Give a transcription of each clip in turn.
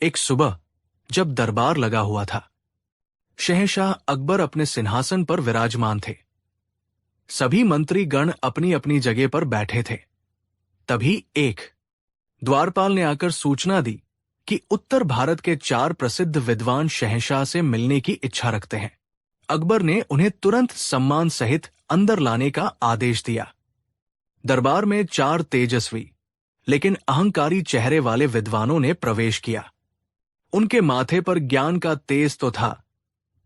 एक सुबह जब दरबार लगा हुआ था, शहंशाह अकबर अपने सिंहासन पर विराजमान थे। सभी मंत्री गण अपनी अपनी जगह पर बैठे थे। तभी एक द्वारपाल ने आकर सूचना दी कि उत्तर भारत के 4 प्रसिद्ध विद्वान शहंशाह से मिलने की इच्छा रखते हैं। अकबर ने उन्हें तुरंत सम्मान सहित अंदर लाने का आदेश दिया। दरबार में 4 तेजस्वी लेकिन अहंकारी चेहरे वाले विद्वानों ने प्रवेश किया। उनके माथे पर ज्ञान का तेज तो था,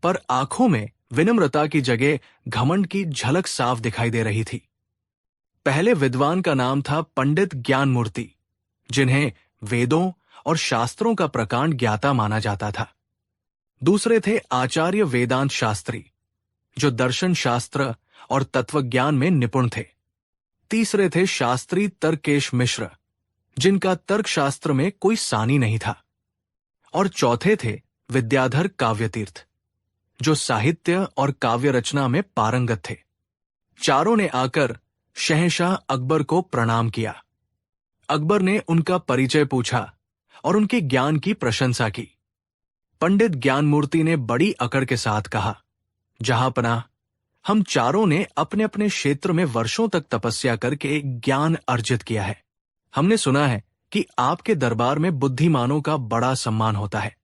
पर आंखों में विनम्रता की जगह घमंड की झलक साफ दिखाई दे रही थी। पहले विद्वान का नाम था पंडित ज्ञानमूर्ति, जिन्हें वेदों और शास्त्रों का प्रकांड ज्ञाता माना जाता था। दूसरे थे आचार्य वेदांत शास्त्री, जो दर्शन शास्त्र और तत्वज्ञान में निपुण थे। तीसरे थे शास्त्री तर्केश मिश्र, जिनका तर्कशास्त्र में कोई सानी नहीं था। और चौथे थे विद्याधर काव्यतीर्थ, जो साहित्य और काव्य रचना में पारंगत थे। चारों ने आकर शहंशाह अकबर को प्रणाम किया। अकबर ने उनका परिचय पूछा और उनके ज्ञान की प्रशंसा की। पंडित ज्ञानमूर्ति ने बड़ी अकड़ के साथ कहा, जहांपनाह, हम चारों ने अपने अपने क्षेत्र में वर्षों तक तपस्या करके ज्ञान अर्जित किया है। हमने सुना है कि आपके दरबार में बुद्धिमानों का बड़ा सम्मान होता है,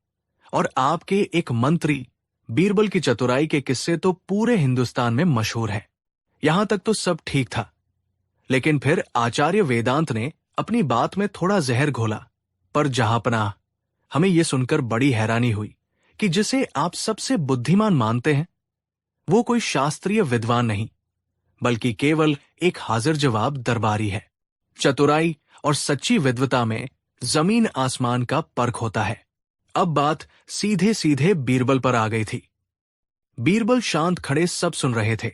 और आपके एक मंत्री बीरबल की चतुराई के किस्से तो पूरे हिंदुस्तान में मशहूर हैं। यहां तक तो सब ठीक था, लेकिन फिर आचार्य वेदांत ने अपनी बात में थोड़ा जहर घोला। पर जहांपनाह, हमें यह सुनकर बड़ी हैरानी हुई कि जिसे आप सबसे बुद्धिमान मानते हैं, वो कोई शास्त्रीय विद्वान नहीं, बल्कि केवल एक हाजिर जवाब दरबारी है। चतुराई और सच्ची विद्वता में जमीन आसमान का फर्क होता है। अब बात सीधे सीधे बीरबल पर आ गई थी। बीरबल शांत खड़े सब सुन रहे थे।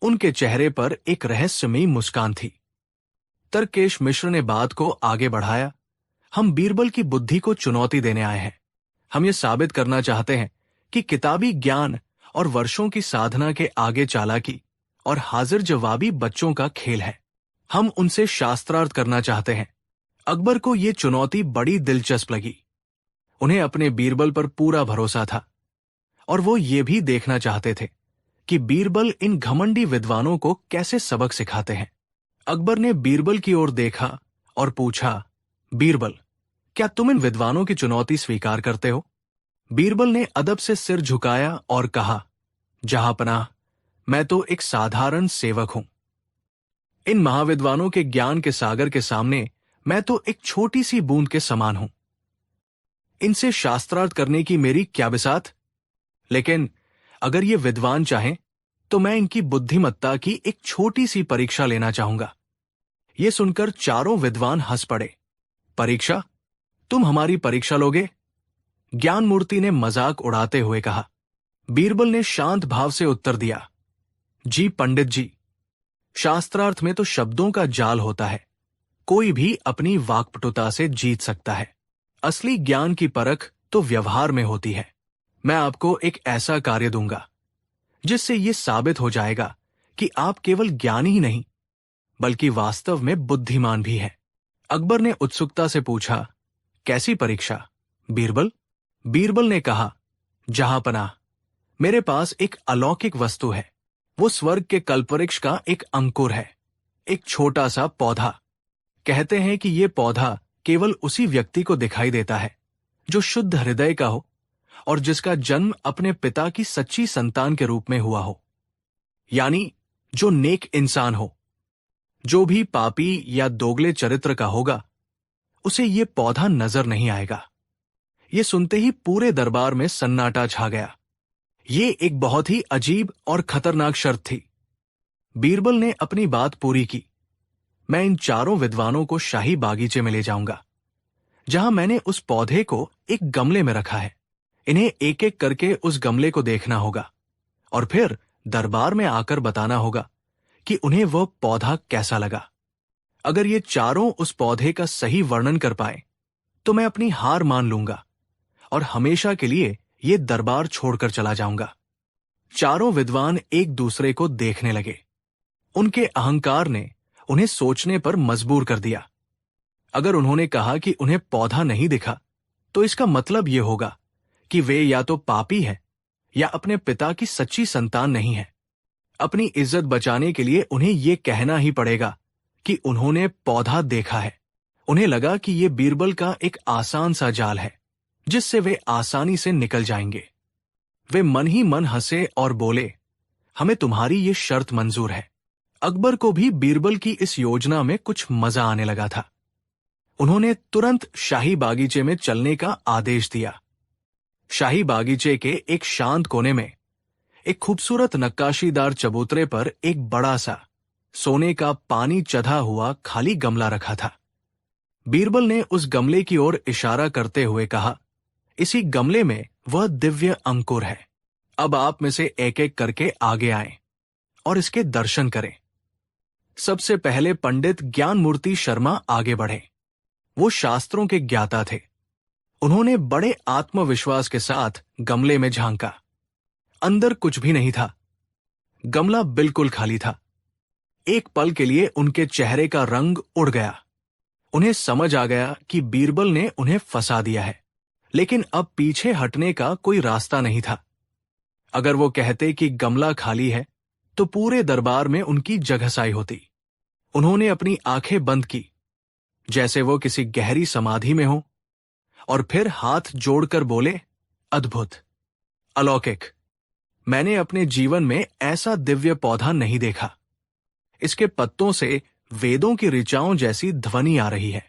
उनके चेहरे पर एक रहस्यमयी मुस्कान थी। तर्केश मिश्र ने बात को आगे बढ़ाया। हम बीरबल की बुद्धि को चुनौती देने आए हैं। हम ये साबित करना चाहते हैं कि किताबी ज्ञान और वर्षों की साधना के आगे चालाकी और हाजिर जवाबी बच्चों का खेल है। हम उनसे शास्त्रार्थ करना चाहते हैं। अकबर को ये चुनौती बड़ी दिलचस्प लगी। उन्हें अपने बीरबल पर पूरा भरोसा था, और वो ये भी देखना चाहते थे कि बीरबल इन घमंडी विद्वानों को कैसे सबक सिखाते हैं। अकबर ने बीरबल की ओर देखा और पूछा, बीरबल, क्या तुम इन विद्वानों की चुनौती स्वीकार करते हो? बीरबल ने अदब से सिर झुकाया और कहा, जहांपनाह, मैं तो एक साधारण सेवक हूं। इन महाविद्वानों के ज्ञान के सागर के सामने मैं तो एक छोटी सी बूंद के समान हूं। इनसे शास्त्रार्थ करने की मेरी क्या बिसात? लेकिन अगर ये विद्वान चाहें तो मैं इनकी बुद्धिमत्ता की एक छोटी सी परीक्षा लेना चाहूंगा। ये सुनकर चारों विद्वान हंस पड़े। परीक्षा? तुम हमारी परीक्षा लोगे? ज्ञानमूर्ति ने मजाक उड़ाते हुए कहा। बीरबल ने शांत भाव से उत्तर दिया, जी पंडित जी, शास्त्रार्थ में तो शब्दों का जाल होता है। कोई भी अपनी वाक्पटुता से जीत सकता है। असली ज्ञान की परख तो व्यवहार में होती है। मैं आपको एक ऐसा कार्य दूंगा जिससे यह साबित हो जाएगा कि आप केवल ज्ञानी ही नहीं, बल्कि वास्तव में बुद्धिमान भी हैं। अकबर ने उत्सुकता से पूछा, कैसी परीक्षा बीरबल? बीरबल ने कहा, जहांपनाह, मेरे पास एक अलौकिक वस्तु है। वो स्वर्ग के कल्पवृक्ष का एक अंकुर है, एक छोटा सा पौधा। कहते हैं कि ये पौधा केवल उसी व्यक्ति को दिखाई देता है जो शुद्ध हृदय का हो और जिसका जन्म अपने पिता की सच्ची संतान के रूप में हुआ हो, यानी जो नेक इंसान हो। जो भी पापी या दोगले चरित्र का होगा, उसे ये पौधा नजर नहीं आएगा। ये सुनते ही पूरे दरबार में सन्नाटा छा गया। ये एक बहुत ही अजीब और खतरनाक शर्त थी। बीरबल ने अपनी बात पूरी की। मैं इन चारों विद्वानों को शाही बागीचे में ले जाऊंगा, जहां मैंने उस पौधे को एक गमले में रखा है। इन्हें एक एक करके उस गमले को देखना होगा और फिर दरबार में आकर बताना होगा कि उन्हें वह पौधा कैसा लगा। अगर ये चारों उस पौधे का सही वर्णन कर पाए तो मैं अपनी हार मान लूंगा और हमेशा के लिए ये दरबार छोड़कर चला जाऊंगा। चारों विद्वान एक दूसरे को देखने लगे। उनके अहंकार ने उन्हें सोचने पर मजबूर कर दिया। अगर उन्होंने कहा कि उन्हें पौधा नहीं दिखा, तो इसका मतलब ये होगा कि वे या तो पापी हैं या अपने पिता की सच्ची संतान नहीं है। अपनी इज्जत बचाने के लिए उन्हें यह कहना ही पड़ेगा कि उन्होंने पौधा देखा है। उन्हें लगा कि यह बीरबल का एक आसान सा जाल है जिससे वे आसानी से निकल जाएंगे। वे मन ही मन हंसे और बोले, हमें तुम्हारी ये शर्त मंजूर है। अकबर को भी बीरबल की इस योजना में कुछ मजा आने लगा था। उन्होंने तुरंत शाही बागीचे में चलने का आदेश दिया। शाही बागीचे के एक शांत कोने में एक खूबसूरत नक्काशीदार चबूतरे पर एक बड़ा सा सोने का पानी चढ़ा हुआ खाली गमला रखा था। बीरबल ने उस गमले की ओर इशारा करते हुए कहा, इसी गमले में वह दिव्य अंकुर है। अब आप में से एक एक करके आगे आएं और इसके दर्शन करें। सबसे पहले पंडित ज्ञानमूर्ति शर्मा आगे बढ़े। वो शास्त्रों के ज्ञाता थे। उन्होंने बड़े आत्मविश्वास के साथ गमले में झांका। अंदर कुछ भी नहीं था। गमला बिल्कुल खाली था। एक पल के लिए उनके चेहरे का रंग उड़ गया। उन्हें समझ आ गया कि बीरबल ने उन्हें फंसा दिया है, लेकिन अब पीछे हटने का कोई रास्ता नहीं था। अगर वो कहते कि गमला खाली है तो पूरे दरबार में उनकी जगहसाई होती। उन्होंने अपनी आंखें बंद की जैसे वो किसी गहरी समाधि में हो, और फिर हाथ जोड़कर बोले, अद्भुत, अलौकिक। मैंने अपने जीवन में ऐसा दिव्य पौधा नहीं देखा। इसके पत्तों से वेदों की ऋचाओं जैसी ध्वनि आ रही है।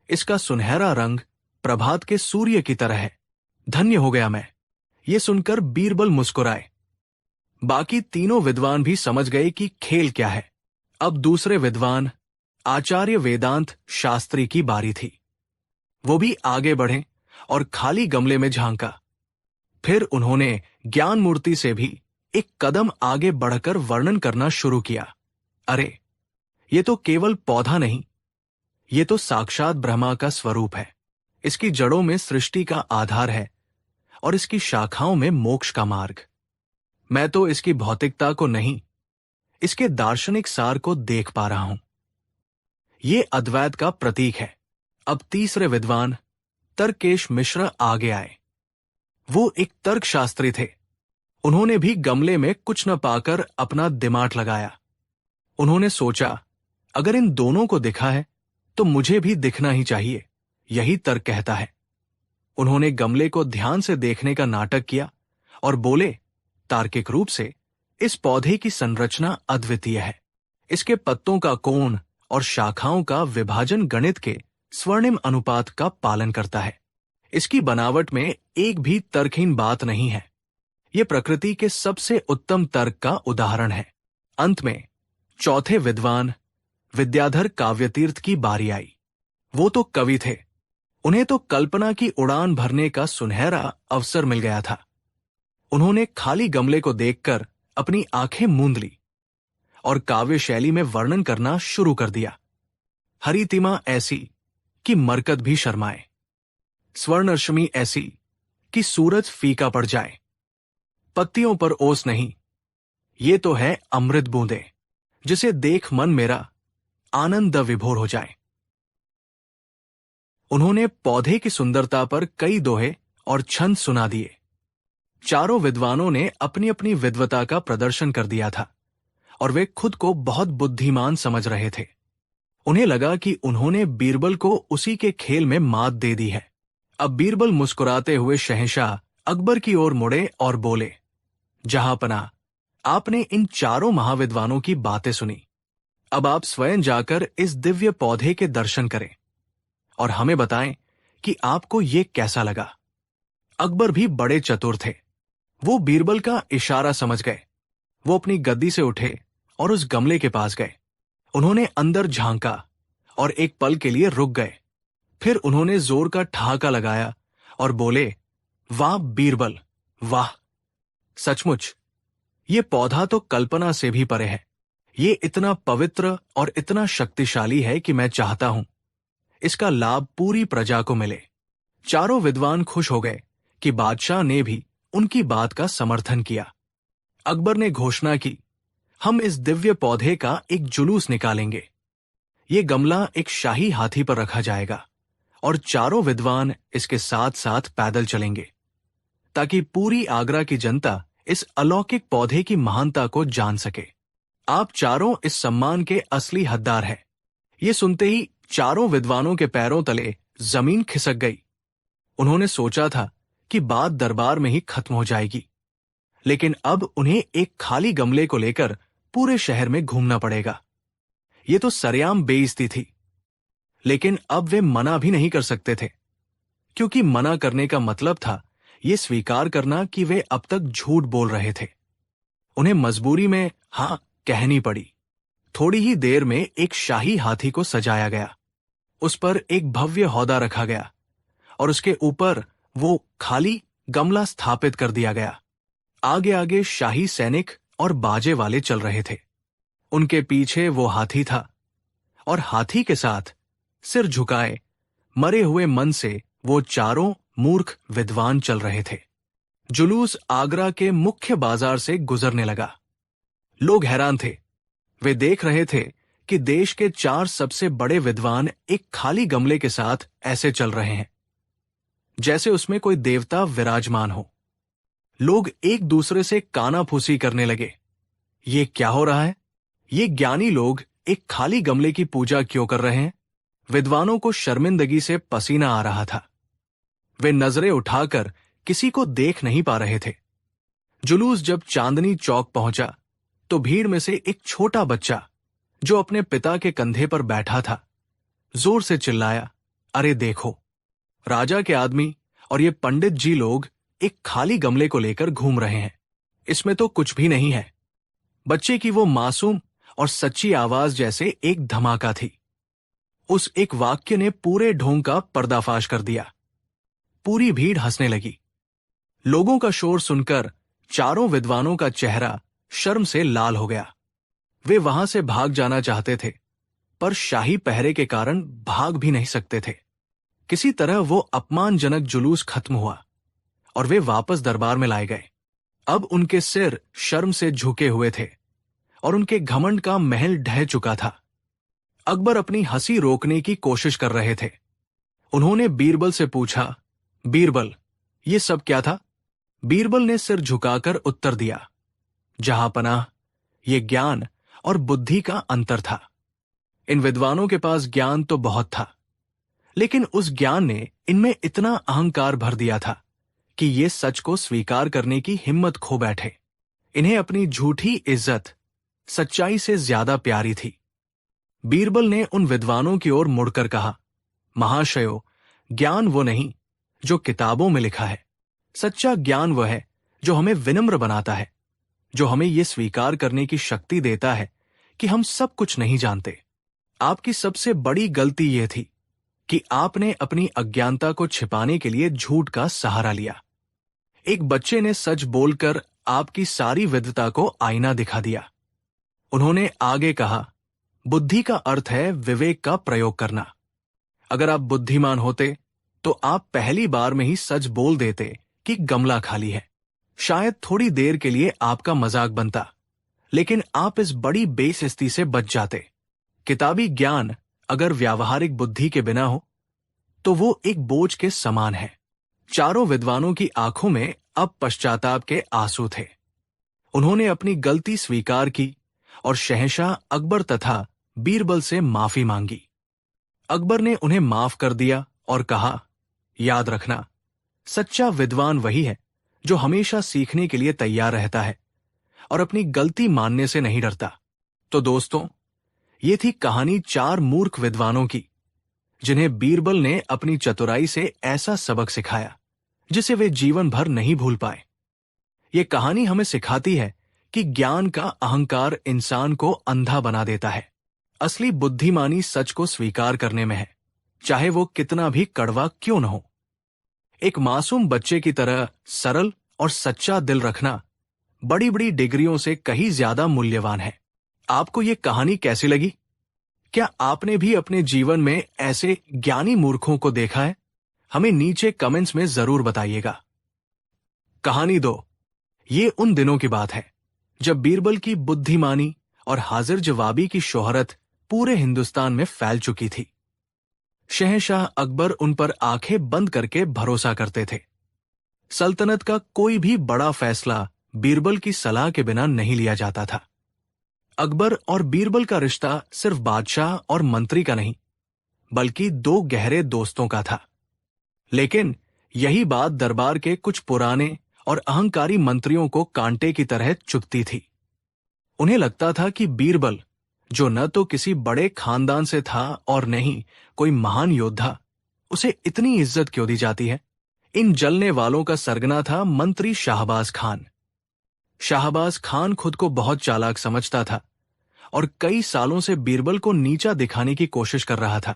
इसका सुनहरा रंग प्रभात के सूर्य की तरह है। धन्य हो गया मैं। ये सुनकर बीरबल मुस्कुराए। बाकी तीनों विद्वान भी समझ गए कि खेल क्या है। अब दूसरे विद्वान आचार्य वेदांत शास्त्री की बारी थी। वो भी आगे बढ़े और खाली गमले में झांका। फिर उन्होंने ज्ञान मूर्ति से भी एक कदम आगे बढ़कर वर्णन करना शुरू किया। अरे, ये तो केवल पौधा नहीं, ये तो साक्षात ब्रह्मा का स्वरूप है। इसकी जड़ों में सृष्टि का आधार है और इसकी शाखाओं में मोक्ष का मार्ग। मैं तो इसकी भौतिकता को नहीं, इसके दार्शनिक सार को देख पा रहा हूं। ये अद्वैत का प्रतीक है। अब तीसरे विद्वान तर्केश मिश्र आगे आए। वो एक तर्कशास्त्री थे। उन्होंने भी गमले में कुछ न पाकर अपना दिमाग लगाया। उन्होंने सोचा, अगर इन दोनों को दिखा है तो मुझे भी दिखना ही चाहिए। यही तर्क कहता है। उन्होंने गमले को ध्यान से देखने का नाटक किया और बोले, तार्किक रूप से इस पौधे की संरचना अद्वितीय है। इसके पत्तों का कोण और शाखाओं का विभाजन गणित के स्वर्णिम अनुपात का पालन करता है। इसकी बनावट में एक भी तर्कहीन बात नहीं है। यह प्रकृति के सबसे उत्तम तर्क का उदाहरण है। अंत में चौथे विद्वान विद्याधर काव्यतीर्थ की बारी आई। वो तो कवि थे। उन्हें तो कल्पना की उड़ान भरने का सुनहरा अवसर मिल गया था। उन्होंने खाली गमले को देखकर अपनी आंखें मूंद ली और काव्य शैली में वर्णन करना शुरू कर दिया। हरितिमा ऐसी कि मरकत भी शर्माए, स्वर्णरश्मि ऐसी कि सूरज फीका पड़ जाए। पत्तियों पर ओस नहीं, ये तो है अमृत बूंदे, जिसे देख मन मेरा आनंद विभोर हो जाए। उन्होंने पौधे की सुंदरता पर कई दोहे और छंद सुना दिए। चारों विद्वानों ने अपनी अपनी विद्वता का प्रदर्शन कर दिया था और वे खुद को बहुत बुद्धिमान समझ रहे थे। उन्हें लगा कि उन्होंने बीरबल को उसी के खेल में मात दे दी है। अब बीरबल मुस्कुराते हुए शहंशाह अकबर की ओर मुड़े और बोले, जहांपनाह, आपने इन चारों महाविद्वानों की बातें सुनी। अब आप स्वयं जाकर इस दिव्य पौधे के दर्शन करें और हमें बताएं कि आपको ये कैसा लगा। अकबर भी बड़े चतुर थे। वो बीरबल का इशारा समझ गए। वो अपनी गद्दी से उठे और उस गमले के पास गए। उन्होंने अंदर झांका और एक पल के लिए रुक गए। फिर उन्होंने जोर का ठहाका लगाया और बोले, वाह बीरबल, वाह! सचमुच ये पौधा तो कल्पना से भी परे है। ये इतना पवित्र और इतना शक्तिशाली है कि मैं चाहता हूं इसका लाभ पूरी प्रजा को मिले। चारों विद्वान खुश हो गए कि बादशाह ने भी उनकी बात का समर्थन किया। अकबर ने घोषणा की, हम इस दिव्य पौधे का एक जुलूस निकालेंगे। ये गमला एक शाही हाथी पर रखा जाएगा और चारों विद्वान इसके साथ साथ पैदल चलेंगे, ताकि पूरी आगरा की जनता इस अलौकिक पौधे की महानता को जान सके। आप चारों इस सम्मान के असली हकदार हैं। ये सुनते ही चारों विद्वानों के पैरों तले जमीन खिसक गई। उन्होंने सोचा था कि बात दरबार में ही खत्म हो जाएगी, लेकिन अब उन्हें एक खाली गमले को लेकर पूरे शहर में घूमना पड़ेगा। ये तो सरेआम बेइज्जती थी, लेकिन अब वे मना भी नहीं कर सकते थे, क्योंकि मना करने का मतलब था ये स्वीकार करना कि वे अब तक झूठ बोल रहे थे। उन्हें मजबूरी में हाँ कहनी पड़ी। थोड़ी ही देर में एक शाही हाथी को सजाया गया, उस पर एक भव्य हौदा रखा गया और उसके ऊपर वो खाली गमला स्थापित कर दिया गया। आगे आगे शाही सैनिक और बाजे वाले चल रहे थे। उनके पीछे वो हाथी था और हाथी के साथ सिर झुकाए मरे हुए मन से वो चारों मूर्ख विद्वान चल रहे थे। जुलूस आगरा के मुख्य बाजार से गुजरने लगा। लोग हैरान थे। वे देख रहे थे कि देश के 4 सबसे बड़े विद्वान एक खाली गमले के साथ ऐसे चल रहे हैं जैसे उसमें कोई देवता विराजमान हो। लोग एक दूसरे से कानाफूसी करने लगे। ये क्या हो रहा है? ये ज्ञानी लोग एक खाली गमले की पूजा क्यों कर रहे हैं? विद्वानों को शर्मिंदगी से पसीना आ रहा था। वे नजरें उठाकर किसी को देख नहीं पा रहे थे। जुलूस जब चांदनी चौक पहुंचा तो भीड़ में से एक छोटा बच्चा जो अपने पिता के कंधे पर बैठा था जोर से चिल्लाया, अरे देखो, राजा के आदमी और ये पंडित जी लोग एक खाली गमले को लेकर घूम रहे हैं। इसमें तो कुछ भी नहीं है। बच्चे की वो मासूम और सच्ची आवाज जैसे एक धमाका थी। उस एक वाक्य ने पूरे ढोंग का पर्दाफाश कर दिया। पूरी भीड़ हंसने लगी। लोगों का शोर सुनकर चारों विद्वानों का चेहरा शर्म से लाल हो गया। वे वहां से भाग जाना चाहते थे, पर शाही पहरे के कारण भाग भी नहीं सकते थे। किसी तरह वो अपमानजनक जुलूस खत्म हुआ और वे वापस दरबार में लाए गए। अब उनके सिर शर्म से झुके हुए थे और उनके घमंड का महल ढह चुका था। अकबर अपनी हंसी रोकने की कोशिश कर रहे थे। उन्होंने बीरबल से पूछा, बीरबल, ये सब क्या था? बीरबल ने सिर झुकाकर उत्तर दिया, जहांपनाह, ये ज्ञान और बुद्धि का अंतर था। इन विद्वानों के पास ज्ञान तो बहुत था, लेकिन उस ज्ञान ने इनमें इतना अहंकार भर दिया था कि ये सच को स्वीकार करने की हिम्मत खो बैठे। इन्हें अपनी झूठी इज्जत सच्चाई से ज्यादा प्यारी थी। बीरबल ने उन विद्वानों की ओर मुड़कर कहा, महाशयो, ज्ञान वो नहीं जो किताबों में लिखा है। सच्चा ज्ञान वह है जो हमें विनम्र बनाता है, जो हमें यह स्वीकार करने की शक्ति देता है कि हम सब कुछ नहीं जानते। आपकी सबसे बड़ी गलती यह थी कि आपने अपनी अज्ञानता को छिपाने के लिए झूठ का सहारा लिया। एक बच्चे ने सच बोलकर आपकी सारी विद्वता को आईना दिखा दिया। उन्होंने आगे कहा, बुद्धि का अर्थ है विवेक का प्रयोग करना। अगर आप बुद्धिमान होते तो आप पहली बार में ही सच बोल देते कि गमला खाली है। शायद थोड़ी देर के लिए आपका मजाक बनता, लेकिन आप इस बड़ी बेइज्जती से बच जाते। किताबी ज्ञान अगर व्यावहारिक बुद्धि के बिना हो तो वो एक बोझ के समान है। चारों विद्वानों की आंखों में अब पश्चाताप के आंसू थे। उन्होंने अपनी गलती स्वीकार की और शहंशाह अकबर तथा बीरबल से माफी मांगी। अकबर ने उन्हें माफ कर दिया और कहा, याद रखना, सच्चा विद्वान वही है जो हमेशा सीखने के लिए तैयार रहता है और अपनी गलती मानने से नहीं डरता। तो दोस्तों, ये थी कहानी 4 मूर्ख विद्वानों की, जिन्हें बीरबल ने अपनी चतुराई से ऐसा सबक सिखाया जिसे वे जीवन भर नहीं भूल पाए। ये कहानी हमें सिखाती है कि ज्ञान का अहंकार इंसान को अंधा बना देता है। असली बुद्धिमानी सच को स्वीकार करने में है, चाहे वो कितना भी कड़वा क्यों न हो। एक मासूम बच्चे की तरह सरल और सच्चा दिल रखना बड़ी बड़ी डिग्रियों से कहीं ज्यादा मूल्यवान है। आपको ये कहानी कैसी लगी? क्या आपने भी अपने जीवन में ऐसे ज्ञानी मूर्खों को देखा है? हमें नीचे कमेंट्स में जरूर बताइएगा। कहानी 2। ये उन दिनों की बात है जब बीरबल की बुद्धिमानी और हाजिर जवाबी की शोहरत पूरे हिंदुस्तान में फैल चुकी थी। शहंशाह अकबर उन पर आंखें बंद करके भरोसा करते थे। सल्तनत का कोई भी बड़ा फैसला बीरबल की सलाह के बिना नहीं लिया जाता था। अकबर और बीरबल का रिश्ता सिर्फ बादशाह और मंत्री का नहीं, बल्कि दो गहरे दोस्तों का था। लेकिन यही बात दरबार के कुछ पुराने और अहंकारी मंत्रियों को कांटे की तरह चुभती थी। उन्हें लगता था कि बीरबल, जो न तो किसी बड़े खानदान से था और न ही कोई महान योद्धा, उसे इतनी इज्जत क्यों दी जाती है। इन जलने वालों का सरगना था मंत्री शाहबाज खान। शाहबाज खान खुद को बहुत चालाक समझता था और कई सालों से बीरबल को नीचा दिखाने की कोशिश कर रहा था,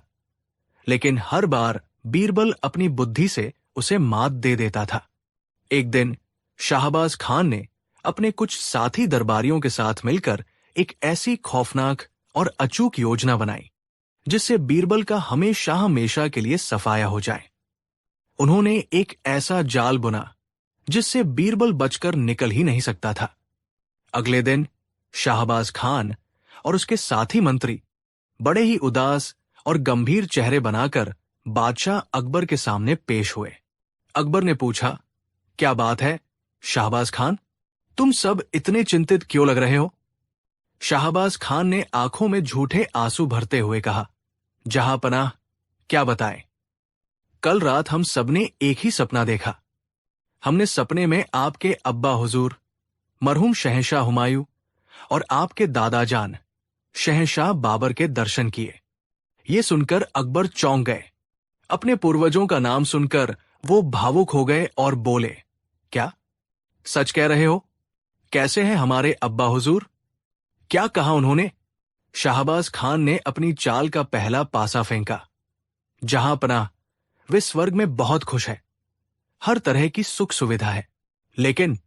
लेकिन हर बार बीरबल अपनी बुद्धि से उसे मात दे देता था। एक दिन शाहबाज खान ने अपने कुछ साथी दरबारियों के साथ मिलकर एक ऐसी खौफनाक और अचूक योजना बनाई जिससे बीरबल का हमेशा हमेशा के लिए सफाया हो जाए। उन्होंने एक ऐसा जाल बुना जिससे बीरबल बचकर निकल ही नहीं सकता था। अगले दिन शाहबाज खान और उसके साथी मंत्री बड़े ही उदास और गंभीर चेहरे बनाकर बादशाह अकबर के सामने पेश हुए। अकबर ने पूछा, क्या बात है शाहबाज खान, तुम सब इतने चिंतित क्यों लग रहे हो? शाहबाज खान ने आंखों में झूठे आंसू भरते हुए कहा, जहां पनाह, क्या बताएं। कल रात हम सबने एक ही सपना देखा। हमने सपने में आपके अब्बा हुजूर मरहूम शहंशाह हुमायूं और आपके दादा जान शहंशाह बाबर के दर्शन किए। ये सुनकर अकबर चौंक गए। अपने पूर्वजों का नाम सुनकर वो भावुक हो गए और बोले, क्या सच कह रहे हो? कैसे हैं हमारे अब्बा हुजूर? क्या कहा उन्होंने? शाहबाज खान ने अपनी चाल का पहला पासा फेंका। जहां पनाह, वे स्वर्ग में बहुत खुश है, हर तरह की सुख सुविधा है, लेकिन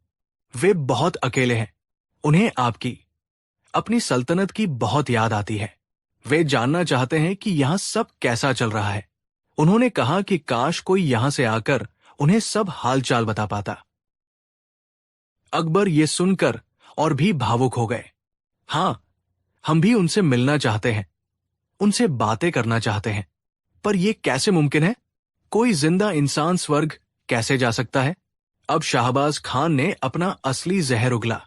वे बहुत अकेले हैं। उन्हें आपकी, अपनी सल्तनत की बहुत याद आती है। वे जानना चाहते हैं कि यहां सब कैसा चल रहा है। उन्होंने कहा कि काश कोई यहां से आकर उन्हें सब हालचाल बता पाता। अकबर ये सुनकर और भी भावुक हो गए। हां, हम भी उनसे मिलना चाहते हैं, उनसे बातें करना चाहते हैं, पर यह कैसे मुमकिन है? कोई जिंदा इंसान स्वर्ग कैसे जा सकता है? अब शाहबाज खान ने अपना असली जहर उगला।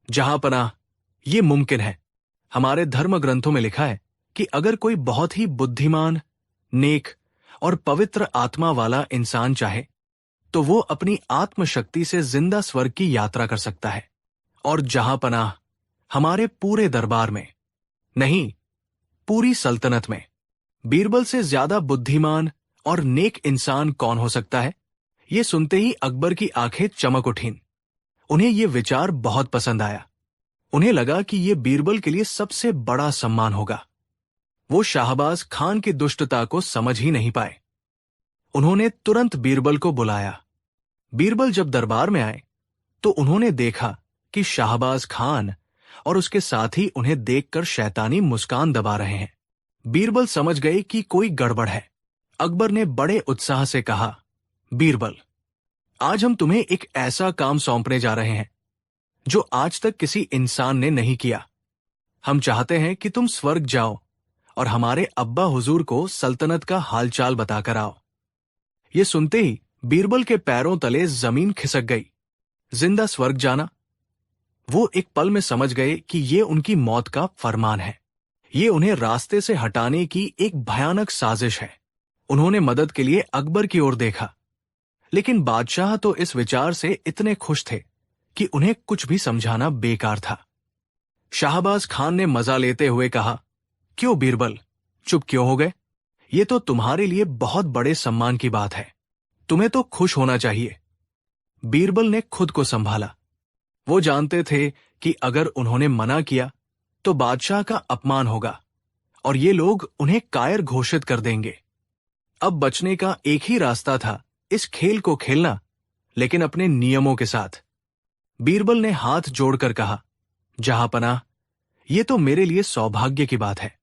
जहां पनाह, यह मुमकिन है। हमारे धर्म ग्रंथों में लिखा है कि अगर कोई बहुत ही बुद्धिमान, नेक और पवित्र आत्मा वाला इंसान चाहे तो वो अपनी आत्मशक्ति से जिंदा स्वर्ग की यात्रा कर सकता है। और जहां पनाह, हमारे पूरे दरबार में, नहीं, पूरी सल्तनत में बीरबल से ज्यादा बुद्धिमान और नेक इंसान कौन हो सकता है? ये सुनते ही अकबर की आंखें चमक उठीं। उन्हें यह विचार बहुत पसंद आया। उन्हें लगा कि यह बीरबल के लिए सबसे बड़ा सम्मान होगा। वो शाहबाज खान की दुष्टता को समझ ही नहीं पाए। उन्होंने तुरंत बीरबल को बुलाया। बीरबल जब दरबार में आए तो उन्होंने देखा कि शाहबाज खान और उसके साथी उन्हें देखकर शैतानी मुस्कान दबा रहे हैं। बीरबल समझ गए कि कोई गड़बड़ है। अकबर ने बड़े उत्साह से कहा, बीरबल, आज हम तुम्हें एक ऐसा काम सौंपने जा रहे हैं जो आज तक किसी इंसान ने नहीं किया। हम चाहते हैं कि तुम स्वर्ग जाओ और हमारे अब्बा हुजूर को सल्तनत का हालचाल बताकर आओ। ये सुनते ही बीरबल के पैरों तले जमीन खिसक गई। जिंदा स्वर्ग जाना? वो एक पल में समझ गए कि ये उनकी मौत का फरमान है। ये उन्हें रास्ते से हटाने की एक भयानक साजिश है। उन्होंने मदद के लिए अकबर की ओर देखा, लेकिन बादशाह तो इस विचार से इतने खुश थे कि उन्हें कुछ भी समझाना बेकार था। शाहबाज खान ने मजा लेते हुए कहा, क्यों बीरबल, चुप क्यों हो गए? ये तो तुम्हारे लिए बहुत बड़े सम्मान की बात है। तुम्हें तो खुश होना चाहिए। बीरबल ने खुद को संभाला। वो जानते थे कि अगर उन्होंने मना किया तो बादशाह का अपमान होगा और ये लोग उन्हें कायर घोषित कर देंगे। अब बचने का एक ही रास्ता था, इस खेल को खेलना, लेकिन अपने नियमों के साथ। बीरबल ने हाथ जोड़कर कहा, जहां पनाह, ये तो मेरे लिए सौभाग्य की बात है।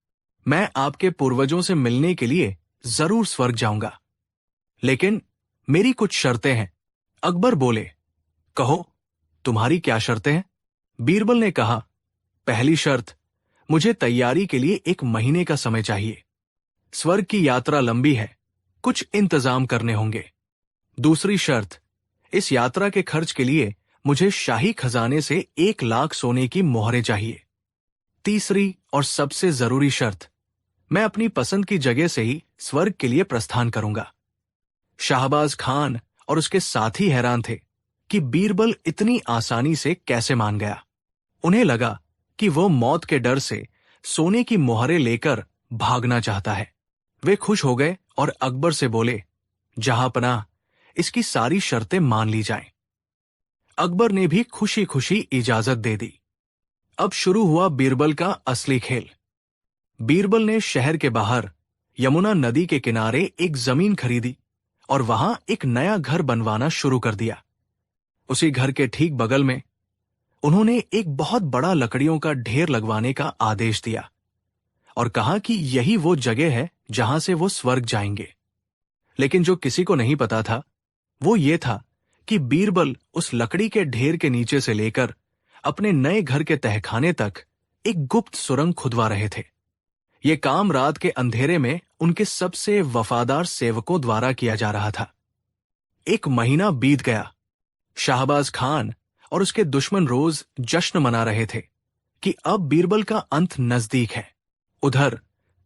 मैं आपके पूर्वजों से मिलने के लिए जरूर स्वर्ग जाऊंगा, लेकिन मेरी कुछ शर्तें हैं। अकबर बोले, कहो, तुम्हारी क्या शर्तें हैं? बीरबल ने कहा, पहली शर्त, मुझे तैयारी के लिए 1 महीने का समय चाहिए। स्वर्ग की यात्रा लंबी है, कुछ इंतजाम करने होंगे। दूसरी शर्त, इस यात्रा के खर्च के लिए मुझे शाही खजाने से 1 लाख सोने की मोहरें चाहिए। तीसरी और सबसे जरूरी शर्त, मैं अपनी पसंद की जगह से ही स्वर्ग के लिए प्रस्थान करूंगा। शाहबाज खान और उसके साथी हैरान थे कि बीरबल इतनी आसानी से कैसे मान गया। उन्हें लगा कि वो मौत के डर से सोने की मोहरें लेकर भागना चाहता है। वे खुश हो गए और अकबर से बोले, जहांपनाह, इसकी सारी शर्तें मान ली जाएं। अकबर ने भी खुशी खुशी इजाजत दे दी। अब शुरू हुआ बीरबल का असली खेल। बीरबल ने शहर के बाहर यमुना नदी के किनारे एक जमीन खरीदी और वहां एक नया घर बनवाना शुरू कर दिया। उसी घर के ठीक बगल में उन्होंने एक बहुत बड़ा लकड़ियों का ढेर लगवाने का आदेश दिया और कहा कि यही वो जगह है जहां से वो स्वर्ग जाएंगे। लेकिन जो किसी को नहीं पता था वो ये था कि बीरबल उस लकड़ी के ढेर के नीचे से लेकर अपने नए घर के तहखाने तक एक गुप्त सुरंग खुदवा रहे थे। ये काम रात के अंधेरे में उनके सबसे वफादार सेवकों द्वारा किया जा रहा था। 1 महीना बीत गया। शाहबाज खान और उसके दुश्मन रोज जश्न मना रहे थे कि अब बीरबल का अंत नजदीक है। उधर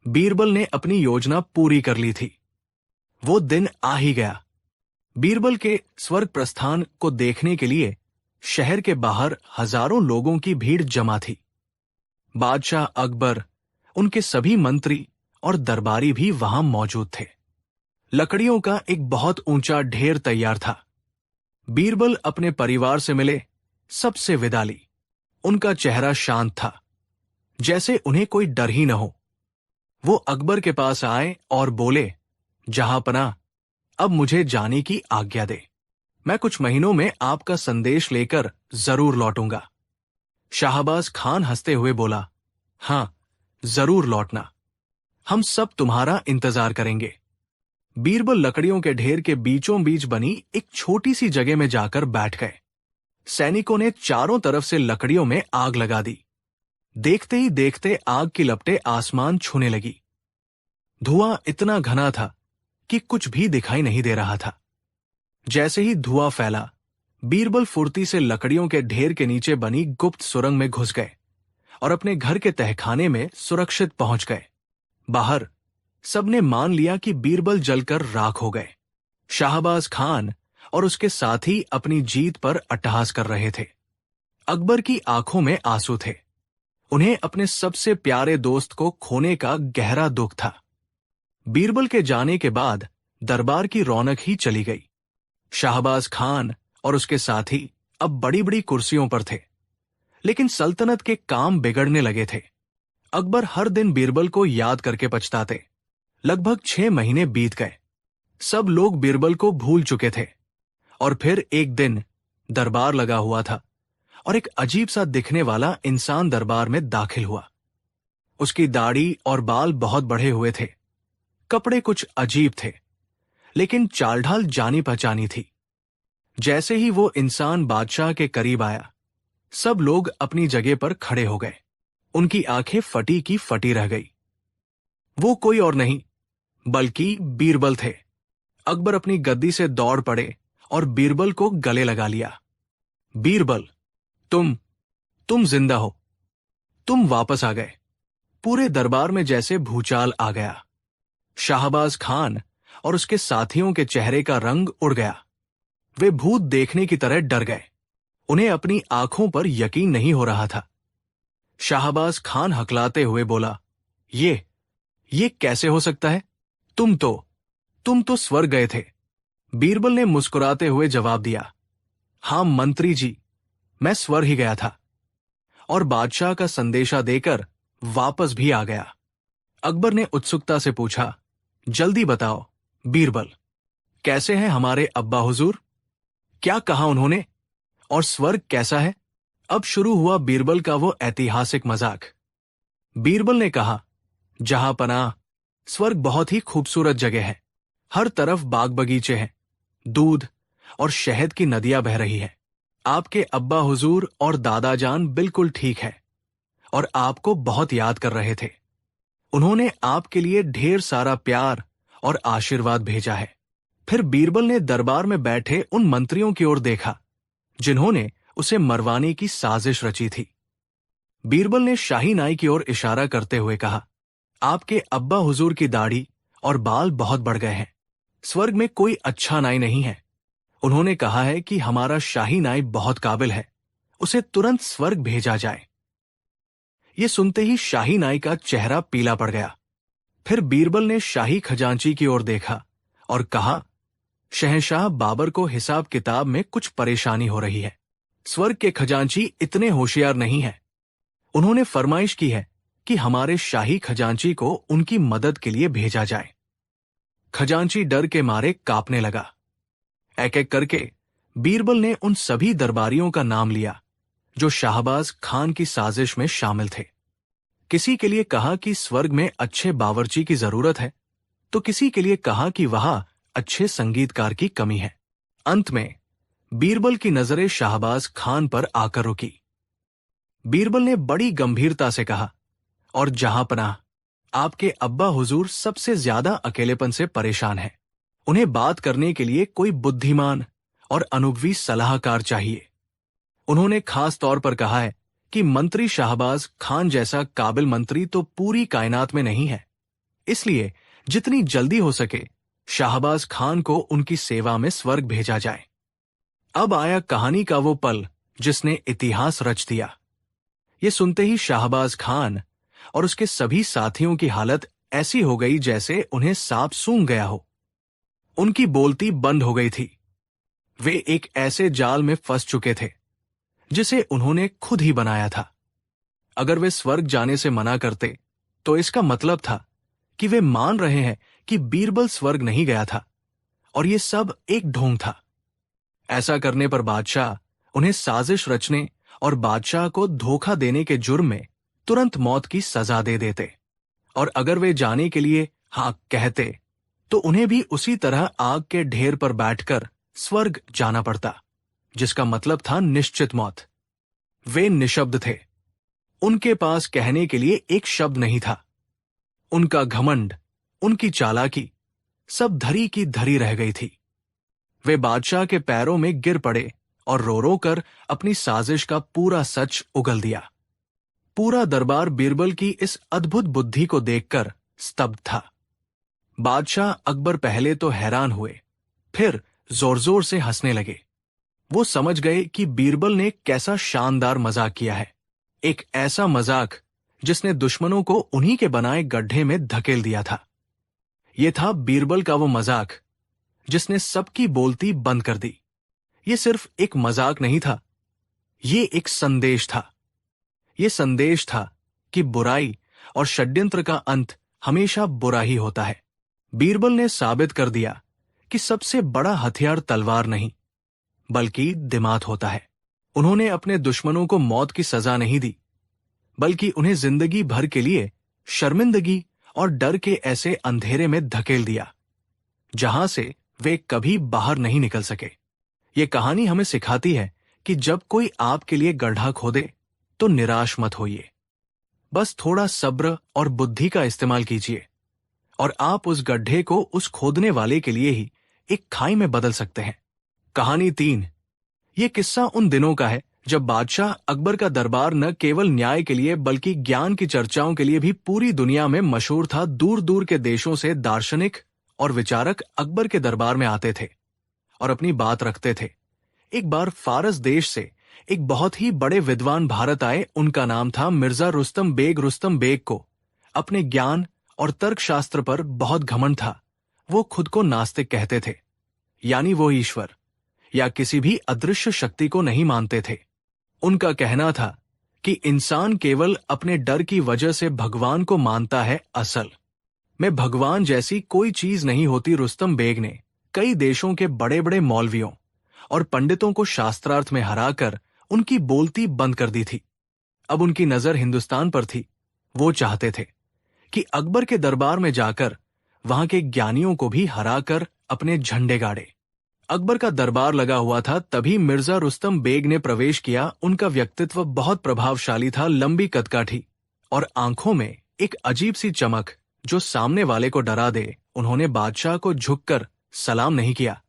बीरबल ने अपनी योजना पूरी कर ली थी। वो दिन आ ही गया। बीरबल के स्वर्ग प्रस्थान को देखने के लिए शहर के बाहर हजारों लोगों की भीड़ जमा थी। बादशाह अकबर, उनके सभी मंत्री और दरबारी भी वहां मौजूद थे। लकड़ियों का एक बहुत ऊंचा ढेर तैयार था। बीरबल अपने परिवार से मिले, सबसे विदा ली। उनका चेहरा शांत था, जैसे उन्हें कोई डर ही न हो। वो अकबर के पास आए और बोले, जहांपनाह, अब मुझे जाने की आज्ञा दे। मैं कुछ महीनों में आपका संदेश लेकर जरूर लौटूंगा। शाहबाज खान हंसते हुए बोला, हां, जरूर लौटना। हम सब तुम्हारा इंतजार करेंगे। बीरबल लकड़ियों के ढेर के बीचों बीच बनी एक छोटी सी जगह में जाकर बैठ गए। सैनिकों ने चारों तरफ से लकड़ियों में आग लगा दी। देखते ही देखते आग की लपटें आसमान छूने लगी। धुआं इतना घना था कि कुछ भी दिखाई नहीं दे रहा था। जैसे ही धुआं फैला, बीरबल फुर्ती से लकड़ियों के ढेर के नीचे बनी गुप्त सुरंग में घुस गए और अपने घर के तहखाने में सुरक्षित पहुंच गए। बाहर सबने मान लिया कि बीरबल जलकर राख हो गए। शाहबाज खान और उसके साथी अपनी जीत पर अट्टहास कर रहे थे। अकबर की आंखों में आंसू थे। उन्हें अपने सबसे प्यारे दोस्त को खोने का गहरा दुख था। बीरबल के जाने के बाद दरबार की रौनक ही चली गई। शाहबाज खान और उसके साथी अब बड़ी बड़ी कुर्सियों पर थे, लेकिन सल्तनत के काम बिगड़ने लगे थे। अकबर हर दिन बीरबल को याद करके पछताते। लगभग 6 महीने बीत गए। सब लोग बीरबल को भूल चुके थे और फिर एक दिन दरबार लगा हुआ था और एक अजीब सा दिखने वाला इंसान दरबार में दाखिल हुआ। उसकी दाढ़ी और बाल बहुत बढ़े हुए थे। कपड़े कुछ अजीब थे, लेकिन चाल ढाल जानी पहचानी थी। जैसे ही वो इंसान बादशाह के करीब आया, सब लोग अपनी जगह पर खड़े हो गए। उनकी आंखें फटी की फटी रह गई। वो कोई और नहीं बल्कि बीरबल थे। अकबर अपनी गद्दी से दौड़ पड़े और बीरबल को गले लगा लिया। बीरबल, तुम जिंदा हो। तुम वापस आ गए। पूरे दरबार में जैसे भूचाल आ गया। शाहबाज खान और उसके साथियों के चेहरे का रंग उड़ गया। वे भूत देखने की तरह डर गए। उन्हें अपनी आंखों पर यकीन नहीं हो रहा था। शाहबाज खान हकलाते हुए बोला, ये कैसे हो सकता है? तुम तो स्वर्ग गए थे। बीरबल ने मुस्कुराते हुए जवाब दिया, हां मंत्री जी, मैं स्वर्ग ही गया था और बादशाह का संदेशा देकर वापस भी आ गया। अकबर ने उत्सुकता से पूछा, जल्दी बताओ बीरबल, कैसे हैं हमारे अब्बा हुजूर? क्या कहा उन्होंने? और स्वर्ग कैसा है? अब शुरू हुआ बीरबल का वो ऐतिहासिक मजाक। बीरबल ने कहा, जहांपनाह, स्वर्ग बहुत ही खूबसूरत जगह है। हर तरफ बाग बगीचे हैं, दूध और शहद की नदियां बह रही है। आपके अब्बा हुजूर और दादा जान बिल्कुल ठीक है और आपको बहुत याद कर रहे थे। उन्होंने आपके लिए ढेर सारा प्यार और आशीर्वाद भेजा है। फिर बीरबल ने दरबार में बैठे उन मंत्रियों की ओर देखा जिन्होंने उसे मरवाने की साजिश रची थी। बीरबल ने शाही नाई की ओर इशारा करते हुए कहा, आपके अब्बा हुजूर की दाढ़ी और बाल बहुत बढ़ गए हैं। स्वर्ग में कोई अच्छा नाई नहीं है। उन्होंने कहा है कि हमारा शाही नाई बहुत काबिल है, उसे तुरंत स्वर्ग भेजा जाए। ये सुनते ही शाही नाई का चेहरा पीला पड़ गया। फिर बीरबल ने शाही खजांची की ओर देखा और कहा, शहंशाह बाबर को हिसाब किताब में कुछ परेशानी हो रही है। स्वर्ग के खजांची इतने होशियार नहीं है। उन्होंने फरमाइश की है कि हमारे शाही खजांची को उनकी मदद के लिए भेजा जाए। खजांची डर के मारे कांपने लगा। एक एक करके बीरबल ने उन सभी दरबारियों का नाम लिया जो शाहबाज खान की साजिश में शामिल थे। किसी के लिए कहा कि स्वर्ग में अच्छे बावर्ची की जरूरत है, तो किसी के लिए कहा कि वहां अच्छे संगीतकार की कमी है। अंत में बीरबल की नजरें शाहबाज खान पर आकर रुकी। बीरबल ने बड़ी गंभीरता से कहा, और जहांपनाह, आपके अब्बा हुजूर सबसे ज्यादा अकेलेपन से परेशान हैं। उन्हें बात करने के लिए कोई बुद्धिमान और अनुभवी सलाहकार चाहिए। उन्होंने खास तौर पर कहा है कि मंत्री शाहबाज खान जैसा काबिल मंत्री तो पूरी कायनात में नहीं है। इसलिए जितनी जल्दी हो सके शाहबाज खान को उनकी सेवा में स्वर्ग भेजा जाए। अब आया कहानी का वो पल जिसने इतिहास रच दिया। ये सुनते ही शाहबाज खान और उसके सभी साथियों की हालत ऐसी हो गई जैसे उन्हें सांप सूंघ गया हो। उनकी बोलती बंद हो गई थी। वे एक ऐसे जाल में फंस चुके थे जिसे उन्होंने खुद ही बनाया था। अगर वे स्वर्ग जाने से मना करते तो इसका मतलब था कि वे मान रहे हैं कि बीरबल स्वर्ग नहीं गया था और ये सब एक ढोंग था। ऐसा करने पर बादशाह उन्हें साजिश रचने और बादशाह को धोखा देने के जुर्म में तुरंत मौत की सजा दे देते, और अगर वे जाने के लिए हाँ कहते तो उन्हें भी उसी तरह आग के ढेर पर बैठकर स्वर्ग जाना पड़ता, जिसका मतलब था निश्चित मौत। वे निशब्द थे। उनके पास कहने के लिए एक शब्द नहीं था। उनका घमंड, उनकी चालाकी सब धरी की धरी रह गई थी। वे बादशाह के पैरों में गिर पड़े और रो रो कर अपनी साजिश का पूरा सच उगल दिया। पूरा दरबार बीरबल की इस अद्भुत बुद्धि को देखकर स्तब्ध था। बादशाह अकबर पहले तो हैरान हुए, फिर जोर जोर से हंसने लगे। वो समझ गए कि बीरबल ने कैसा शानदार मजाक किया है, एक ऐसा मजाक जिसने दुश्मनों को उन्हीं के बनाए गड्ढे में धकेल दिया था। ये था बीरबल का वो मजाक जिसने सबकी बोलती बंद कर दी। ये सिर्फ एक मजाक नहीं था, ये एक संदेश था। ये संदेश था कि बुराई और षड्यंत्र का अंत हमेशा बुरा ही होता है। बीरबल ने साबित कर दिया कि सबसे बड़ा हथियार तलवार नहीं बल्कि दिमाग होता है। उन्होंने अपने दुश्मनों को मौत की सजा नहीं दी, बल्कि उन्हें जिंदगी भर के लिए शर्मिंदगी और डर के ऐसे अंधेरे में धकेल दिया जहां से वे कभी बाहर नहीं निकल सके। ये कहानी हमें सिखाती है कि जब कोई आपके लिए गड्ढा खोदे तो निराश मत होइए। बस थोड़ा सब्र और बुद्धि का इस्तेमाल कीजिए और आप उस गड्ढे को उस खोदने वाले के लिए ही एक खाई में बदल सकते हैं। कहानी 3। ये किस्सा उन दिनों का है जब बादशाह अकबर का दरबार न केवल न्याय के लिए बल्कि ज्ञान की चर्चाओं के लिए भी पूरी दुनिया में मशहूर था। दूर दूर के देशों से दार्शनिक और विचारक अकबर के दरबार में आते थे और अपनी बात रखते थे। एक बार फारस देश से एक बहुत ही बड़े विद्वान भारत आए। उनका नाम था मिर्जा रुस्तम बेग। रुस्तम बेग को अपने ज्ञान और तर्कशास्त्र पर बहुत घमंड था। वो खुद को नास्तिक कहते थे, यानी वो ईश्वर या किसी भी अदृश्य शक्ति को नहीं मानते थे। उनका कहना था कि इंसान केवल अपने डर की वजह से भगवान को मानता है, असल में भगवान जैसी कोई चीज नहीं होती। रुस्तम बेग ने कई देशों के बड़े बड़े मौलवियों और पंडितों को शास्त्रार्थ में हराकर उनकी बोलती बंद कर दी थी। अब उनकी नजर हिंदुस्तान पर थी। वो चाहते थे कि अकबर के दरबार में जाकर वहां के ज्ञानियों को भी हराकर अपने झंडे गाड़े। अकबर का दरबार लगा हुआ था, तभी मिर्जा रुस्तम बेग ने प्रवेश किया। उनका व्यक्तित्व बहुत प्रभावशाली था, लंबी कदकाठी और आंखों में एक अजीब सी चमक जो सामने वाले को डरा दे। उन्होंने बादशाह को झुककर सलाम नहीं किया,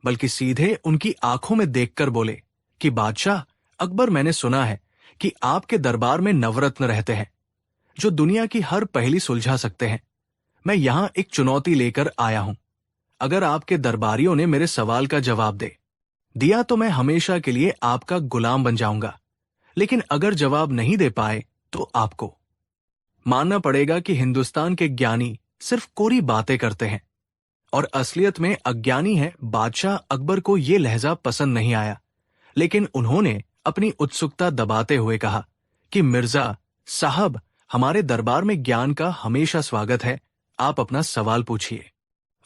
बल्कि सीधे उनकी आंखों में देखकर बोले कि बादशाह अकबर, मैंने सुना है कि आपके दरबार में नवरत्न रहते हैं जो दुनिया की हर पहेली सुलझा सकते हैं। मैं यहां एक चुनौती लेकर आया हूं। अगर आपके दरबारियों ने मेरे सवाल का जवाब दिया तो मैं हमेशा के लिए आपका गुलाम बन जाऊंगा, लेकिन अगर जवाब नहीं दे पाए तो आपको मानना पड़ेगा कि हिंदुस्तान के ज्ञानी सिर्फ कोरी बातें करते हैं और असलियत में अज्ञानी है। बादशाह अकबर को यह लहजा पसंद नहीं आया, लेकिन उन्होंने अपनी उत्सुकता दबाते हुए कहा कि मिर्जा साहब, हमारे दरबार में ज्ञान का हमेशा स्वागत है, आप अपना सवाल पूछिए।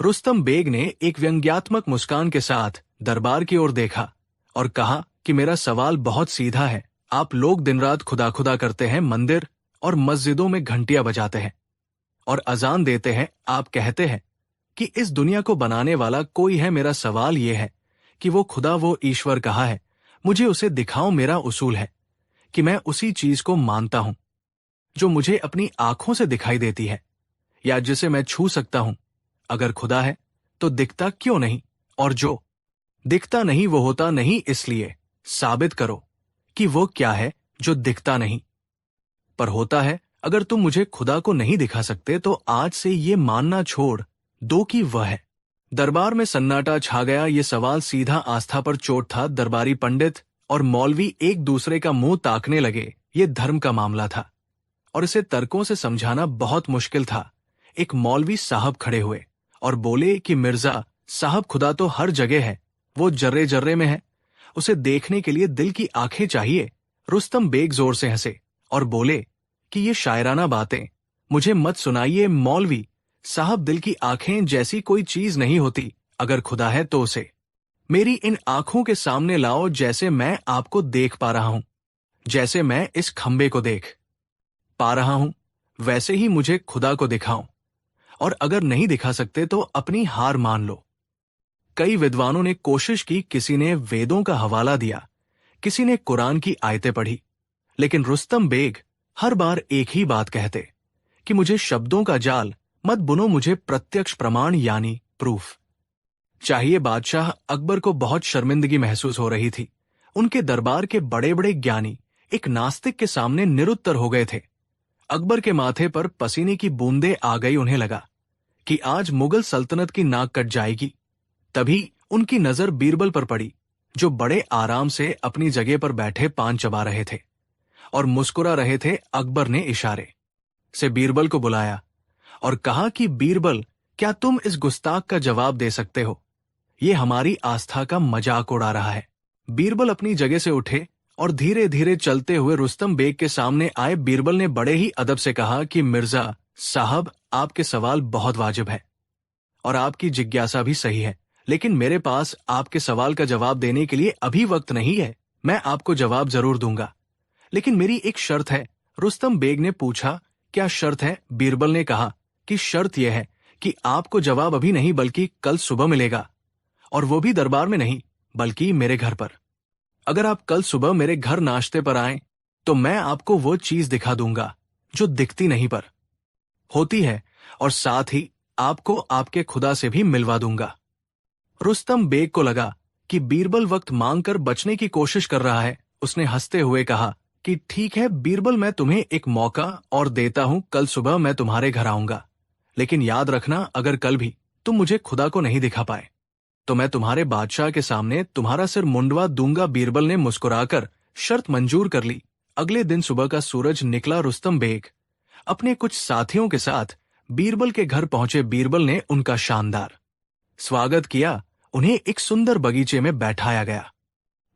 रुस्तम बेग ने एक व्यंग्यात्मक मुस्कान के साथ दरबार की ओर देखा और कहा कि मेरा सवाल बहुत सीधा है। आप लोग दिन रात खुदा खुदा करते हैं, मंदिर और मस्जिदों में घंटियां बजाते हैं और अजान देते हैं। आप कहते हैं कि इस दुनिया को बनाने वाला कोई है। मेरा सवाल यह है कि वो खुदा, वो ईश्वर कहाँ है? मुझे उसे दिखाओ। मेरा उसूल है कि मैं उसी चीज को मानता हूं जो मुझे अपनी आंखों से दिखाई देती है या जिसे मैं छू सकता हूं। अगर खुदा है तो दिखता क्यों नहीं? और जो दिखता नहीं वो होता नहीं, इसलिए साबित करो कि वो क्या है जो दिखता नहीं पर होता है। अगर तुम मुझे खुदा को नहीं दिखा सकते तो आज से ये मानना छोड़ दो कि वह है। दरबार में सन्नाटा छा गया। ये सवाल सीधा आस्था पर चोट था। दरबारी पंडित और मौलवी एक दूसरे का मुंह ताकने लगे। ये धर्म का मामला था और इसे तर्कों से समझाना बहुत मुश्किल था। एक मौलवी साहब खड़े हुए और बोले कि मिर्जा साहब, खुदा तो हर जगह है, वो जर्रे जर्रे में है, उसे देखने के लिए दिल की आंखें चाहिए। रुस्तम बेग जोर से हंसे और बोले कि ये शायराना बातें मुझे मत सुनाइए मौलवी साहब, दिल की आंखें जैसी कोई चीज नहीं होती। अगर खुदा है तो उसे मेरी इन आंखों के सामने लाओ, जैसे मैं आपको देख पा रहा हूं, जैसे मैं इस खंबे को देख पा रहा हूं, वैसे ही मुझे खुदा को दिखाओ। और अगर नहीं दिखा सकते तो अपनी हार मान लो। कई विद्वानों ने कोशिश की, किसी ने वेदों का हवाला दिया, किसी ने कुरान की आयतें पढ़ी, लेकिन रुस्तम बेग हर बार एक ही बात कहते कि मुझे शब्दों का जाल मत बुनो, मुझे प्रत्यक्ष प्रमाण यानी प्रूफ चाहिए। बादशाह अकबर को बहुत शर्मिंदगी महसूस हो रही थी। उनके दरबार के बड़े बड़े ज्ञानी एक नास्तिक के सामने निरुत्तर हो गए थे। अकबर के माथे पर पसीने की बूंदें आ गई। उन्हें लगा कि आज मुगल सल्तनत की नाक कट जाएगी। तभी उनकी नजर बीरबल पर पड़ी, जो बड़े आराम से अपनी जगह पर बैठे पान चबा रहे थे और मुस्कुरा रहे थे। अकबर ने इशारे से बीरबल को बुलाया और कहा कि बीरबल, क्या तुम इस गुस्ताख का जवाब दे सकते हो? ये हमारी आस्था का मजाक उड़ा रहा है। बीरबल अपनी जगह से उठे और धीरे धीरे चलते हुए रुस्तम बेग के सामने आए। बीरबल ने बड़े ही अदब से कहा कि मिर्जा साहब, आपके सवाल बहुत वाजिब है और आपकी जिज्ञासा भी सही है, लेकिन मेरे पास आपके सवाल का जवाब देने के लिए अभी वक्त नहीं है। मैं आपको जवाब जरूर दूंगा, लेकिन मेरी एक शर्त है। रुस्तम बेग ने पूछा, क्या शर्त है? बीरबल ने कहा कि शर्त यह है कि आपको जवाब अभी नहीं बल्कि कल सुबह मिलेगा, और वो भी दरबार में नहीं बल्कि मेरे घर पर। अगर आप कल सुबह मेरे घर नाश्ते पर आएं तो मैं आपको वो चीज दिखा दूंगा जो दिखती नहीं पर होती है, और साथ ही आपको आपके खुदा से भी मिलवा दूंगा। रुस्तम बेग को लगा कि बीरबल वक्त मांगकर बचने की कोशिश कर रहा है। उसने हंसते हुए कहा कि ठीक है बीरबल, मैं तुम्हें एक मौका और देता हूं। कल सुबह मैं तुम्हारे घर आऊंगा, लेकिन याद रखना, अगर कल भी तुम मुझे खुदा को नहीं दिखा पाए तो मैं तुम्हारे बादशाह के सामने तुम्हारा सिर मुंडवा दूंगा। बीरबल ने मुस्कुराकर शर्त मंजूर कर ली। अगले दिन सुबह का सूरज निकला। रुस्तम बेग अपने कुछ साथियों के साथ बीरबल के घर पहुंचे। बीरबल ने उनका शानदार स्वागत किया। उन्हें एक सुंदर बगीचे में बैठाया गया।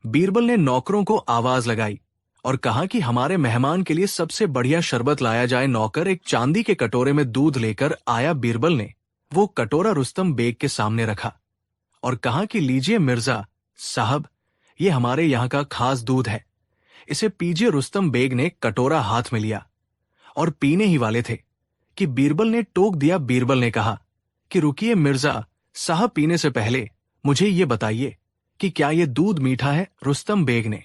बीरबल ने नौकरों को आवाज लगाई और कहा कि हमारे मेहमान के लिए सबसे बढ़िया शरबत लाया जाए। नौकर एक चांदी के कटोरे में दूध लेकर आया। बीरबल ने वो कटोरा रुस्तम बेग के सामने रखा और कहा कि लीजिए मिर्जा साहब, ये हमारे यहाँ का खास दूध है, इसे पीजिए। रुस्तम बेग ने कटोरा हाथ में लिया और पीने ही वाले थे कि बीरबल ने टोक दिया। बीरबल ने कहा कि रुकिए मिर्जा साहब, पीने से पहले मुझे ये बताइए कि क्या ये दूध मीठा है? रुस्तम बेग ने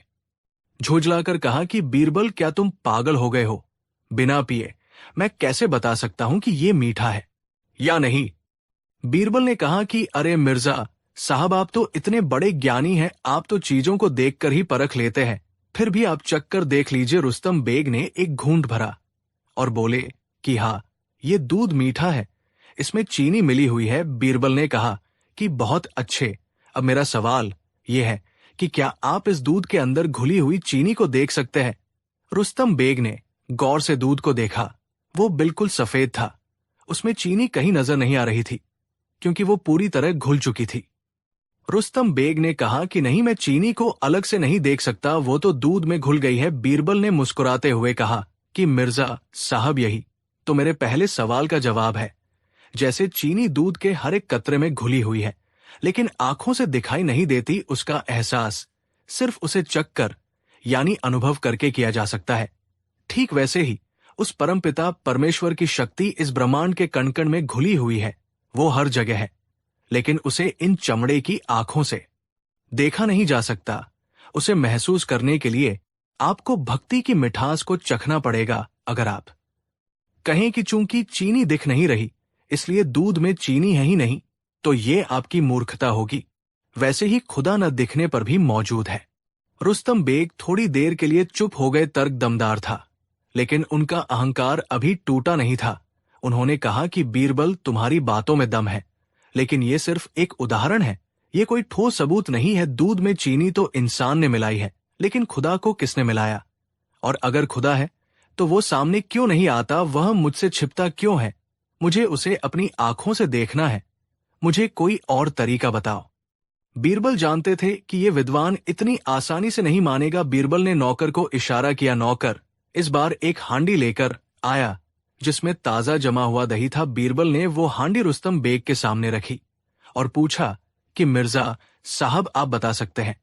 झुंझलाकर कहा कि बीरबल, क्या तुम पागल हो गए हो? बिना पिए मैं कैसे बता सकता हूं कि ये मीठा है या नहीं? बीरबल ने कहा कि अरे मिर्जा साहब, आप तो इतने बड़े ज्ञानी हैं, आप तो चीजों को देखकर ही परख लेते हैं, फिर भी आप चक्कर देख लीजिए। रुस्तम बेग ने एक घूंट भरा और बोले कि हाँ, ये दूध मीठा है, इसमें चीनी मिली हुई है। बीरबल ने कहा कि बहुत अच्छे, अब मेरा सवाल यह है कि क्या आप इस दूध के अंदर घुली हुई चीनी को देख सकते हैं? रुस्तम बेग ने गौर से दूध को देखा। वो बिल्कुल सफेद था, उसमें चीनी कहीं नजर नहीं आ रही थी, क्योंकि वो पूरी तरह घुल चुकी थी। रुस्तम बेग ने कहा कि नहीं, मैं चीनी को अलग से नहीं देख सकता, वो तो दूध में घुल गई है। बीरबल ने मुस्कुराते हुए कहा कि मिर्जा साहब, यही तो मेरे पहले सवाल का जवाब है। जैसे चीनी दूध के हर एक कतरे में घुली हुई है, लेकिन आंखों से दिखाई नहीं देती, उसका एहसास सिर्फ उसे चखकर यानी अनुभव करके किया जा सकता है। ठीक वैसे ही उस परमपिता परमेश्वर की शक्ति इस ब्रह्मांड के कण कण में घुली हुई है। वो हर जगह है, लेकिन उसे इन चमड़े की आंखों से देखा नहीं जा सकता। उसे महसूस करने के लिए आपको भक्ति की मिठास को चखना पड़ेगा। अगर आप कहें कि चूंकि चीनी दिख नहीं रही इसलिए दूध में चीनी है ही नहीं, तो ये आपकी मूर्खता होगी। वैसे ही खुदा न दिखने पर भी मौजूद है। रुस्तम बेग थोड़ी देर के लिए चुप हो गए। तर्क दमदार था, लेकिन उनका अहंकार अभी टूटा नहीं था। उन्होंने कहा कि बीरबल, तुम्हारी बातों में दम है, लेकिन ये सिर्फ एक उदाहरण है, ये कोई ठोस सबूत नहीं है। दूध में चीनी तो इंसान ने मिलाई है, लेकिन खुदा को किसने मिलाया? और अगर खुदा है तो वो सामने क्यों नहीं आता? वह मुझसे छिपता क्यों है? मुझे उसे अपनी आंखों से देखना है। मुझे कोई और तरीका बताओ। बीरबल जानते थे कि ये विद्वान इतनी आसानी से नहीं मानेगा। बीरबल ने नौकर को इशारा किया। नौकर इस बार एक हांडी लेकर आया जिसमें ताजा जमा हुआ दही था। बीरबल ने वो हांडी रुस्तम बेग के सामने रखी और पूछा कि मिर्जा साहब, आप बता सकते हैं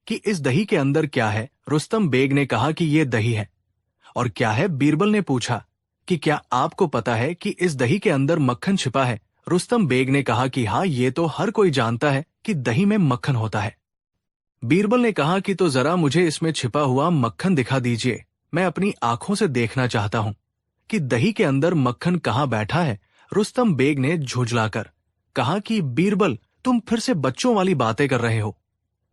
कि इस दही के अंदर क्या है? रुस्तम बेग ने कहा कि ये दही है। और क्या है? बीरबल ने पूछा कि क्या आपको पता है कि इस दही के अंदर मक्खन छिपा है? रुस्तम बेग ने कहा कि हाँ, ये तो हर कोई जानता है कि दही में मक्खन होता है। बीरबल ने कहा कि तो जरा मुझे इसमें छिपा हुआ मक्खन दिखा दीजिए, मैं अपनी आंखों से देखना चाहता हूं कि दही के अंदर मक्खन कहाँ बैठा है। रुस्तम बेग ने झुंझलाकर कहा कि बीरबल, तुम फिर से बच्चों वाली बातें कर रहे हो।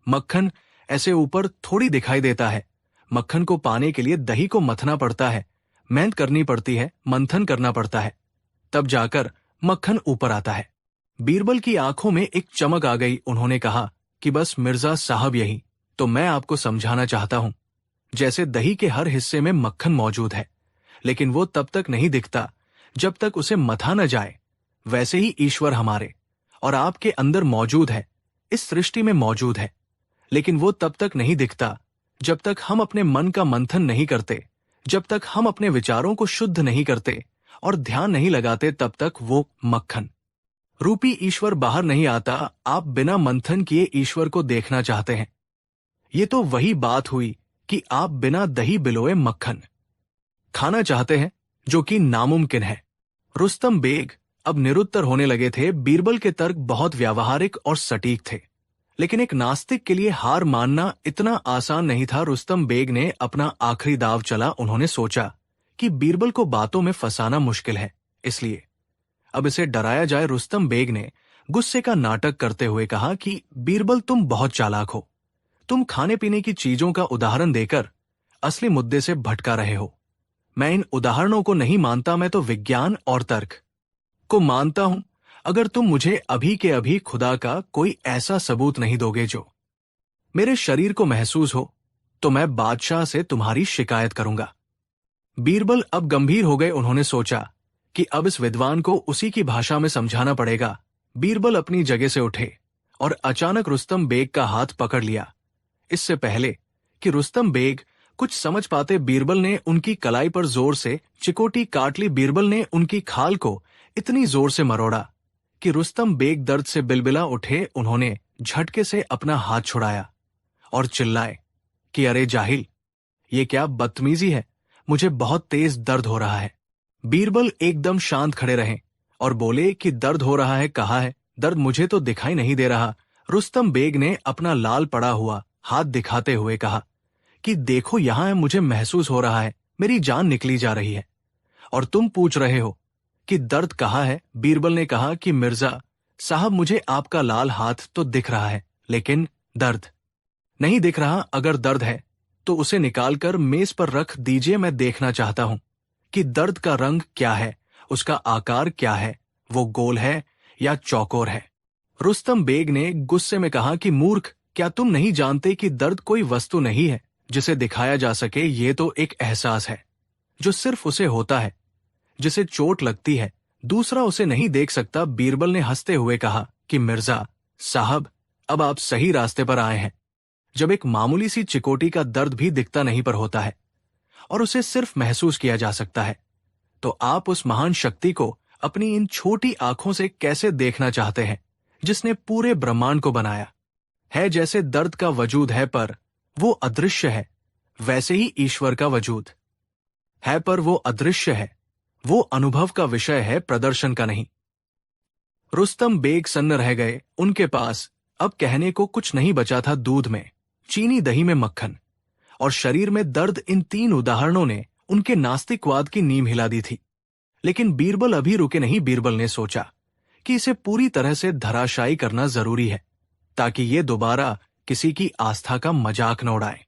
मक्खन ऐसे ऊपर थोड़ी दिखाई देता है। मक्खन को पाने के लिए दही को मथना पड़ता है, मेहनत करनी पड़ती है, मंथन करना पड़ता है, तब जाकर मक्खन ऊपर आता है। बीरबल की आंखों में एक चमक आ गई। उन्होंने कहा कि बस मिर्जा साहब, यही तो मैं आपको समझाना चाहता हूं। जैसे दही के हर हिस्से में मक्खन मौजूद है, लेकिन वो तब तक नहीं दिखता जब तक उसे मथा न जाए, वैसे ही ईश्वर हमारे और आपके अंदर मौजूद है, इस सृष्टि में मौजूद है, लेकिन वो तब तक नहीं दिखता जब तक हम अपने मन का मंथन नहीं करते, जब तक हम अपने विचारों को शुद्ध नहीं करते और ध्यान नहीं लगाते, तब तक वो मक्खन रूपी ईश्वर बाहर नहीं आता। आप बिना मंथन किए ईश्वर को देखना चाहते हैं। ये तो वही बात हुई कि आप बिना दही बिलोए मक्खन खाना चाहते हैं, जो कि नामुमकिन है। रुस्तम बेग अब निरुत्तर होने लगे थे। बीरबल के तर्क बहुत व्यावहारिक और सटीक थे, लेकिन एक नास्तिक के लिए हार मानना इतना आसान नहीं था। रुस्तम बेग ने अपना आखिरी दाव चला। उन्होंने सोचा कि बीरबल को बातों में फंसाना मुश्किल है, इसलिए अब इसे डराया जाए। रुस्तम बेग ने गुस्से का नाटक करते हुए कहा कि बीरबल, तुम बहुत चालाक हो। तुम खाने पीने की चीजों का उदाहरण देकर असली मुद्दे से भटका रहे हो। मैं इन उदाहरणों को नहीं मानता, मैं तो विज्ञान और तर्क को मानता हूं। अगर तुम मुझे अभी के अभी खुदा का कोई ऐसा सबूत नहीं दोगे जो मेरे शरीर को महसूस हो, तो मैं बादशाह से तुम्हारी शिकायत करूंगा। बीरबल अब गंभीर हो गए। उन्होंने सोचा कि अब इस विद्वान को उसी की भाषा में समझाना पड़ेगा। बीरबल अपनी जगह से उठे और अचानक रुस्तम बेग का हाथ पकड़ लिया। इससे पहले कि रुस्तम बेग कुछ समझ पाते, बीरबल ने उनकी कलाई पर जोर से चिकोटी काट ली। बीरबल ने उनकी खाल को इतनी जोर से मरोड़ा कि रुस्तम बेग दर्द से बिलबिला उठे। उन्होंने झटके से अपना हाथ छुड़ाया और चिल्लाए कि अरे जाहिल, ये क्या बदतमीजी है, मुझे बहुत तेज दर्द हो रहा है। बीरबल एकदम शांत खड़े रहे और बोले कि दर्द हो रहा है, कहा है दर्द? मुझे तो दिखाई नहीं दे रहा। रुस्तम बेग ने अपना लाल पड़ा हुआ हाथ दिखाते हुए कहा कि देखो, यहां है, मुझे महसूस हो रहा है, मेरी जान निकली जा रही है। और तुम पूछ रहे हो कि दर्द कहाँ है। बीरबल ने कहा कि मिर्जा साहब, मुझे आपका लाल हाथ तो दिख रहा है, लेकिन दर्द नहीं दिख रहा। अगर दर्द है तो उसे निकालकर मेज पर रख दीजिए, मैं देखना चाहता हूं कि दर्द का रंग क्या है, उसका आकार क्या है, वो गोल है या चौकोर है। रुस्तम बेग ने गुस्से में कहा कि मूर्ख, क्या तुम नहीं जानते कि दर्द कोई वस्तु नहीं है जिसे दिखाया जा सके। ये तो एक एहसास है जो सिर्फ उसे होता है जिसे चोट लगती है, दूसरा उसे नहीं देख सकता। बीरबल ने हंसते हुए कहा कि मिर्जा साहब, अब आप सही रास्ते पर आए हैं। जब एक मामूली सी चिकोटी का दर्द भी दिखता नहीं पर होता है और उसे सिर्फ महसूस किया जा सकता है, तो आप उस महान शक्ति को अपनी इन छोटी आंखों से कैसे देखना चाहते हैं जिसने पूरे ब्रह्मांड को बनाया है। जैसे दर्द का वजूद है पर वो अदृश्य है, वैसे ही ईश्वर का वजूद है पर वो अदृश्य है। वो अनुभव का विषय है, प्रदर्शन का नहीं। रुस्तम बेग सन्न रह गए। उनके पास अब कहने को कुछ नहीं बचा था। दूध में चीनी, दही में मक्खन और शरीर में दर्द, इन 3 उदाहरणों ने उनके नास्तिकवाद की नींव हिला दी थी। लेकिन बीरबल अभी रुके नहीं। बीरबल ने सोचा कि इसे पूरी तरह से धराशायी करना जरूरी है ताकि ये दोबारा किसी की आस्था का मजाक न उड़ाए।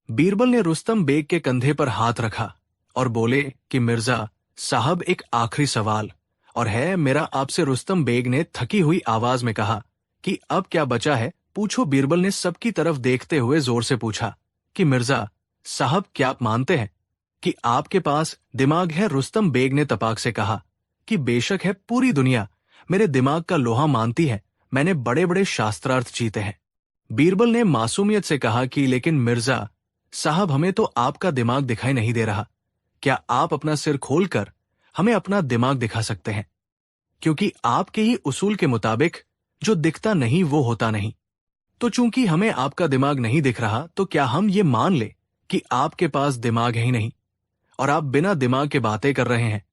बीरबल ने रुस्तम बेग के कंधे पर हाथ रखा और बोले कि मिर्जा साहब, एक आखिरी सवाल और है मेरा आपसे। रुस्तम बेग ने थकी हुई आवाज में कहा कि अब क्या बचा है, पूछो। बीरबल ने सबकी तरफ देखते हुए जोर से पूछा कि मिर्जा साहब, क्या आप मानते हैं कि आपके पास दिमाग है? रुस्तम बेग ने तपाक से कहा कि बेशक है, पूरी दुनिया मेरे दिमाग का लोहा मानती है। मैंने बड़े बड़े शास्त्रार्थ जीते हैं। बीरबल ने मासूमियत से कहा कि लेकिन मिर्जा साहब, हमें तो आपका दिमाग दिखाई नहीं दे रहा। क्या आप अपना सिर खोलकर हमें अपना दिमाग दिखा सकते हैं? क्योंकि आपके ही उसूल के मुताबिक जो दिखता नहीं वो होता नहीं। तो चूंकि हमें आपका दिमाग नहीं दिख रहा, तो क्या हम ये मान ले कि आपके पास दिमाग है ही नहीं और आप बिना दिमाग के बातें कर रहे हैं?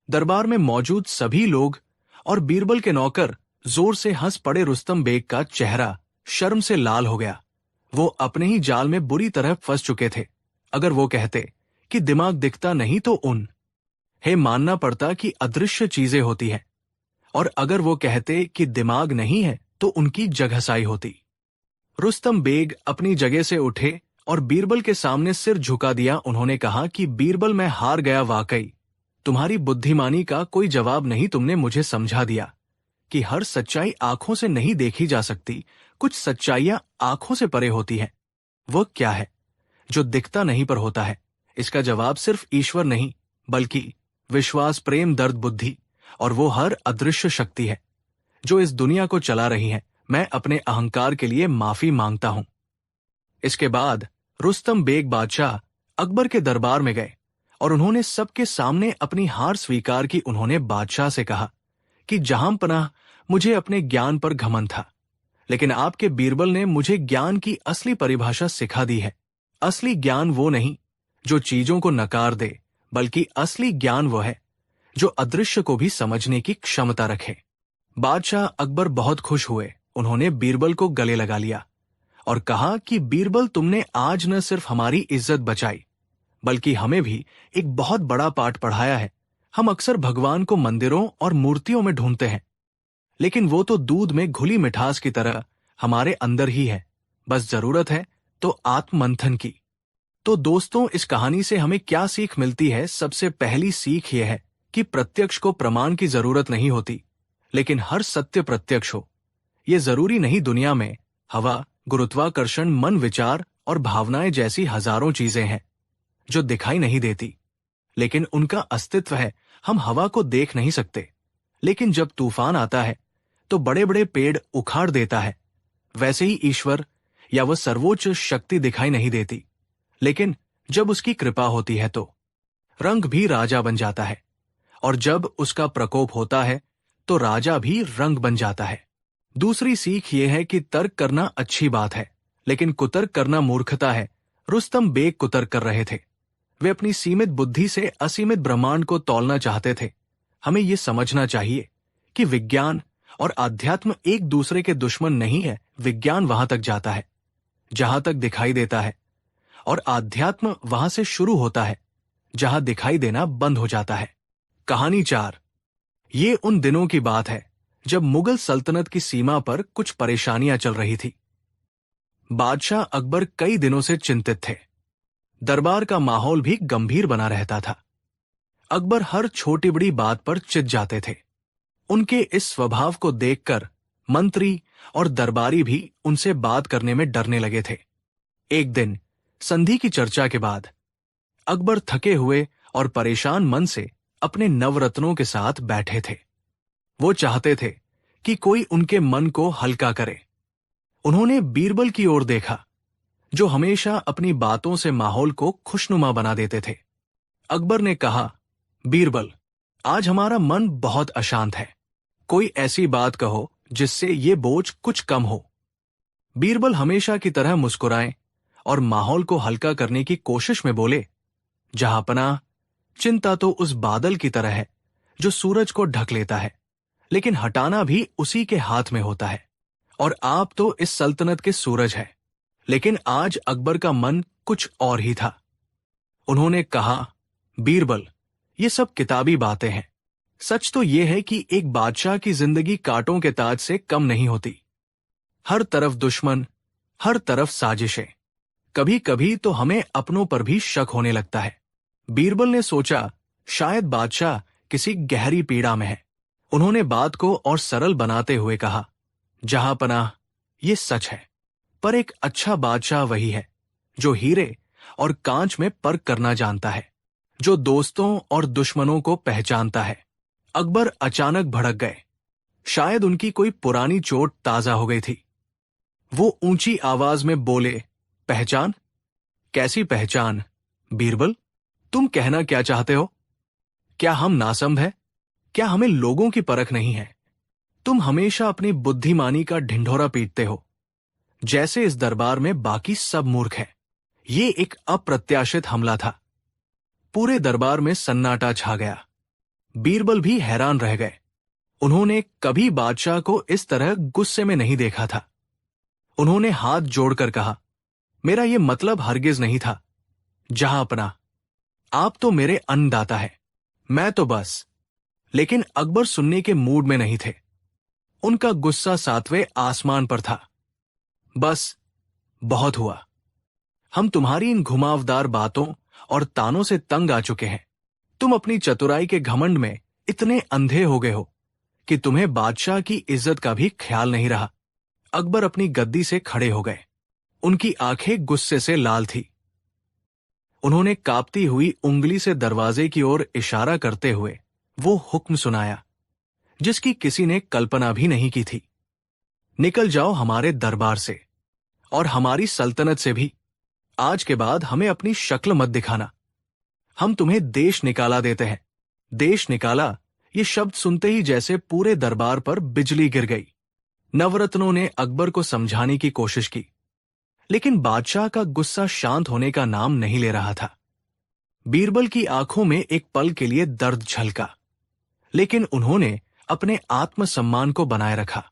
दरबार में मौजूद सभी लोग और बीरबल के नौकर जोर से हंस पड़े। रुस्तम बेग का चेहरा शर्म से लाल हो गया। वो अपने ही जाल में बुरी तरह फंस चुके थे। अगर वो कहते कि दिमाग दिखता नहीं तो उन्हें मानना पड़ता कि अदृश्य चीजें होती हैं, और अगर वो कहते कि दिमाग नहीं है तो उनकी जगहसाई होती। रुस्तम बेग अपनी जगह से उठे और बीरबल के सामने सिर झुका दिया। उन्होंने कहा कि बीरबल, मैं हार गया। वाकई तुम्हारी बुद्धिमानी का कोई जवाब नहीं। तुमने मुझे समझा दिया कि हर सच्चाई आंखों से नहीं देखी जा सकती। कुछ सच्चाइयां आंखों से परे होती हैं। वह क्या है जो दिखता नहीं पर होता है? इसका जवाब सिर्फ ईश्वर नहीं, बल्कि विश्वास, प्रेम, दर्द, बुद्धि और वो हर अदृश्य शक्ति है जो इस दुनिया को चला रही है। मैं अपने अहंकार के लिए माफी मांगता हूं। इसके बाद रुस्तम बेग बादशाह अकबर के दरबार में गए और उन्होंने सबके सामने अपनी हार स्वीकार की। उन्होंने बादशाह से कहा कि जहां पनाह, मुझे अपने ज्ञान पर घमंड था, लेकिन आपके बीरबल ने मुझे ज्ञान की असली परिभाषा सिखा दी है। असली ज्ञान वो नहीं जो चीजों को नकार दे, बल्कि असली ज्ञान वो है जो अदृश्य को भी समझने की क्षमता रखे। बादशाह अकबर बहुत खुश हुए। उन्होंने बीरबल को गले लगा लिया और कहा कि बीरबल, तुमने आज न सिर्फ हमारी इज्जत बचाई, बल्कि हमें भी एक बहुत बड़ा पाठ पढ़ाया है। हम अक्सर भगवान को मंदिरों और मूर्तियों में ढूंढते हैं, लेकिन वो तो दूध में घुली मिठास की तरह हमारे अंदर ही है। बस जरूरत है तो आत्ममंथन की। तो दोस्तों, इस कहानी से हमें क्या सीख मिलती है? सबसे पहली सीख यह है कि प्रत्यक्ष को प्रमाण की जरूरत नहीं होती, लेकिन हर सत्य प्रत्यक्ष हो। ये जरूरी नहीं। दुनिया में हवा, गुरुत्वाकर्षण, मन, विचार और भावनाएं जैसी हजारों चीजें हैं जो दिखाई नहीं देती, लेकिन उनका अस्तित्व है। हम हवा को देख नहीं सकते, लेकिन जब तूफान आता है तो बड़े बड़े पेड़ उखाड़ देता है। वैसे ही ईश्वर या वह सर्वोच्च शक्ति दिखाई नहीं देती, लेकिन जब उसकी कृपा होती है तो रंग भी राजा बन जाता है, और जब उसका प्रकोप होता है तो राजा भी रंग बन जाता है। दूसरी सीख ये है कि तर्क करना अच्छी बात है, लेकिन कुतर्क करना मूर्खता है। रुस्तम बेग कुतर्क कर रहे थे। वे अपनी सीमित बुद्धि से असीमित ब्रह्मांड को तौलना चाहते थे। हमें ये समझना चाहिए कि विज्ञान और आध्यात्म एक दूसरे के दुश्मन नहीं है। विज्ञान वहां तक जाता है जहां तक दिखाई देता है, और आध्यात्म वहां से शुरू होता है जहां दिखाई देना बंद हो जाता है। कहानी 4। ये उन दिनों की बात है जब मुगल सल्तनत की सीमा पर कुछ परेशानियां चल रही थी। बादशाह अकबर कई दिनों से चिंतित थे। दरबार का माहौल भी गंभीर बना रहता था। अकबर हर छोटी बड़ी बात पर चिढ़ जाते थे। उनके इस स्वभाव को देखकर मंत्री और दरबारी भी उनसे बात करने में डरने लगे थे। एक दिन संधि की चर्चा के बाद अकबर थके हुए और परेशान मन से अपने नवरत्नों के साथ बैठे थे। वो चाहते थे कि कोई उनके मन को हल्का करे। उन्होंने बीरबल की ओर देखा, जो हमेशा अपनी बातों से माहौल को खुशनुमा बना देते थे। अकबर ने कहा, बीरबल, आज हमारा मन बहुत अशांत है। कोई ऐसी बात कहो जिससे ये बोझ कुछ कम हो। बीरबल हमेशा की तरह मुस्कुराए और माहौल को हल्का करने की कोशिश में बोले, जहांपनाह, चिंता तो उस बादल की तरह है जो सूरज को ढक लेता है, लेकिन हटाना भी उसी के हाथ में होता है। और आप तो इस सल्तनत के सूरज है। लेकिन आज अकबर का मन कुछ और ही था। उन्होंने कहा, बीरबल, ये सब किताबी बातें हैं। सच तो यह है कि एक बादशाह की जिंदगी कांटों के ताज से कम नहीं होती। हर तरफ दुश्मन, हर तरफ साजिशें। कभी कभी तो हमें अपनों पर भी शक होने लगता है। बीरबल ने सोचा, शायद बादशाह किसी गहरी पीड़ा में है। उन्होंने बात को और सरल बनाते हुए कहा, जहांपनाह, ये सच है, पर एक अच्छा बादशाह वही है जो हीरे और कांच में फर्क करना जानता है, जो दोस्तों और दुश्मनों को पहचानता है। अकबर अचानक भड़क गए। शायद उनकी कोई पुरानी चोट ताजा हो गई थी। वो ऊंची आवाज में बोले, पहचान? कैसी पहचान बीरबल? तुम कहना क्या चाहते हो? क्या हम नासमझ हैं? क्या हमें लोगों की परख नहीं है? तुम हमेशा अपनी बुद्धिमानी का ढिंढोरा पीटते हो, जैसे इस दरबार में बाकी सब मूर्ख हैं। ये एक अप्रत्याशित हमला था। पूरे दरबार में सन्नाटा छा गया। बीरबल भी हैरान रह गए। उन्होंने कभी बादशाह को इस तरह गुस्से में नहीं देखा था। उन्होंने हाथ जोड़कर कहा, मेरा ये मतलब हरगिज नहीं था। जहांपनाह, आप तो मेरे अन्नदाता है, मैं तो बस। लेकिन अकबर सुनने के मूड में नहीं थे। उनका गुस्सा 7वें आसमान पर था। बस, बहुत हुआ। हम तुम्हारी इन घुमावदार बातों और तानों से तंग आ चुके हैं। तुम अपनी चतुराई के घमंड में इतने अंधे हो गए हो कि तुम्हें बादशाह की इज्जत का भी ख्याल नहीं रहा। अकबर अपनी गद्दी से खड़े हो गए। उनकी आंखें गुस्से से लाल थी। उन्होंने कांपती हुई उंगली से दरवाजे की ओर इशारा करते हुए वो हुक्म सुनाया जिसकी किसी ने कल्पना भी नहीं की थी। निकल जाओ हमारे दरबार से और हमारी सल्तनत से भी। आज के बाद हमें अपनी शक्ल मत दिखाना। हम तुम्हें देश निकाला देते हैं। देश निकाला, ये शब्द सुनते ही जैसे पूरे दरबार पर बिजली गिर गई। नवरत्नों ने अकबर को समझाने की कोशिश की, लेकिन बादशाह का गुस्सा शांत होने का नाम नहीं ले रहा था। बीरबल की आंखों में एक पल के लिए दर्द झलका, लेकिन उन्होंने अपने आत्मसम्मान को बनाए रखा।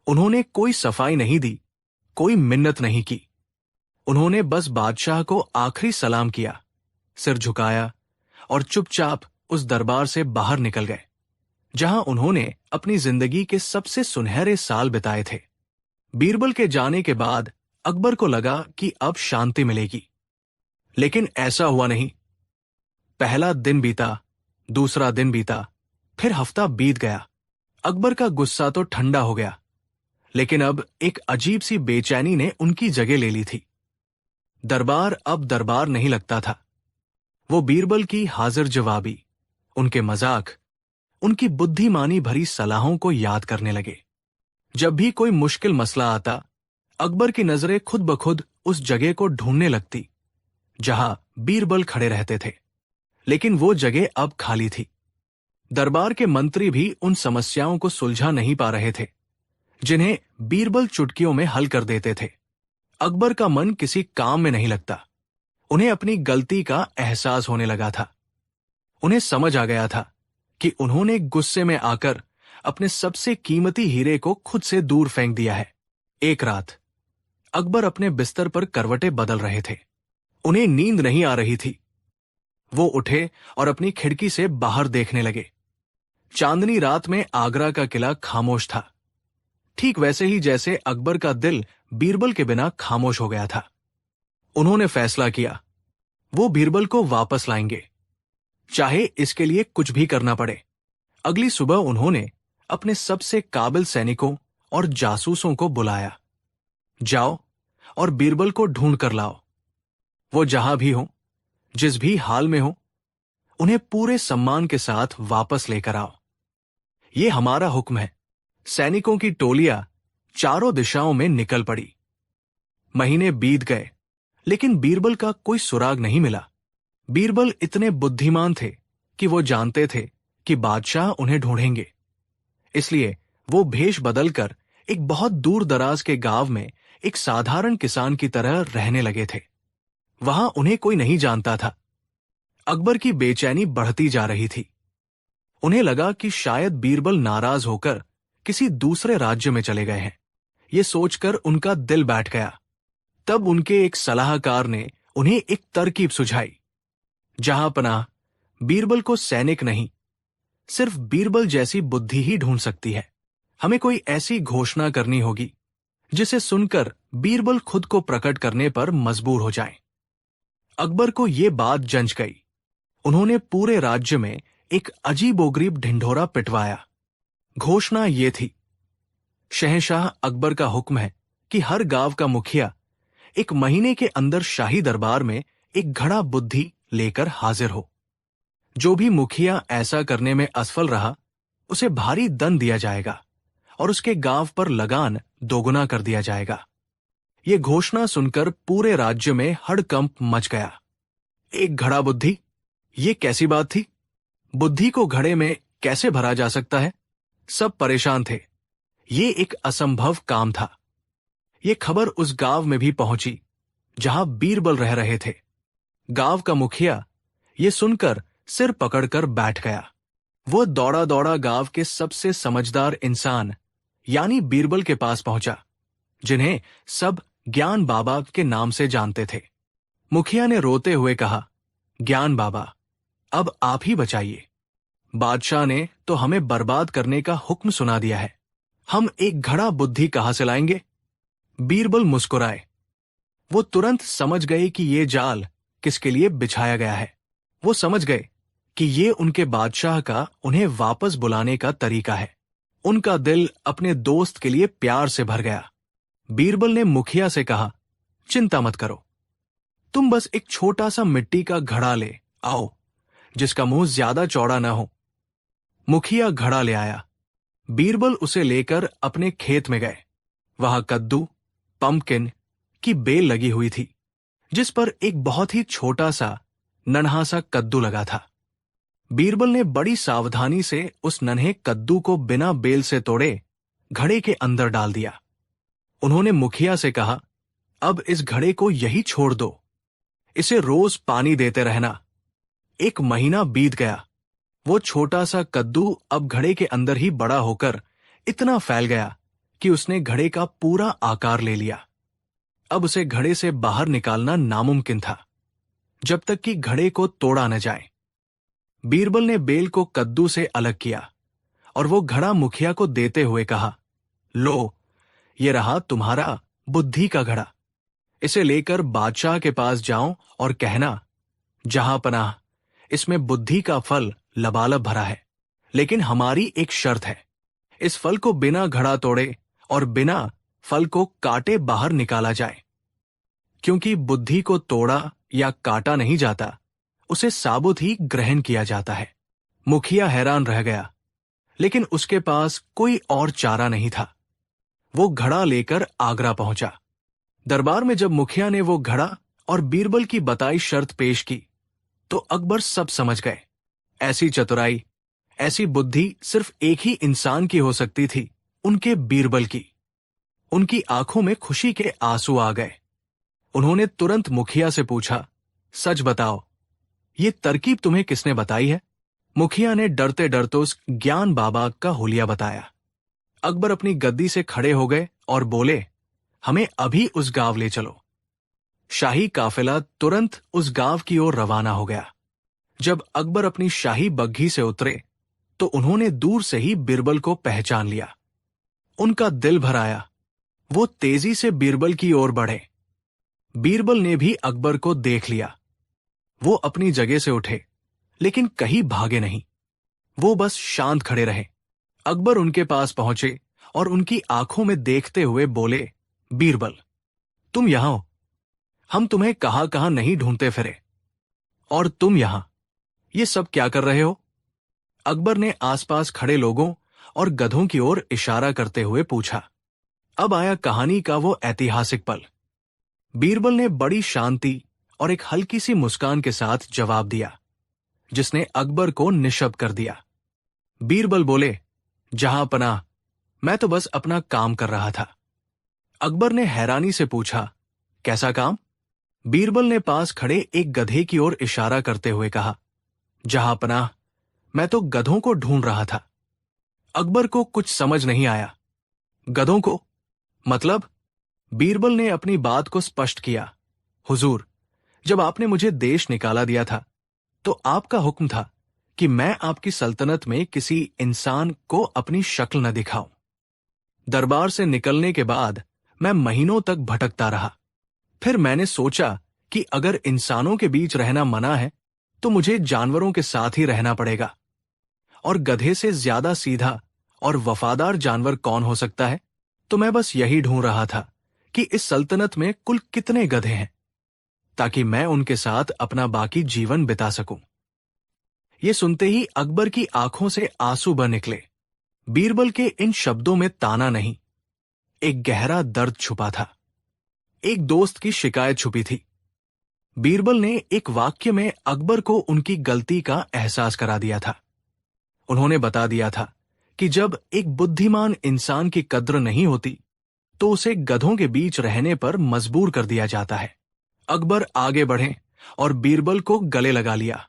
उन्होंने कोई सफाई नहीं दी, कोई मिन्नत नहीं की। उन्होंने बस बादशाह को आखिरी सलाम किया, सिर झुकाया और चुपचाप उस दरबार से बाहर निकल गए, जहां उन्होंने अपनी जिंदगी के सबसे सुनहरे साल बिताए थे। बीरबल के जाने के बाद अकबर को लगा कि अब शांति मिलेगी, लेकिन ऐसा हुआ नहीं। पहला दिन बीता, दूसरा दिन बीता, फिर हफ्ता बीत गया। अकबर का गुस्सा तो ठंडा हो गया, लेकिन अब एक अजीब सी बेचैनी ने उनकी जगह ले ली थी। दरबार अब दरबार नहीं लगता था। वो बीरबल की हाजिर जवाबी, उनके मजाक, उनकी बुद्धिमानी भरी सलाहों को याद करने लगे। जब भी कोई मुश्किल मसला आता, अकबर की नजरें खुद ब खुद उस जगह को ढूंढने लगती जहां बीरबल खड़े रहते थे, लेकिन वो जगह अब खाली थी। दरबार के मंत्री भी उन समस्याओं को सुलझा नहीं पा रहे थे जिन्हें बीरबल चुटकियों में हल कर देते थे। अकबर का मन किसी काम में नहीं लगता। उन्हें अपनी गलती का एहसास होने लगा था। उन्हें समझ आ गया था कि उन्होंने गुस्से में आकर अपने सबसे कीमती हीरे को खुद से दूर फेंक दिया है। एक रात अकबर अपने बिस्तर पर करवटें बदल रहे थे। उन्हें नींद नहीं आ रही थी। वो उठे और अपनी खिड़की से बाहर देखने लगे। चांदनी रात में आगरा का किला खामोश था, ठीक वैसे ही जैसे अकबर का दिल बीरबल के बिना खामोश हो गया था। उन्होंने फैसला किया, वो बीरबल को वापस लाएंगे, चाहे इसके लिए कुछ भी करना पड़े। अगली सुबह उन्होंने अपने सबसे काबिल सैनिकों और जासूसों को बुलाया। जाओ और बीरबल को ढूंढ कर लाओ। वो जहां भी हो, जिस भी हाल में हो, उन्हें पूरे सम्मान के साथ वापस लेकर आओ। ये हमारा हुक्म है। सैनिकों की टोलियां चारों दिशाओं में निकल पड़ी। महीने बीत गए, लेकिन बीरबल का कोई सुराग नहीं मिला। बीरबल इतने बुद्धिमान थे कि वो जानते थे कि बादशाह उन्हें ढूंढेंगे। इसलिए वो भेष बदलकर एक बहुत दूर दराज के गांव में एक साधारण किसान की तरह रहने लगे थे। वहां उन्हें कोई नहीं जानता था। अकबर की बेचैनी बढ़ती जा रही थी। उन्हें लगा कि शायद बीरबल नाराज होकर किसी दूसरे राज्य में चले गए हैं। ये सोचकर उनका दिल बैठ गया। तब उनके एक सलाहकार ने उन्हें एक तरकीब सुझाई। जहां पनाह, बीरबल को सैनिक नहीं, सिर्फ बीरबल जैसी बुद्धि ही ढूंढ सकती है। हमें कोई ऐसी घोषणा करनी होगी जिसे सुनकर बीरबल खुद को प्रकट करने पर मजबूर हो जाएं। अकबर को ये बात जंच गई। उन्होंने पूरे राज्य में एक अजीबोगरीब ढिंढोरा पिटवाया। घोषणा ये थी, शहंशाह अकबर का हुक्म है कि हर गांव का मुखिया 1 महीने के अंदर शाही दरबार में एक घड़ा बुद्धि लेकर हाजिर हो। जो भी मुखिया ऐसा करने में असफल रहा, उसे भारी दंड दिया जाएगा और उसके गांव पर लगान दोगुना कर दिया जाएगा। ये घोषणा सुनकर पूरे राज्य में हड़कंप मच गया। एक घड़ा बुद्धि, ये कैसी बात थी? बुद्धि को घड़े में कैसे भरा जा सकता है? सब परेशान थे। ये एक असंभव काम था। ये खबर उस गांव में भी पहुंची जहां बीरबल रह रहे थे। गांव का मुखिया ये सुनकर सिर पकड़कर बैठ गया। वो दौड़ा दौड़ा गांव के सबसे समझदार इंसान यानी बीरबल के पास पहुंचा, जिन्हें सब ज्ञान बाबा के नाम से जानते थे। मुखिया ने रोते हुए कहा, ज्ञान बाबा, अब आप ही बचाइए। बादशाह ने तो हमें बर्बाद करने का हुक्म सुना दिया है। हम एक घड़ा बुद्धि कहां से लाएंगे? बीरबल मुस्कुराए। वो तुरंत समझ गए कि ये जाल किसके लिए बिछाया गया है। वो समझ गए कि ये उनके बादशाह का उन्हें वापस बुलाने का तरीका है। उनका दिल अपने दोस्त के लिए प्यार से भर गया। बीरबल ने मुखिया से कहा, चिंता मत करो, तुम बस एक छोटा सा मिट्टी का घड़ा ले आओ, जिसका मुंह ज्यादा चौड़ा न हो। मुखिया घड़ा ले आया। बीरबल उसे लेकर अपने खेत में गए। वहां कद्दू, पंपकिन की बेल लगी हुई थी, जिस पर एक बहुत ही छोटा सा नन्हा सा कद्दू लगा था। बीरबल ने बड़ी सावधानी से उस नन्हे कद्दू को बिना बेल से तोड़े घड़े के अंदर डाल दिया। उन्होंने मुखिया से कहा, अब इस घड़े को यही छोड़ दो, इसे रोज पानी देते रहना। 1 महीना बीत गया। वो छोटा सा कद्दू अब घड़े के अंदर ही बड़ा होकर इतना फैल गया कि उसने घड़े का पूरा आकार ले लिया। अब उसे घड़े से बाहर निकालना नामुमकिन था, जब तक कि घड़े को तोड़ा न जाए। बीरबल ने बेल को कद्दू से अलग किया और वो घड़ा मुखिया को देते हुए कहा, लो, ये रहा तुम्हारा बुद्धि का घड़ा। इसे लेकर बादशाह के पास जाओ और कहना, जहां पनाह, इसमें बुद्धि का फल लबालब भरा है, लेकिन हमारी एक शर्त है। इस फल को बिना घड़ा तोड़े और बिना फल को काटे बाहर निकाला जाए, क्योंकि बुद्धि को तोड़ा या काटा नहीं जाता, उसे साबुत ही ग्रहण किया जाता है। मुखिया हैरान रह गया, लेकिन उसके पास कोई और चारा नहीं था। वो घड़ा लेकर आगरा पहुंचा। दरबार में जब मुखिया ने वो घड़ा और बीरबल की बताई शर्त पेश की, तो अकबर सब समझ गए। ऐसी चतुराई, ऐसी बुद्धि सिर्फ एक ही इंसान की हो सकती थी, उनके बीरबल की। उनकी आंखों में खुशी के आंसू आ गए। उन्होंने तुरंत मुखिया से पूछा, सच बताओ, ये तरकीब तुम्हें किसने बताई है? मुखिया ने डरते डरते उस ज्ञान बाबा का हुलिया बताया। अकबर अपनी गद्दी से खड़े हो गए और बोले, हमें अभी उस गांव ले चलो। शाही काफिला तुरंत उस गांव की ओर रवाना हो गया। जब अकबर अपनी शाही बग्घी से उतरे तो उन्होंने दूर से ही बीरबल को पहचान लिया। उनका दिल भर आया। वो तेजी से बीरबल की ओर बढ़े। बीरबल ने भी अकबर को देख लिया। वो अपनी जगह से उठे, लेकिन कहीं भागे नहीं। वो बस शांत खड़े रहे। अकबर उनके पास पहुंचे और उनकी आंखों में देखते हुए बोले, बीरबल, तुम यहां हो। हम तुम्हें कहां कहां नहीं ढूंढते फिरे। और तुम यहां ये सब क्या कर रहे हो? अकबर ने आसपास खड़े लोगों और गधों की ओर इशारा करते हुए पूछा। अब आया कहानी का वो ऐतिहासिक पल। बीरबल ने बड़ी शांति और एक हल्की सी मुस्कान के साथ जवाब दिया, जिसने अकबर को निशब्द कर दिया। बीरबल बोले, जहां पनाह, मैं तो बस अपना काम कर रहा था। अकबर ने हैरानी से पूछा, कैसा काम? बीरबल ने पास खड़े एक गधे की ओर इशारा करते हुए कहा, जहां पनाह, मैं तो गधों को ढूंढ रहा था। अकबर को कुछ समझ नहीं आया। गधों को मतलब? बीरबल ने अपनी बात को स्पष्ट किया, हुजूर, जब आपने मुझे देश निकाला दिया था तो आपका हुक्म था कि मैं आपकी सल्तनत में किसी इंसान को अपनी शक्ल न दिखाऊं। दरबार से निकलने के बाद मैं महीनों तक भटकता रहा। फिर मैंने सोचा कि अगर इंसानों के बीच रहना मना है तो मुझे जानवरों के साथ ही रहना पड़ेगा। और गधे से ज्यादा सीधा और वफादार जानवर कौन हो सकता है? तो मैं बस यही ढूंढ रहा था कि इस सल्तनत में कुल कितने गधे हैं, ताकि मैं उनके साथ अपना बाकी जीवन बिता सकूं। ये सुनते ही अकबर की आंखों से आंसू बह निकले। बीरबल के इन शब्दों में ताना नहीं, एक गहरा दर्द छुपा था। एक दोस्त की शिकायत छुपी थी। बीरबल ने एक वाक्य में अकबर को उनकी गलती का एहसास करा दिया था। उन्होंने बता दिया था कि जब एक बुद्धिमान इंसान की कद्र नहीं होती तो उसे गधों के बीच रहने पर मजबूर कर दिया जाता है। अकबर आगे बढ़े और बीरबल को गले लगा लिया।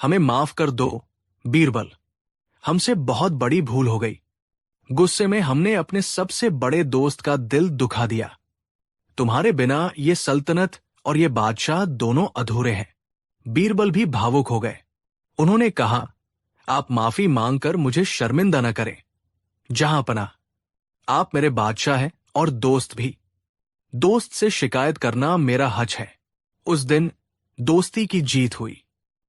हमें माफ कर दो बीरबल, हमसे बहुत बड़ी भूल हो गई। गुस्से में हमने अपने सबसे बड़े दोस्त का दिल दुखा दिया। तुम्हारे बिना ये सल्तनत और ये बादशाह दोनों अधूरे हैं। बीरबल भी भावुक हो गए। उन्होंने कहा, आप माफी मांगकर मुझे शर्मिंदा न करें। जहां पनाह, आप मेरे बादशाह हैं और दोस्त भी। दोस्त से शिकायत करना मेरा हक है। उस दिन दोस्ती की जीत हुई।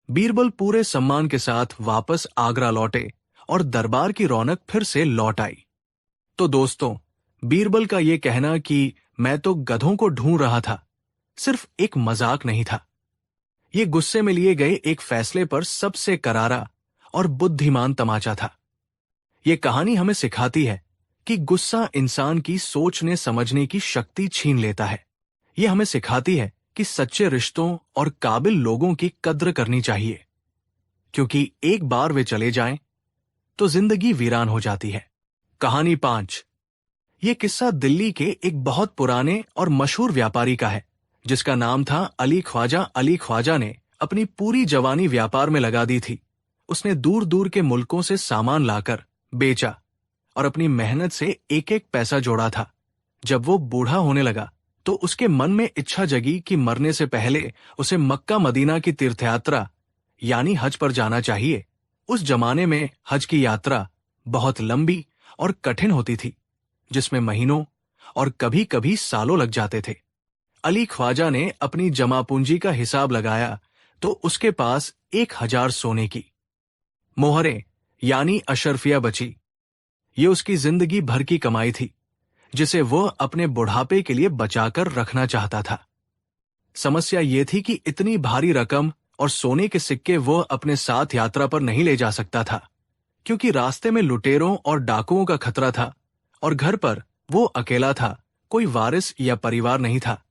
बीरबल पूरे सम्मान के साथ वापस आगरा लौटे और दरबार की रौनक फिर से लौट आई। तो दोस्तों, बीरबल का यह कहना कि मैं तो गधों को ढूंढ रहा था, सिर्फ एक मजाक नहीं था। ये गुस्से में लिए गए एक फैसले पर सबसे करारा और बुद्धिमान तमाचा था। ये कहानी हमें सिखाती है कि गुस्सा इंसान की सोचने समझने की शक्ति छीन लेता है। ये हमें सिखाती है कि सच्चे रिश्तों और काबिल लोगों की कद्र करनी चाहिए, क्योंकि एक बार वे चले जाएं तो जिंदगी वीरान हो जाती है। कहानी 5। ये किस्सा दिल्ली के एक बहुत पुराने और मशहूर व्यापारी का है, जिसका नाम था अली ख्वाजा। अली ख्वाजा ने अपनी पूरी जवानी व्यापार में लगा दी थी। उसने दूर दूर के मुल्कों से सामान लाकर बेचा और अपनी मेहनत से एक एक पैसा जोड़ा था। जब वो बूढ़ा होने लगा तो उसके मन में इच्छा जगी कि मरने से पहले उसे मक्का मदीना की तीर्थयात्रा यानी हज पर जाना चाहिए। उस जमाने में हज की यात्रा बहुत लंबी और कठिन होती थी, जिसमें महीनों और कभी कभी सालों लग जाते थे। अली ख्वाजा ने अपनी जमा पूंजी का हिसाब लगाया तो उसके पास 1000 सोने की मोहरें यानी अशरफिया बची। ये उसकी जिंदगी भर की कमाई थी, जिसे वह अपने बुढ़ापे के लिए बचाकर रखना चाहता था। समस्या ये थी कि इतनी भारी रकम और सोने के सिक्के वह अपने साथ यात्रा पर नहीं ले जा सकता था, क्योंकि रास्ते में लुटेरों और डाकुओं का खतरा था और घर पर वो अकेला था। कोई वारिस या परिवार नहीं था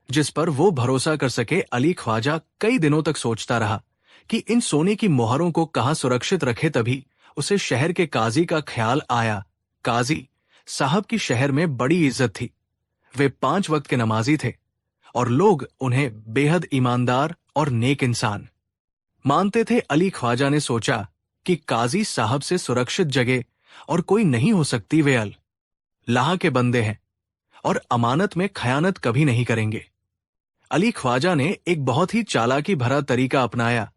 जिस पर वो भरोसा कर सके। अली ख्वाजा कई दिनों तक सोचता रहा कि इन सोने की मोहरों को कहां सुरक्षित रखे। तभी उसे शहर के काजी का ख्याल आया। काजी साहब की शहर में बड़ी इज्जत थी। वे 5 वक्त के नमाजी थे और लोग उन्हें बेहद ईमानदार और नेक इंसान मानते थे। अली ख्वाजा ने सोचा कि काजी साहब से सुरक्षित जगह और कोई नहीं हो सकती। वे अल्लाह के बंदे हैं और अमानत में खयानत कभी नहीं करेंगे। अली ख्वाजा ने एक बहुत ही चालाकी भरा तरीका अपनाया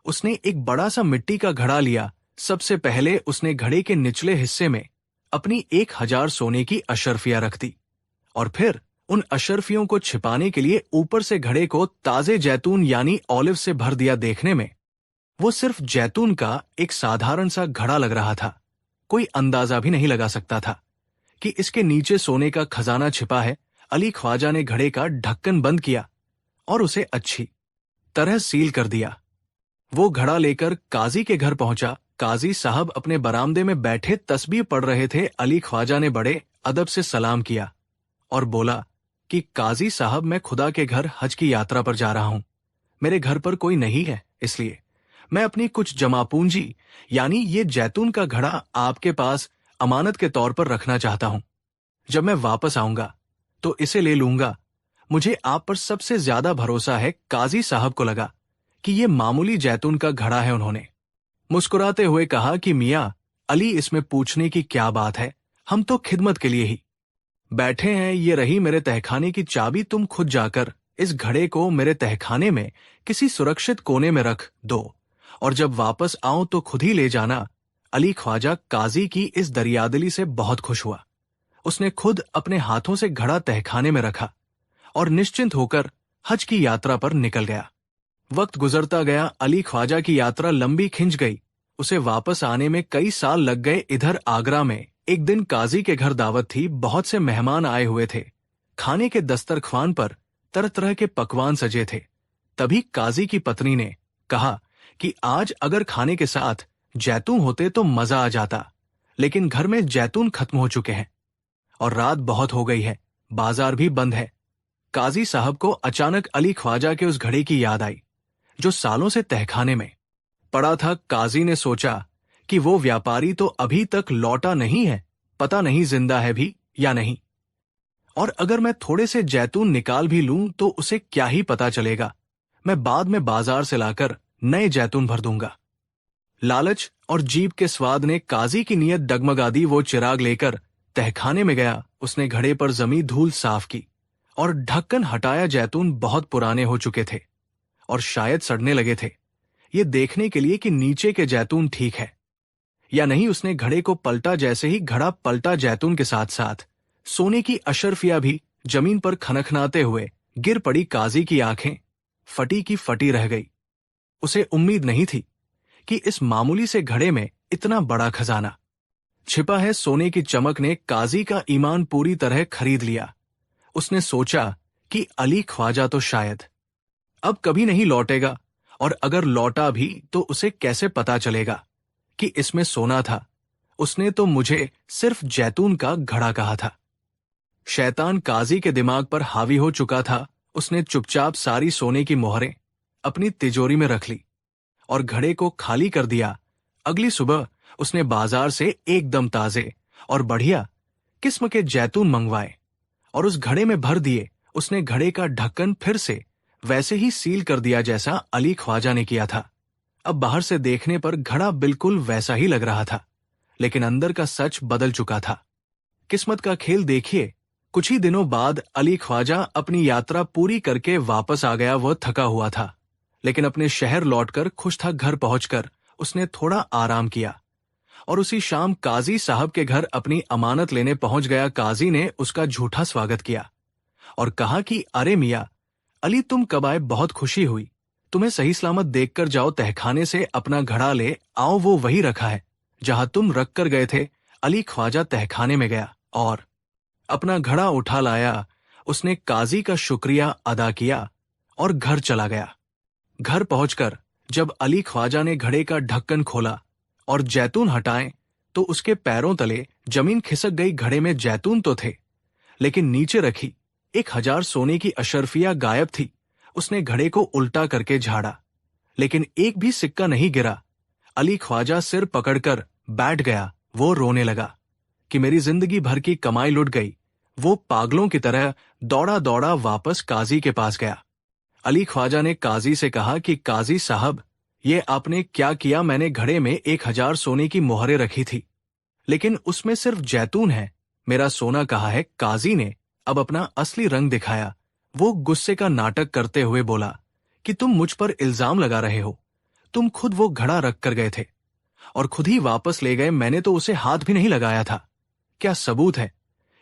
उसने एक बड़ा सा मिट्टी का घड़ा लिया। सबसे पहले उसने घड़े के निचले हिस्से में अपनी 1000 सोने की अशर्फियां रख दी और फिर उन अशर्फियों को छिपाने के लिए ऊपर से घड़े को ताजे जैतून यानी ऑलिव से भर दिया। देखने में वो सिर्फ जैतून का एक साधारण सा घड़ा लग रहा था। कोई अंदाजा भी नहीं लगा सकता था कि इसके नीचे सोने का खजाना छिपा है। अली ख्वाजा ने घड़े का ढक्कन बंद किया और उसे अच्छी तरह सील कर दिया। वो घड़ा लेकर काजी के घर पहुंचा। काजी साहब अपने बरामदे में बैठे तस्बीह पढ़ रहे थे। अली ख्वाजा ने बड़े अदब से सलाम किया और बोला कि काजी साहब, मैं खुदा के घर हज की यात्रा पर जा रहा हूं। मेरे घर पर कोई नहीं है, इसलिए मैं अपनी कुछ जमा पूंजी यानी ये जैतून का घड़ा आपके पास अमानत के तौर पर रखना चाहता हूं। जब मैं वापस आऊंगा तो इसे ले लूंगा। मुझे आप पर सबसे ज्यादा भरोसा है। काजी साहब को लगा कि ये मामूली जैतून का घड़ा है। उन्होंने मुस्कुराते हुए कहा कि मियां अली, इसमें पूछने की क्या बात है, हम तो खिदमत के लिए ही बैठे हैं। ये रही मेरे तहखाने की चाबी। तुम खुद जाकर इस घड़े को मेरे तहखाने में किसी सुरक्षित कोने में रख दो और जब वापस आऊं तो खुद ही ले जाना। अली ख्वाजा काजी की इस दरियादिली से बहुत खुश हुआ। उसने खुद अपने हाथों से घड़ा तहखाने में रखा और निश्चिंत होकर हज की यात्रा पर निकल गया। वक्त गुजरता गया। अली ख्वाजा की यात्रा लंबी खिंच गई। उसे वापस आने में कई साल लग गए। इधर आगरा में एक दिन काजी के घर दावत थी। बहुत से मेहमान आए हुए थे। खाने के दस्तरख्वान पर तरह तरह के पकवान सजे थे। तभी काजी की पत्नी ने कहा कि आज अगर खाने के साथ जैतून होते तो मजा आ जाता, लेकिन घर में जैतून खत्म हो चुके हैं और रात बहुत हो गई है, बाजार भी बंद है। काजी साहब को अचानक अली ख्वाजा के उस घड़े की याद आई जो सालों से तहखाने में पड़ा था। काजी ने सोचा कि वो व्यापारी तो अभी तक लौटा नहीं है, पता नहीं जिंदा है भी या नहीं, और अगर मैं थोड़े से जैतून निकाल भी लूं तो उसे क्या ही पता चलेगा। मैं बाद में बाजार से लाकर नए जैतून भर दूंगा। लालच और जीभ के स्वाद ने काजी की नीयत डगमगा दी। वो चिराग लेकर तहखाने में गया। उसने घड़े पर जमी धूल साफ की और ढक्कन हटाया। जैतून बहुत पुराने हो चुके थे और शायद सड़ने लगे थे। ये देखने के लिए कि नीचे के जैतून ठीक है या नहीं, उसने घड़े को पलटा। जैसे ही घड़ा पलटा, जैतून के साथ साथ सोने की अशर्फिया भी जमीन पर खनखनाते हुए गिर पड़ी। काजी की आंखें फटी की फटी रह गई। उसे उम्मीद नहीं थी कि इस मामूली से घड़े में इतना बड़ा खजाना छिपा है। सोने की चमक ने काजी का ईमान पूरी तरह खरीद लिया। उसने सोचा कि अली ख्वाजा तो शायद अब कभी नहीं लौटेगा, और अगर लौटा भी तो उसे कैसे पता चलेगा कि इसमें सोना था। उसने तो मुझे सिर्फ जैतून का घड़ा कहा था। शैतान काजी के दिमाग पर हावी हो चुका था। उसने चुपचाप सारी सोने की मोहरें अपनी तिजोरी में रख ली और घड़े को खाली कर दिया। अगली सुबह उसने बाजार से एकदम ताजे और बढ़िया किस्म के जैतून मंगवाए और उस घड़े में भर दिए। उसने घड़े का ढक्कन फिर से वैसे ही सील कर दिया जैसा अली ख्वाजा ने किया था। अब बाहर से देखने पर घड़ा बिल्कुल वैसा ही लग रहा था, लेकिन अंदर का सच बदल चुका था। किस्मत का खेल देखिए। कुछ ही दिनों बाद अली ख्वाजा अपनी यात्रा पूरी करके वापस आ गया। वह थका हुआ था, लेकिन अपने शहर लौटकर खुश था। घर पहुंचकर उसने थोड़ा आराम किया और उसी शाम काजी साहब के घर अपनी अमानत लेने पहुंच गया। काजी ने उसका झूठा स्वागत किया और कहा कि अरे मियां अली, तुम कब आए, बहुत खुशी हुई। तुम्हें सही सलामत देखकर जाओ। तहखाने से अपना घड़ा ले आओ, वो वही रखा है जहां तुम रख कर गए थे। अली ख्वाजा तहखाने में गया और अपना घड़ा उठा लाया। उसने काजी का शुक्रिया अदा किया और घर चला गया। घर पहुंचकर जब अली ख्वाजा ने घड़े का ढक्कन खोला और जैतून हटाए तो उसके पैरों तले जमीन खिसक गई। घड़े में जैतून तो थे, लेकिन नीचे रखी 1000 सोने की अशर्फिया गायब थी। उसने घड़े को उल्टा करके झाड़ा, लेकिन एक भी सिक्का नहीं गिरा। अली ख्वाजा सिर पकड़कर बैठ गया। वो रोने लगा कि मेरी जिंदगी भर की कमाई लुट गई। वो पागलों की तरह दौड़ा दौड़ा वापस काजी के पास गया। अली ख्वाजा ने काजी से कहा कि काजी साहब, ये आपने क्या किया? मैंने घड़े में 1000 सोने की मोहरें रखी थी, लेकिन उसमें सिर्फ जैतून है। मेरा सोना कहाँ है? काजी ने अब अपना असली रंग दिखाया। वो गुस्से का नाटक करते हुए बोला कि तुम मुझ पर इल्जाम लगा रहे हो। तुम खुद वो घड़ा रख कर गए थे और खुद ही वापस ले गए। मैंने तो उसे हाथ भी नहीं लगाया था। क्या सबूत है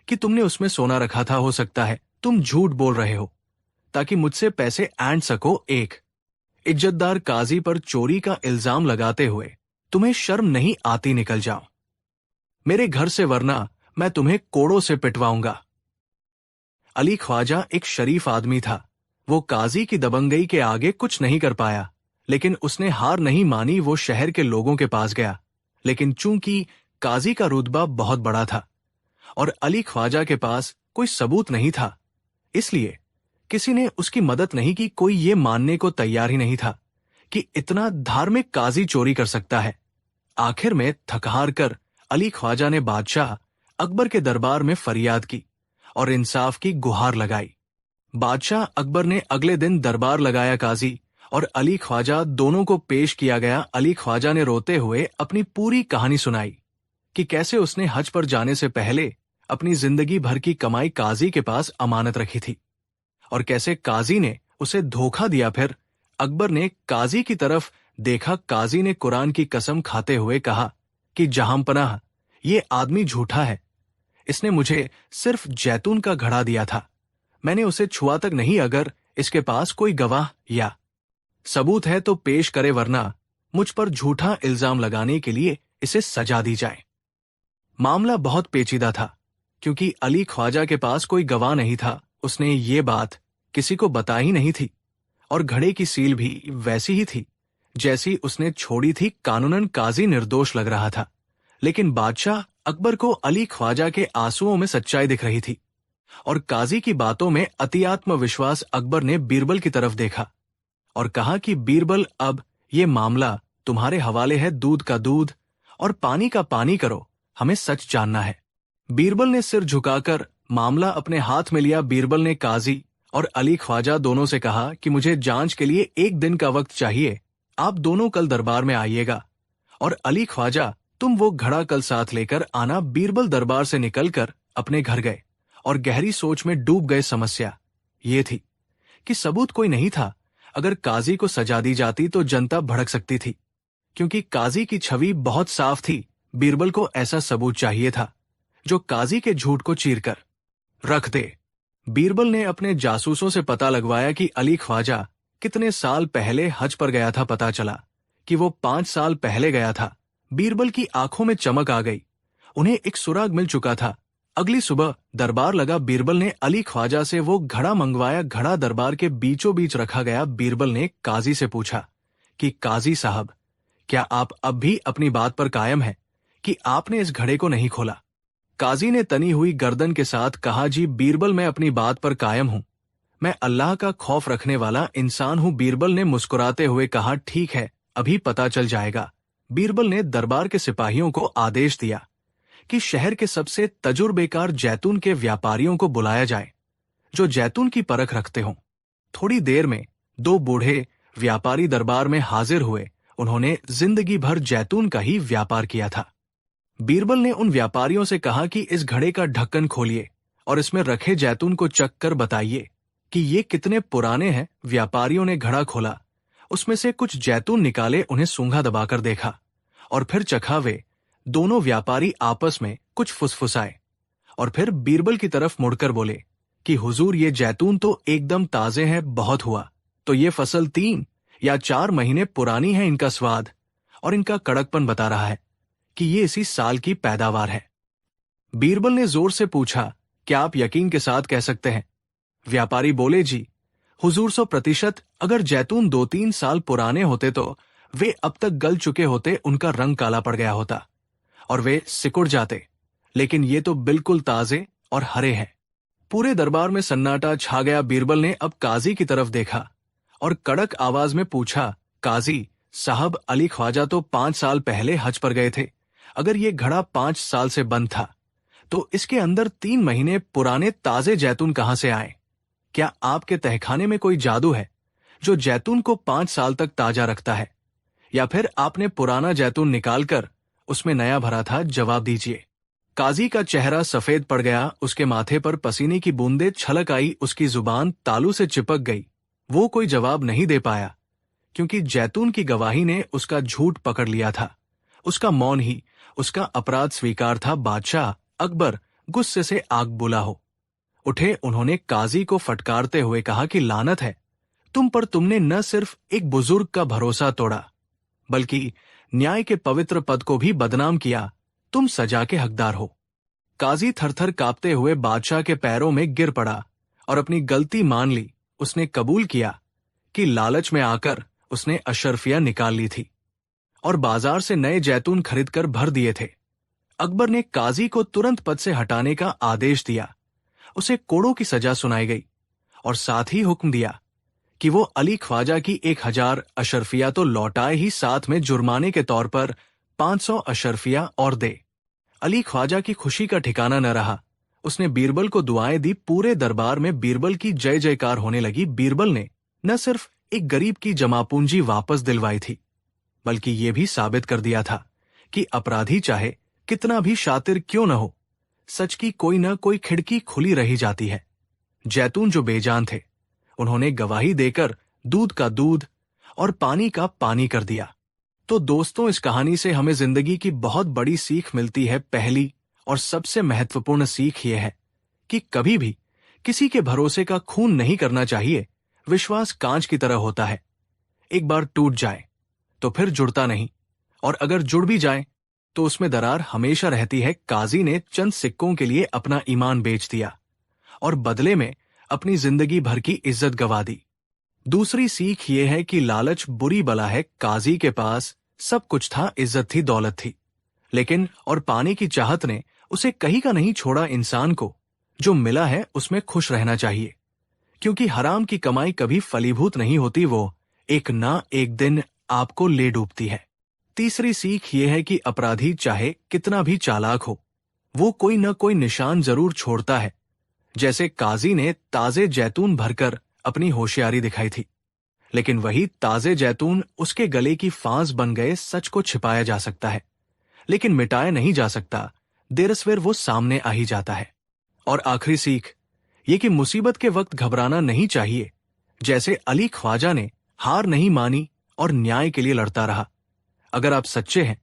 कि तुमने उसमें सोना रखा था? हो सकता है तुम झूठ बोल रहे हो ताकि मुझसे पैसे ऐंठ सको। एक इज्जतदार काजी पर चोरी का इल्जाम लगाते हुए तुम्हें शर्म नहीं आती? निकल जाओ मेरे घर से, वरना मैं तुम्हें कोड़ों से पिटवाऊंगा। अली ख्वाजा एक शरीफ आदमी था। वो काजी की दबंगई के आगे कुछ नहीं कर पाया, लेकिन उसने हार नहीं मानी। वो शहर के लोगों के पास गया, लेकिन चूंकि काजी का रुतबा बहुत बड़ा था और अली ख्वाजा के पास कोई सबूत नहीं था, इसलिए किसी ने उसकी मदद नहीं की। कोई ये मानने को तैयार ही नहीं था कि इतना धार्मिक काजी चोरी कर सकता है। आखिर में थक-हार कर अली ख्वाजा ने बादशाह अकबर के दरबार में फरियाद की और इंसाफ की गुहार लगाई। बादशाह अकबर ने अगले दिन दरबार लगाया। काजी और अली ख्वाजा दोनों को पेश किया गया। अली ख्वाजा ने रोते हुए अपनी पूरी कहानी सुनाई कि कैसे उसने हज पर जाने से पहले अपनी जिंदगी भर की कमाई काजी के पास अमानत रखी थी और कैसे काजी ने उसे धोखा दिया। फिर अकबर ने काजी की तरफ देखा। काजी ने कुरान की कसम खाते हुए कहा कि जहांपनाह, ये आदमी झूठा है। इसने मुझे सिर्फ जैतून का घड़ा दिया था, मैंने उसे छुआ तक नहीं। अगर इसके पास कोई गवाह या सबूत है तो पेश करे, वरना मुझ पर झूठा इल्जाम लगाने के लिए इसे सजा दी जाए। मामला बहुत पेचीदा था क्योंकि अली ख्वाजा के पास कोई गवाह नहीं था। उसने ये बात किसी को बताई ही नहीं थी और घड़े की सील भी वैसी ही थी जैसी उसने छोड़ी थी। कानूनन काजी निर्दोष लग रहा था, लेकिन बादशाह अकबर को अली ख्वाजा के आंसुओं में सच्चाई दिख रही थी और काजी की बातों में अतिआत्म विश्वास। अकबर ने बीरबल की तरफ देखा और कहा कि बीरबल, अब ये मामला तुम्हारे हवाले है। दूध का दूध और पानी का पानी करो, हमें सच जानना है। बीरबल ने सिर झुकाकर मामला अपने हाथ में लिया। बीरबल ने काजी और अली ख्वाजा दोनों से कहा कि मुझे जांच के लिए 1 दिन का वक्त चाहिए। आप दोनों कल दरबार में आइएगा और अली ख्वाजा, तुम वो घड़ा कल साथ लेकर आना। बीरबल दरबार से निकलकर अपने घर गए और गहरी सोच में डूब गए। समस्या ये थी कि सबूत कोई नहीं था। अगर काजी को सजा दी जाती तो जनता भड़क सकती थी, क्योंकि काजी की छवि बहुत साफ थी। बीरबल को ऐसा सबूत चाहिए था जो काजी के झूठ को चीरकर रख दे। बीरबल ने अपने जासूसों से पता लगवाया कि अली ख्वाजा कितने साल पहले हज पर गया था। पता चला कि वो 5 साल पहले गया था। बीरबल की आंखों में चमक आ गई। उन्हें एक सुराग मिल चुका था। अगली सुबह दरबार लगा। बीरबल ने अली ख्वाजा से वो घड़ा मंगवाया। घड़ा दरबार के बीचों बीच रखा गया। बीरबल ने काजी से पूछा कि काजी साहब, क्या आप अब भी अपनी बात पर कायम हैं कि आपने इस घड़े को नहीं खोला? काजी ने तनी हुई गर्दन के साथ कहा, जी बीरबल, मैं अपनी बात पर कायम हूं। मैं अल्लाह का खौफ रखने वाला इंसान हूं। बीरबल ने मुस्कुराते हुए कहा, ठीक है, अभी पता चल जाएगा। बीरबल ने दरबार के सिपाहियों को आदेश दिया कि शहर के सबसे तजुर्बेकार जैतून के व्यापारियों को बुलाया जाए जो जैतून की परख रखते हों। थोड़ी देर में 2 बूढ़े व्यापारी दरबार में हाजिर हुए। उन्होंने जिंदगी भर जैतून का ही व्यापार किया था। बीरबल ने उन व्यापारियों से कहा कि इस घड़े का ढक्कन खोलिए और इसमें रखे जैतून को चख कर बताइए कि ये कितने पुराने हैं। व्यापारियों ने घड़ा खोला, उसमें से कुछ जैतून निकाले, उन्हें सूंघा दबाकर देखा और फिर चखा। वे दोनों व्यापारी आपस में कुछ फुसफुसाए और फिर बीरबल की तरफ मुड़कर बोले कि हुजूर, ये जैतून तो एकदम ताजे हैं। बहुत हुआ तो ये फसल 3 या 4 महीने पुरानी है। इनका स्वाद और इनका कड़कपन बता रहा है कि ये इसी साल की पैदावार है। बीरबल ने जोर से पूछा, क्या आप यकीन के साथ कह सकते हैं? व्यापारी बोले, जी हुजूर, 100%। अगर जैतून 2-3 साल पुराने होते तो वे अब तक गल चुके होते, उनका रंग काला पड़ गया होता और वे सिकुड़ जाते, लेकिन ये तो बिल्कुल ताजे और हरे हैं। पूरे दरबार में सन्नाटा छा गया। बीरबल ने अब काजी की तरफ देखा और कड़क आवाज में पूछा, काजी साहब, अली ख्वाजा तो 5 साल पहले हज पर गए थे। अगर ये घड़ा 5 साल से बंद था तो इसके अंदर 3 महीने पुराने ताजे जैतून कहां से आए? क्या आपके तहखाने में कोई जादू है जो जैतून को 5 साल तक ताजा रखता है, या फिर आपने पुराना जैतून निकालकर उसमें नया भरा था? जवाब दीजिए। काजी का चेहरा सफेद पड़ गया। उसके माथे पर पसीने की बूंदें छलक आई। उसकी जुबान तालू से चिपक गई। वो कोई जवाब नहीं दे पाया क्योंकि जैतून की गवाही ने उसका झूठ पकड़ लिया था। उसका मौन ही उसका अपराध स्वीकार था। बादशाह अकबर गुस्से से आग बुला हो उठे। उन्होंने काजी को फटकारते हुए कहा कि लानत है तुम पर, तुमने न सिर्फ एक बुजुर्ग का भरोसा तोड़ा बल्कि न्याय के पवित्र पद को भी बदनाम किया। तुम सजा के हकदार हो। काजी थरथर कांपते हुए बादशाह के पैरों में गिर पड़ा और अपनी गलती मान ली। उसने कबूल किया कि लालच में आकर उसने अशर्फियां निकाल ली थी और बाजार से नए जैतून खरीदकर भर दिए थे। अकबर ने काजी को तुरंत पद से हटाने का आदेश दिया। उसे कोड़ों की सजा सुनाई गई और साथ ही हुक्म दिया कि वो अली ख्वाजा की 1000 अशर्फिया तो लौटाए ही, साथ में जुर्माने के तौर पर 500 अशर्फिया और दे। अली ख्वाजा की खुशी का ठिकाना न रहा। उसने बीरबल को दुआएं दी। पूरे दरबार में बीरबल की जय जयकार होने लगी। बीरबल ने न सिर्फ एक गरीब की जमापूंजी वापस दिलवाई थी, बल्कि ये भी साबित कर दिया था कि अपराधी चाहे कितना भी शातिर क्यों न हो, सच की कोई न कोई खिड़की खुली रही जाती है। जैतून जो बेजान थे, उन्होंने गवाही देकर दूध का दूध और पानी का पानी कर दिया। तो दोस्तों, इस कहानी से हमें जिंदगी की बहुत बड़ी सीख मिलती है। पहली और सबसे महत्वपूर्ण सीख यह है कि कभी भी किसी के भरोसे का खून नहीं करना चाहिए। विश्वास कांच की तरह होता है, एक बार टूट जाए तो फिर जुड़ता नहीं, और अगर जुड़ भी जाए तो उसमें दरार हमेशा रहती है। काजी ने चंद सिक्कों के लिए अपना ईमान बेच दिया और बदले में अपनी जिंदगी भर की इज्जत गंवा दी। दूसरी सीख ये है कि लालच बुरी बला है। काजी के पास सब कुछ था, इज्जत थी, दौलत थी, लेकिन और पाने की चाहत ने उसे कहीं का नहीं छोड़ा। इंसान को जो मिला है उसमें खुश रहना चाहिए, क्योंकि हराम की कमाई कभी फलीभूत नहीं होती, वो एक ना एक दिन आपको ले डूबती है। तीसरी सीख ये है कि अपराधी चाहे कितना भी चालाक हो, वो कोई न कोई निशान जरूर छोड़ता है। जैसे काजी ने ताजे जैतून भरकर अपनी होशियारी दिखाई थी, लेकिन वही ताजे जैतून उसके गले की फांस बन गए। सच को छिपाया जा सकता है, लेकिन मिटाया नहीं जा सकता। देर-सवेर वो सामने आ ही जाता है। और आखिरी सीख ये कि मुसीबत के वक्त घबराना नहीं चाहिए। जैसे अली ख्वाजा ने हार नहीं मानी और न्याय के लिए लड़ता रहा। अगर आप सच्चे हैं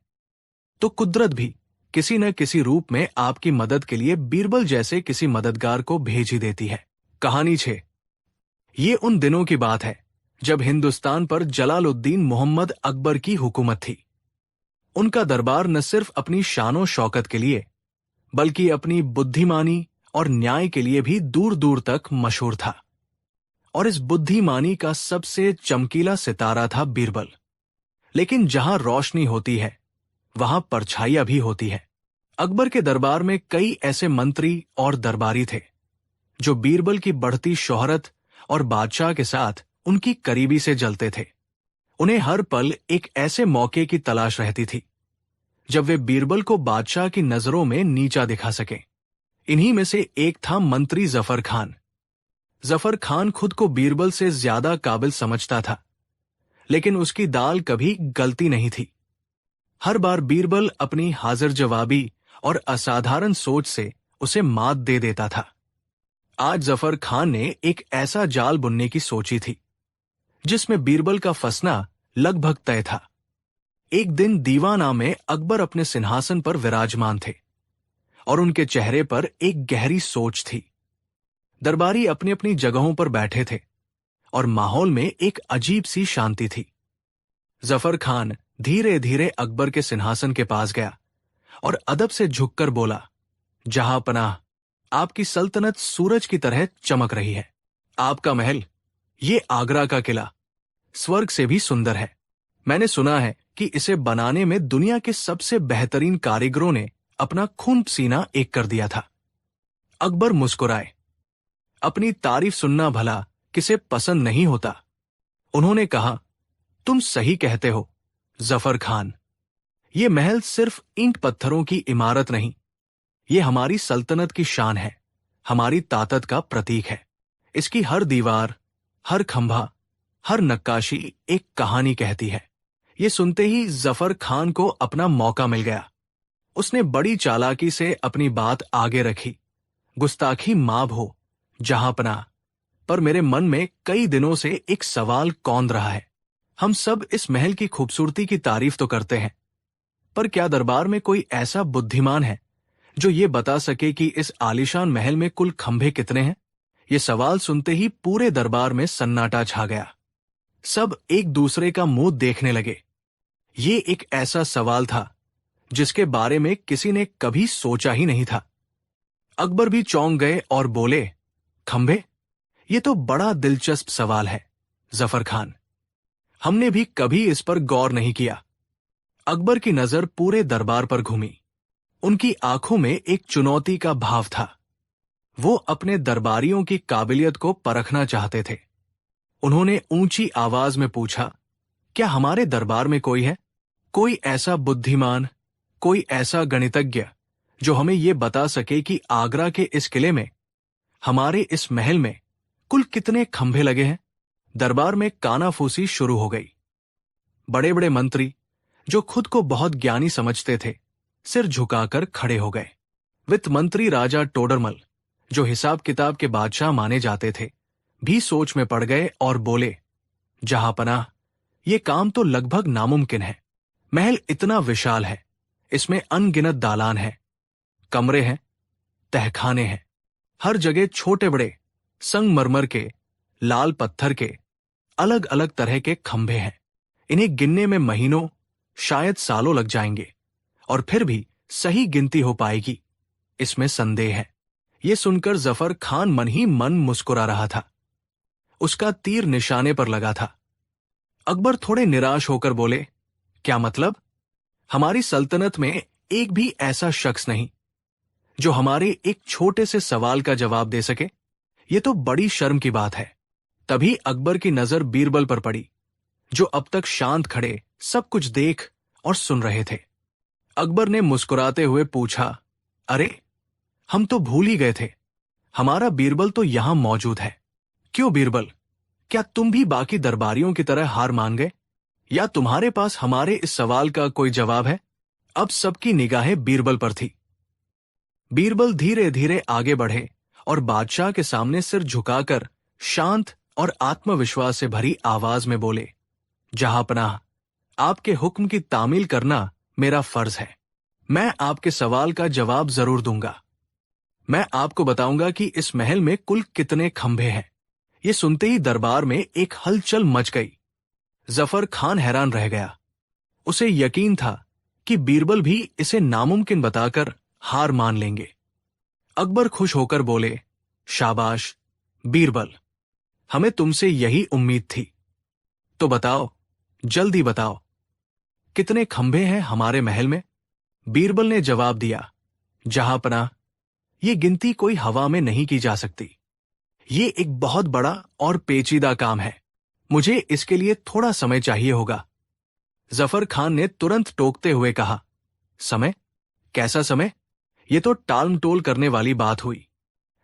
तो कुदरत भी किसी न किसी रूप में आपकी मदद के लिए बीरबल जैसे किसी मददगार को भेज ही देती है। कहानी 6। ये उन दिनों की बात है जब हिंदुस्तान पर जलालुद्दीन मोहम्मद अकबर की हुकूमत थी। उनका दरबार न सिर्फ अपनी शानो शौकत के लिए बल्कि अपनी बुद्धिमानी और न्याय के लिए भी दूर दूर तक मशहूर था। और इस बुद्धिमानी का सबसे चमकीला सितारा था बीरबल। लेकिन जहां रोशनी होती है वहां परछाइयां भी होती है। अकबर के दरबार में कई ऐसे मंत्री और दरबारी थे जो बीरबल की बढ़ती शोहरत और बादशाह के साथ उनकी करीबी से जलते थे। उन्हें हर पल एक ऐसे मौके की तलाश रहती थी जब वे बीरबल को बादशाह की नजरों में नीचा दिखा सकें। इन्हीं में से एक था मंत्री जफर खान। जफर खान खुद को बीरबल से ज्यादा काबिल समझता था, लेकिन उसकी दाल कभी गलती नहीं थी। हर बार बीरबल अपनी हाजिर जवाबी और असाधारण सोच से उसे मात दे देता था। आज जफर खान ने एक ऐसा जाल बुनने की सोची थी जिसमें बीरबल का फंसना लगभग तय था। एक दिन दीवाना में अकबर अपने सिंहासन पर विराजमान थे और उनके चेहरे पर एक गहरी सोच थी। दरबारी अपनी अपनी जगहों पर बैठे थे और माहौल में एक अजीब सी शांति थी। जफर खान धीरे धीरे अकबर के सिंहासन के पास गया और अदब से झुककर बोला, जहां पनाह, आपकी सल्तनत सूरज की तरह चमक रही है। आपका महल, ये आगरा का किला, स्वर्ग से भी सुंदर है। मैंने सुना है कि इसे बनाने में दुनिया के सबसे बेहतरीन कारीगरों ने अपना खून पसीना एक कर दिया था। अकबर मुस्कुराए। अपनी तारीफ सुनना भला किसे पसंद नहीं होता। उन्होंने कहा, तुम सही कहते हो जफर खान। ये महल सिर्फ ईंट पत्थरों की इमारत नहीं, ये हमारी सल्तनत की शान है, हमारी ताकत का प्रतीक है। इसकी हर दीवार, हर खंभा, हर नक्काशी एक कहानी कहती है। ये सुनते ही जफर खान को अपना मौका मिल गया। उसने बड़ी चालाकी से अपनी बात आगे रखी। गुस्ताखी माफ हो जहां पनाह, पर मेरे मन में कई दिनों से एक सवाल कौंध रहा है। हम सब इस महल की खूबसूरती की तारीफ तो करते हैं, पर क्या दरबार में कोई ऐसा बुद्धिमान है जो ये बता सके कि इस आलीशान महल में कुल खंभे कितने हैं? ये सवाल सुनते ही पूरे दरबार में सन्नाटा छा गया। सब एक दूसरे का मुंह देखने लगे। ये एक ऐसा सवाल था जिसके बारे में किसी ने कभी सोचा ही नहीं था। अकबर भी चौंक गए और बोले, खंभे? ये तो बड़ा दिलचस्प सवाल है जफर खान, हमने भी कभी इस पर गौर नहीं किया। अकबर की नजर पूरे दरबार पर घूमी। उनकी आंखों में एक चुनौती का भाव था। वो अपने दरबारियों की काबिलियत को परखना चाहते थे। उन्होंने ऊंची आवाज में पूछा, क्या हमारे दरबार में कोई है? कोई ऐसा बुद्धिमान, कोई ऐसा गणितज्ञ जो हमें यह बता सके कि आगरा के इस किले में, हमारे इस महल में कुल कितने खंभे लगे हैं? दरबार में कानाफूसी शुरू हो गई। बड़े बड़े मंत्री जो खुद को बहुत ज्ञानी समझते थे, सिर झुकाकर खड़े हो गए। वित्त मंत्री राजा टोडरमल, जो हिसाब किताब के बादशाह माने जाते थे, भी सोच में पड़ गए और बोले, जहांपनाह, ये काम तो लगभग नामुमकिन है। महल इतना विशाल है, इसमें अनगिनत दालान हैं, कमरे हैं, तहखाने हैं, हर जगह छोटे बड़े संगमरमर के, लाल पत्थर के, अलग अलग तरह के खंभे हैं। इन्हें गिनने में महीनों, शायद सालों लग जाएंगे, और फिर भी सही गिनती हो पाएगी, इसमें संदेह है। ये सुनकर जफर खान मन ही मन मुस्कुरा रहा था। उसका तीर निशाने पर लगा था। अकबर थोड़े निराश होकर बोले, क्या मतलब? हमारी सल्तनत में एक भी ऐसा शख्स नहीं जो हमारे एक छोटे से सवाल का जवाब दे सके? ये तो बड़ी शर्म की बात है। तभी अकबर की नजर बीरबल पर पड़ी, जो अब तक शांत खड़े सब कुछ देख और सुन रहे थे। अकबर ने मुस्कुराते हुए पूछा, अरे, हम तो भूल ही गए थे, हमारा बीरबल तो यहां मौजूद है। क्यों बीरबल, क्या तुम भी बाकी दरबारियों की तरह हार मान गए, या तुम्हारे पास हमारे इस सवाल का कोई जवाब है? अब सबकी निगाहें बीरबल पर थी। बीरबल धीरे धीरे आगे बढ़े और बादशाह के सामने सिर झुकाकर शांत और आत्मविश्वास से भरी आवाज में बोले, जहांपनाह, आपके हुक्म की तामील करना मेरा फर्ज है। मैं आपके सवाल का जवाब जरूर दूंगा। मैं आपको बताऊंगा कि इस महल में कुल कितने खंभे हैं। ये सुनते ही दरबार में एक हलचल मच गई। जफर खान हैरान रह गया। उसे यकीन था कि बीरबल भी इसे नामुमकिन बताकर हार मान लेंगे। अकबर खुश होकर बोले, शाबाश बीरबल, हमें तुमसे यही उम्मीद थी। तो बताओ, जल्दी बताओ, कितने खंभे हैं हमारे महल में? बीरबल ने जवाब दिया, जहांपनाह, ये गिनती कोई हवा में नहीं की जा सकती। ये एक बहुत बड़ा और पेचीदा काम है। मुझे इसके लिए थोड़ा समय चाहिए होगा। जफर खान ने तुरंत टोकते हुए कहा, समय? कैसा समय? ये तो टालमटोल करने वाली बात हुई।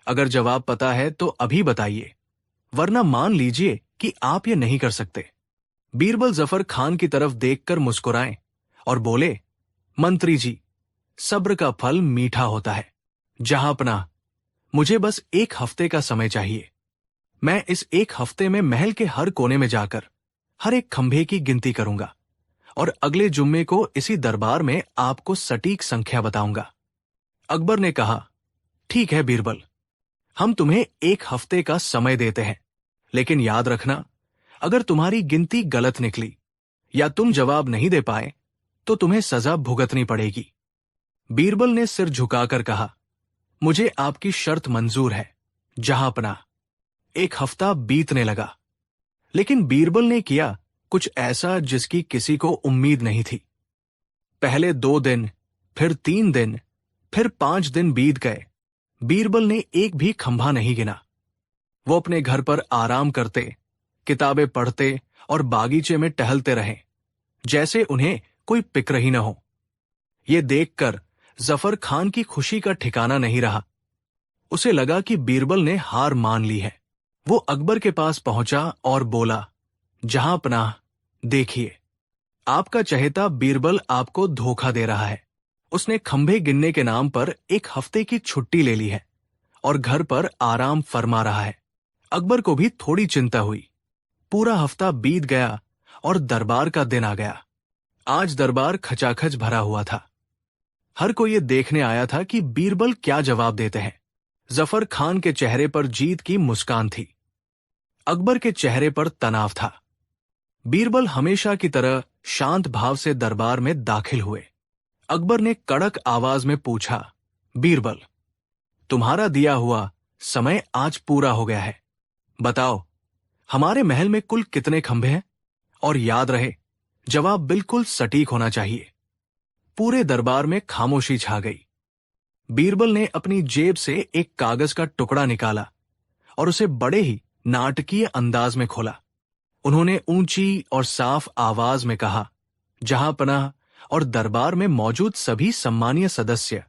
अगर जवाब पता है तो अभी बताइए, वरना मान लीजिए कि आप ये नहीं कर सकते। बीरबल जफर खान की तरफ देखकर मुस्कुराए और बोले, मंत्री जी, सब्र का फल मीठा होता है। जहांपनाह, मुझे बस एक हफ्ते का समय चाहिए। मैं इस एक हफ्ते में महल के हर कोने में जाकर हर एक खंभे की गिनती करूंगा और अगले जुम्मे को इसी दरबार में आपको सटीक संख्या बताऊंगा। अकबर ने कहा, ठीक है बीरबल, हम तुम्हें एक हफ्ते का समय देते हैं, लेकिन याद रखना, अगर तुम्हारी गिनती गलत निकली या तुम जवाब नहीं दे पाए तो तुम्हें सजा भुगतनी पड़ेगी। बीरबल ने सिर झुकाकर कहा, मुझे आपकी शर्त मंजूर है जहांपनाह। एक हफ्ता बीतने लगा, लेकिन बीरबल ने किया कुछ ऐसा जिसकी किसी को उम्मीद नहीं थी। पहले 2 दिन, फिर 3 दिन, फिर 5 दिन बीत गए। बीरबल ने एक भी खंभा नहीं गिना। वो अपने घर पर आराम करते, किताबें पढ़ते और बागीचे में टहलते रहे, जैसे उन्हें कोई फिक्र ही न हो। ये देखकर जफर खान की खुशी का ठिकाना नहीं रहा। उसे लगा कि बीरबल ने हार मान ली है। वो अकबर के पास पहुंचा और बोला, जहांपनाह, देखिए, आपका चहेता बीरबल आपको धोखा दे रहा है। उसने खंभे गिनने के नाम पर एक हफ्ते की छुट्टी ले ली है और घर पर आराम फरमा रहा है। अकबर को भी थोड़ी चिंता हुई। पूरा हफ्ता बीत गया और दरबार का दिन आ गया। आज दरबार खचाखच भरा हुआ था। हर कोई ये देखने आया था कि बीरबल क्या जवाब देते हैं। जफर खान के चेहरे पर जीत की मुस्कान थी। अकबर के चेहरे पर तनाव था। बीरबल हमेशा की तरह शांत भाव से दरबार में दाखिल हुए। अकबर ने कड़क आवाज में पूछा, बीरबल, तुम्हारा दिया हुआ समय आज पूरा हो गया है। बताओ, हमारे महल में कुल कितने खंभे हैं? और याद रहे, जवाब बिल्कुल सटीक होना चाहिए। पूरे दरबार में खामोशी छा गई। बीरबल ने अपनी जेब से एक कागज का टुकड़ा निकाला और उसे बड़े ही नाटकीय अंदाज में खोला। उन्होंने ऊंची और साफ आवाज में कहा, जहांपनाह और दरबार में मौजूद सभी सम्मानीय सदस्य,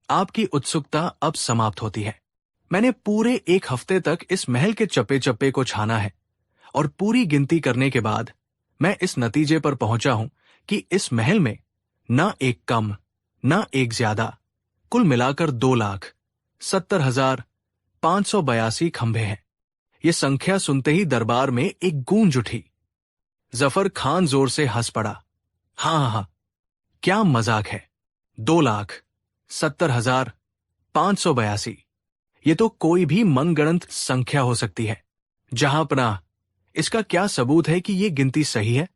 आपकी उत्सुकता अब समाप्त होती है। मैंने पूरे 1 हफ्ते तक इस महल के चप्पे चप्पे को छाना है और पूरी गिनती करने के बाद मैं इस नतीजे पर पहुंचा हूं कि इस महल में न एक कम न एक ज्यादा, कुल मिलाकर 2,70,582 खंभे हैं। ये संख्या सुनते ही दरबार में एक गूंज उठी। जफर खान जोर से हंस पड़ा। हाँ, क्या मजाक है। 2,70,582, ये तो कोई भी मनगढ़ंत संख्या हो सकती है। जहांपनाह, इसका क्या सबूत है कि ये गिनती सही है?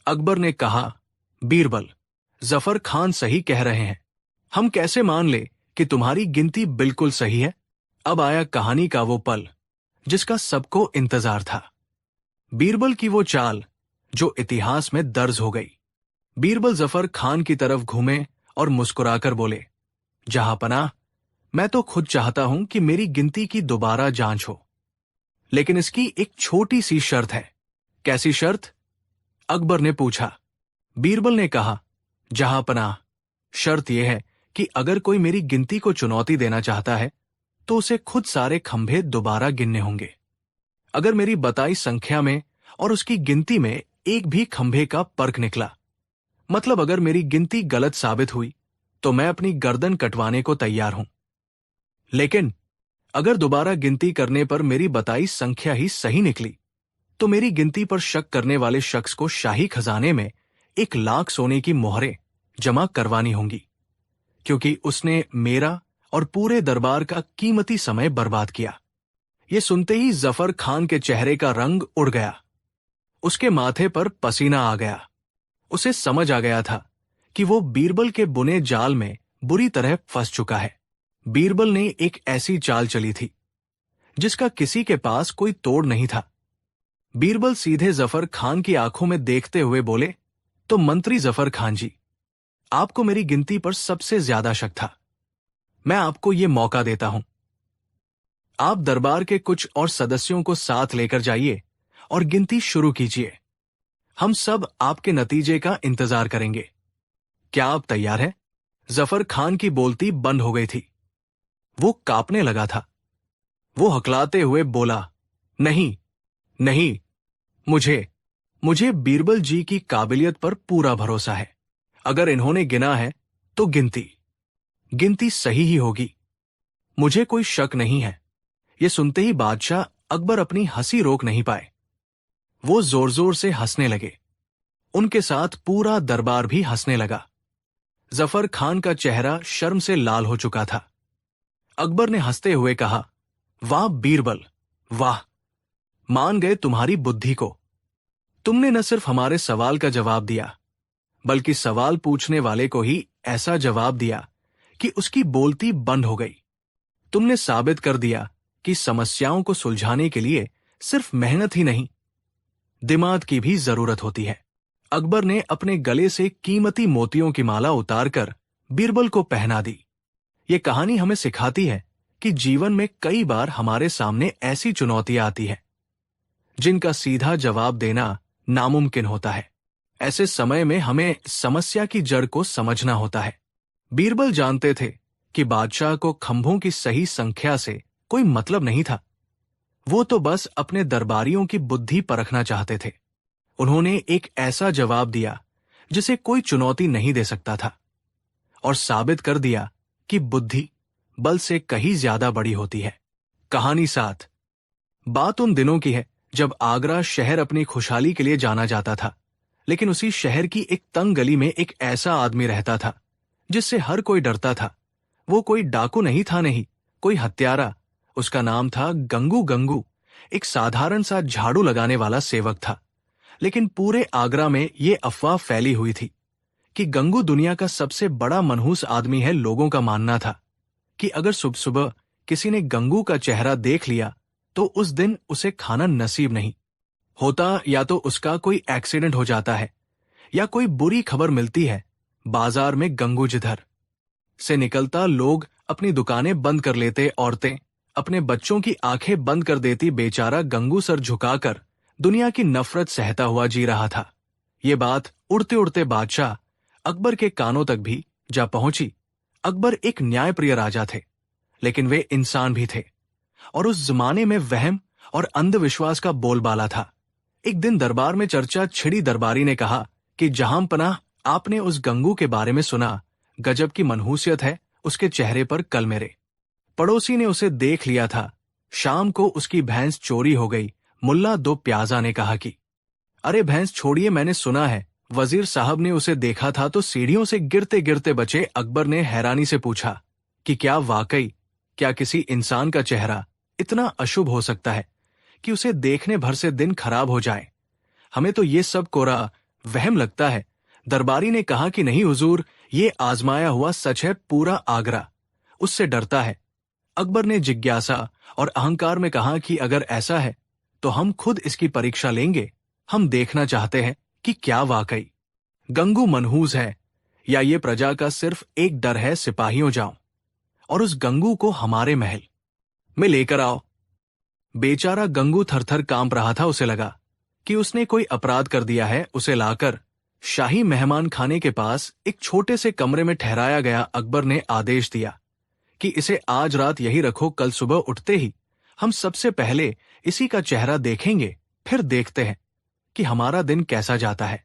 अकबर ने कहा, बीरबल, जफर खान सही कह रहे हैं। हम कैसे मान ले कि तुम्हारी गिनती बिल्कुल सही है? अब आया कहानी का वो पल जिसका सबको इंतजार था। बीरबल की वो चाल जो इतिहास में दर्ज हो गई। बीरबल जफर खान की तरफ घूमे और मुस्कुराकर बोले, जहांपनाह, मैं तो खुद चाहता हूं कि मेरी गिनती की दोबारा जांच हो, लेकिन इसकी एक छोटी सी शर्त है। कैसी शर्त? अकबर ने पूछा। बीरबल ने कहा, जहांपनाह, शर्त यह है कि अगर कोई मेरी गिनती को चुनौती देना चाहता है तो उसे खुद सारे खंभे दोबारा गिनने होंगे। अगर मेरी बताई संख्या में और उसकी गिनती में एक भी खंभे का फर्क निकला, मतलब अगर मेरी गिनती गलत साबित हुई, तो मैं अपनी गर्दन कटवाने को तैयार हूं। लेकिन अगर दोबारा गिनती करने पर मेरी बताई संख्या ही सही निकली, तो मेरी गिनती पर शक करने वाले शख्स को शाही खजाने में 1 लाख सोने की मोहरें जमा करवानी होंगी, क्योंकि उसने मेरा और पूरे दरबार का कीमती समय बर्बाद किया। ये सुनते ही जफर खान के चेहरे का रंग उड़ गया। उसके माथे पर पसीना आ गया। उसे समझ आ गया था कि वो बीरबल के बुने जाल में बुरी तरह फंस चुका है। बीरबल ने एक ऐसी चाल चली थी जिसका किसी के पास कोई तोड़ नहीं था। बीरबल सीधे जफर खान की आंखों में देखते हुए बोले, तो मंत्री जफर खान जी, आपको मेरी गिनती पर सबसे ज्यादा शक था। मैं आपको ये मौका देता हूं। आप दरबार के कुछ और सदस्यों को साथ लेकर जाइए और गिनती शुरू कीजिए। हम सब आपके नतीजे का इंतजार करेंगे। क्या आप तैयार हैं? जफर खान की बोलती बंद हो गई थी। वो कांपने लगा था। वो हकलाते हुए बोला, नहीं, नहीं, मुझे बीरबल जी की काबिलियत पर पूरा भरोसा है। अगर इन्होंने गिना है तो गिनती सही ही होगी। मुझे कोई शक नहीं है। ये सुनते ही बादशाह अकबर अपनी हंसी रोक नहीं पाए। वो जोर जोर से हंसने लगे। उनके साथ पूरा दरबार भी हंसने लगा। जफर खान का चेहरा शर्म से लाल हो चुका था। अकबर ने हंसते हुए कहा, वाह बीरबल, वाह, मान गए तुम्हारी बुद्धि को। तुमने न सिर्फ हमारे सवाल का जवाब दिया, बल्कि सवाल पूछने वाले को ही ऐसा जवाब दिया कि उसकी बोलती बंद हो गई। तुमने साबित कर दिया कि समस्याओं को सुलझाने के लिए सिर्फ मेहनत ही नहीं, दिमाग की भी जरूरत होती है। अकबर ने अपने गले से कीमती मोतियों की माला उतारकर बीरबल को पहना दी। ये कहानी हमें सिखाती है कि जीवन में कई बार हमारे सामने ऐसी चुनौतियां आती हैं जिनका सीधा जवाब देना नामुमकिन होता है। ऐसे समय में हमें समस्या की जड़ को समझना होता है। बीरबल जानते थे कि बादशाह को खंभों की सही संख्या से कोई मतलब नहीं था। वो तो बस अपने दरबारियों की बुद्धि परखना चाहते थे। उन्होंने एक ऐसा जवाब दिया जिसे कोई चुनौती नहीं दे सकता था, और साबित कर दिया कि बुद्धि बल से कहीं ज्यादा बड़ी होती है। कहानी 7। बात उन दिनों की है जब आगरा शहर अपनी खुशहाली के लिए जाना जाता था। लेकिन उसी शहर की एक तंग गली में एक ऐसा आदमी रहता था जिससे हर कोई डरता था। वो कोई डाकू नहीं था, नहीं कोई हत्यारा। उसका नाम था गंगू। गंगू एक साधारण सा झाड़ू लगाने वाला सेवक था। लेकिन पूरे आगरा में ये अफवाह फैली हुई थी कि गंगू दुनिया का सबसे बड़ा मनहूस आदमी है। लोगों का मानना था कि अगर सुबह सुबह किसी ने गंगू का चेहरा देख लिया तो उस दिन उसे खाना नसीब नहीं होता, या तो उसका कोई एक्सीडेंट हो जाता है या कोई बुरी खबर मिलती है। बाजार में गंगू जिधर से निकलता, लोग अपनी दुकानें बंद कर लेते, औरतें अपने बच्चों की आंखें बंद कर देती। बेचारा गंगू सर झुकाकर दुनिया की नफरत सहता हुआ जी रहा था। ये बात उड़ते उड़ते बादशाह अकबर के कानों तक भी जा पहुंची। अकबर एक न्यायप्रिय राजा थे, लेकिन वे इंसान भी थे और उस जमाने में वहम और अंधविश्वास का बोलबाला था। एक दिन दरबार में चर्चा छिड़ी। दरबारी ने कहा कि जहांपनाह, आपने उस गंगू के बारे में सुना? गजब की मनहूसियत है उसके चेहरे पर। कल मेरे पड़ोसी ने उसे देख लिया था। शाम को उसकी भैंस चोरी हो गई। मुल्ला दो प्याजा ने कहा कि अरे भैंस छोड़िए, मैंने सुना है वजीर साहब ने उसे देखा था तो सीढ़ियों से गिरते गिरते बचे। अकबर ने हैरानी से पूछा कि क्या वाकई, क्या किसी इंसान का चेहरा इतना अशुभ हो सकता है कि उसे देखने भर से दिन खराब हो जाए? हमें तो ये सब कोरा वहम लगता है। दरबारी ने कहा कि नहीं हुजूर, ये आजमाया हुआ सच है। पूरा आगरा उससे डरता है। अकबर ने जिज्ञासा और अहंकार में कहा कि अगर ऐसा है तो हम खुद इसकी परीक्षा लेंगे। हम देखना चाहते हैं कि क्या वाकई गंगू मनहूस है या ये प्रजा का सिर्फ एक डर है। सिपाहियों, जाओ और उस गंगू को हमारे महल में लेकर आओ। बेचारा गंगू थरथर कांप रहा था। उसे लगा कि उसने कोई अपराध कर दिया है। उसे लाकर शाही मेहमान खाने के पास एक छोटे से कमरे में ठहराया गया। अकबर ने आदेश दिया कि इसे आज रात यही रखो। कल सुबह उठते ही हम सबसे पहले इसी का चेहरा देखेंगे, फिर देखते हैं कि हमारा दिन कैसा जाता है।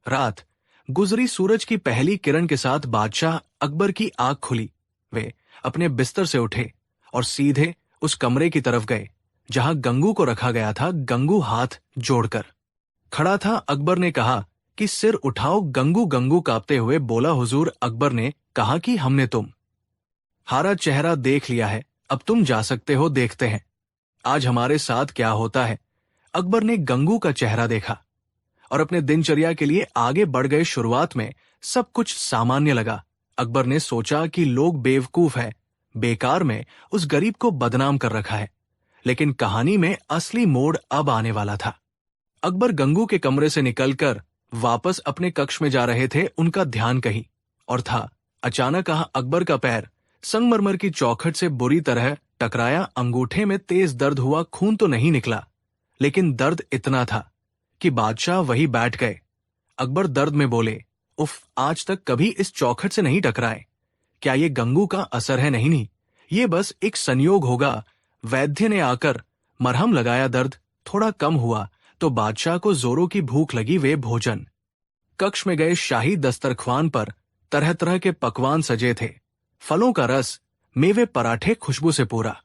रात गुजरी। सूरज की पहली किरण के साथ बादशाह अकबर की आंख खुली। वे अपने बिस्तर से उठे और सीधे उस कमरे की तरफ गए जहां गंगू को रखा गया था। गंगू हाथ जोड़कर खड़ा था। अकबर ने कहा कि सिर उठाओ। गंगू गंगू कांपते हुए बोला, हुजूर। अकबर ने कहा कि हमने तुम हारा चेहरा देख लिया है, अब तुम जा सकते हो। देखते हैं आज हमारे साथ क्या होता है। अकबर ने गंगू का चेहरा देखा और अपने दिनचर्या के लिए आगे बढ़ गए। शुरुआत में सब कुछ सामान्य लगा। अकबर ने सोचा कि लोग बेवकूफ है, बेकार में उस गरीब को बदनाम कर रखा है। लेकिन कहानी में असली मोड़ अब आने वाला था। अकबर गंगू के कमरे से निकलकर वापस अपने कक्ष में जा रहे थे। उनका ध्यान कहीं और था। अचानक अकबर का पैर संगमरमर की चौखट से बुरी तरह टकराया। अंगूठे में तेज दर्द हुआ। खून तो नहीं निकला, लेकिन दर्द इतना था कि बादशाह वही बैठ गए। अकबर दर्द में बोले, उफ, आज तक कभी इस चौखट से नहीं टकराए। क्या ये गंगू का असर है? नहीं नहीं, ये बस एक संयोग होगा। वैद्य ने आकर मरहम लगाया। दर्द थोड़ा कम हुआ तो बादशाह को जोरों की भूख लगी। वे भोजन कक्ष में गए। शाही दस्तरख्वान पर तरह तरह के पकवान सजे थे। फलों का रस, मेवे, पराठे, खुशबू से पूरा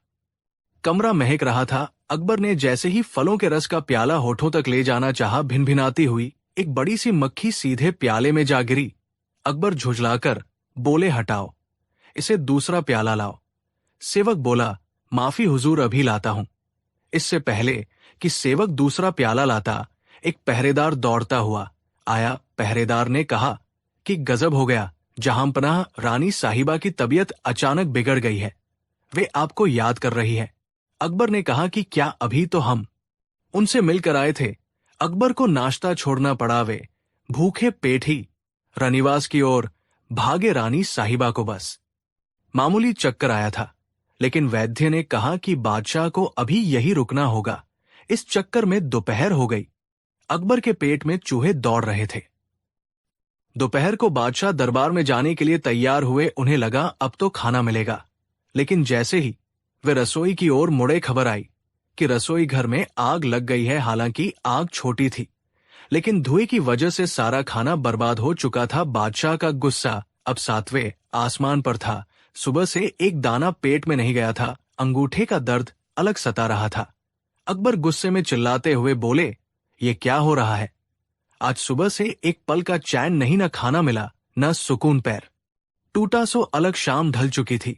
कमरा महक रहा था। अकबर ने जैसे ही फलों के रस का प्याला होठों तक ले जाना चाहा, भिनभिनाती हुई एक बड़ी सी मक्खी सीधे प्याले में जा गिरी। अकबर झुंझलाकर बोले, हटाओ, इसे दूसरा प्याला लाओ। सेवक बोला, माफी हुजूर, अभी लाता हूं। इससे पहले कि सेवक दूसरा प्याला लाता, एक पहरेदार दौड़ता हुआ आया। पहरेदार ने कहा कि गजब हो गया जहांपनाह, रानी साहिबा की तबीयत अचानक बिगड़ गई है। वे आपको याद कर रही है। अकबर ने कहा कि क्या अभी तो हम उनसे मिलकर आए थे। अकबर को नाश्ता छोड़ना पड़ा। वे भूखे पेट ही रनिवास की ओर भागे। रानी साहिबा को बस मामूली चक्कर आया था, लेकिन वैद्य ने कहा कि बादशाह को अभी यही रुकना होगा। इस चक्कर में दोपहर हो गई। अकबर के पेट में चूहे दौड़ रहे थे। दोपहर को बादशाह दरबार में जाने के लिए तैयार हुए। उन्हें लगा अब तो खाना मिलेगा, लेकिन जैसे ही वे रसोई की ओर मुड़े, खबर आई कि रसोई घर में आग लग गई है। हालांकि आग छोटी थी, लेकिन धुएं की वजह से सारा खाना बर्बाद हो चुका था। बादशाह का गुस्सा अब 7वें आसमान पर था। सुबह से एक दाना पेट में नहीं गया था। अंगूठे का दर्द अलग सता रहा था। अकबर गुस्से में चिल्लाते हुए बोले, ये क्या हो रहा है? आज सुबह से एक पल का चैन नहीं, न खाना मिला न सुकून। पैर टूटा सो अलग शाम ढल चुकी थी।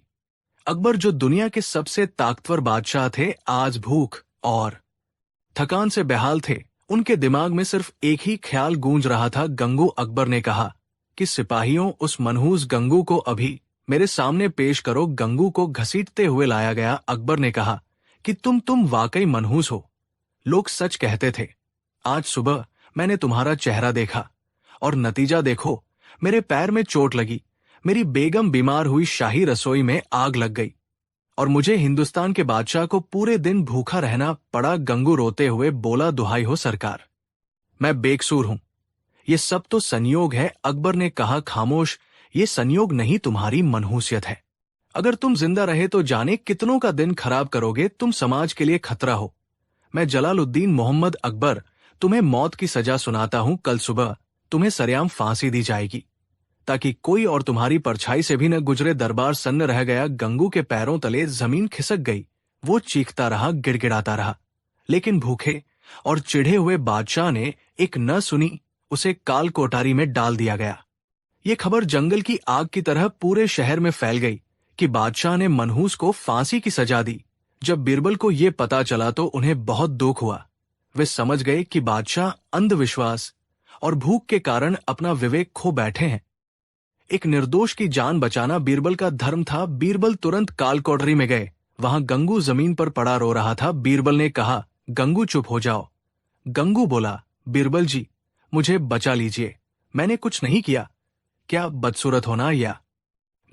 अकबर जो दुनिया के सबसे ताकतवर बादशाह थे, आज भूख और थकान से बेहाल थे। उनके दिमाग में सिर्फ एक ही ख्याल गूंज रहा था, गंगू। अकबर ने कहा कि सिपाहियों, उस मनहूस गंगू को अभी मेरे सामने पेश करो। गंगू को घसीटते हुए लाया गया। अकबर ने कहा कि तुम वाकई मनहूस हो। लोग सच कहते थे। आज सुबह मैंने तुम्हारा चेहरा देखा और नतीजा देखो, मेरे पैर में चोट लगी, मेरी बेगम बीमार हुई, शाही रसोई में आग लग गई और मुझे हिंदुस्तान के बादशाह को पूरे दिन भूखा रहना पड़ा। गंगू रोते हुए बोला, दुहाई हो सरकार, मैं बेकसूर हूं। ये सब तो संयोग है। अकबर ने कहा, खामोश, ये संयोग नहीं, तुम्हारी मनहूसियत है। अगर तुम जिंदा रहे तो जाने कितनों का दिन खराब करोगे। तुम समाज के लिए खतरा हो। मैं जलालुद्दीन मोहम्मद अकबर तुम्हें मौत की सजा सुनाता हूं। कल सुबह तुम्हें सरेआम फांसी दी जाएगी, ताकि कोई और तुम्हारी परछाई से भी न गुजरे। दरबार सन्न रह गया। गंगू के पैरों तले जमीन खिसक गई। वो चीखता रहा, गिड़गिड़ाता रहा, लेकिन भूखे और चिढ़े हुए बादशाह ने एक न सुनी। उसे काल कोठारी में डाल दिया गया। ये खबर जंगल की आग की तरह पूरे शहर में फैल गई कि बादशाह ने मनहूस को फांसी की सजा दी। जब बीरबल को यह पता चला तो उन्हें बहुत दुख हुआ। वे समझ गए कि बादशाह अंधविश्वास और भूख के कारण अपना विवेक खो बैठे हैं। एक निर्दोष की जान बचाना बीरबल का धर्म था। बीरबल तुरंत काल कोठरी में गए। वहां गंगू जमीन पर पड़ा रो रहा था। बीरबल ने कहा, गंगू चुप हो जाओ। गंगू बोला, बीरबल जी, मुझे बचा लीजिए, मैंने कुछ नहीं किया। क्या बदसूरत होना या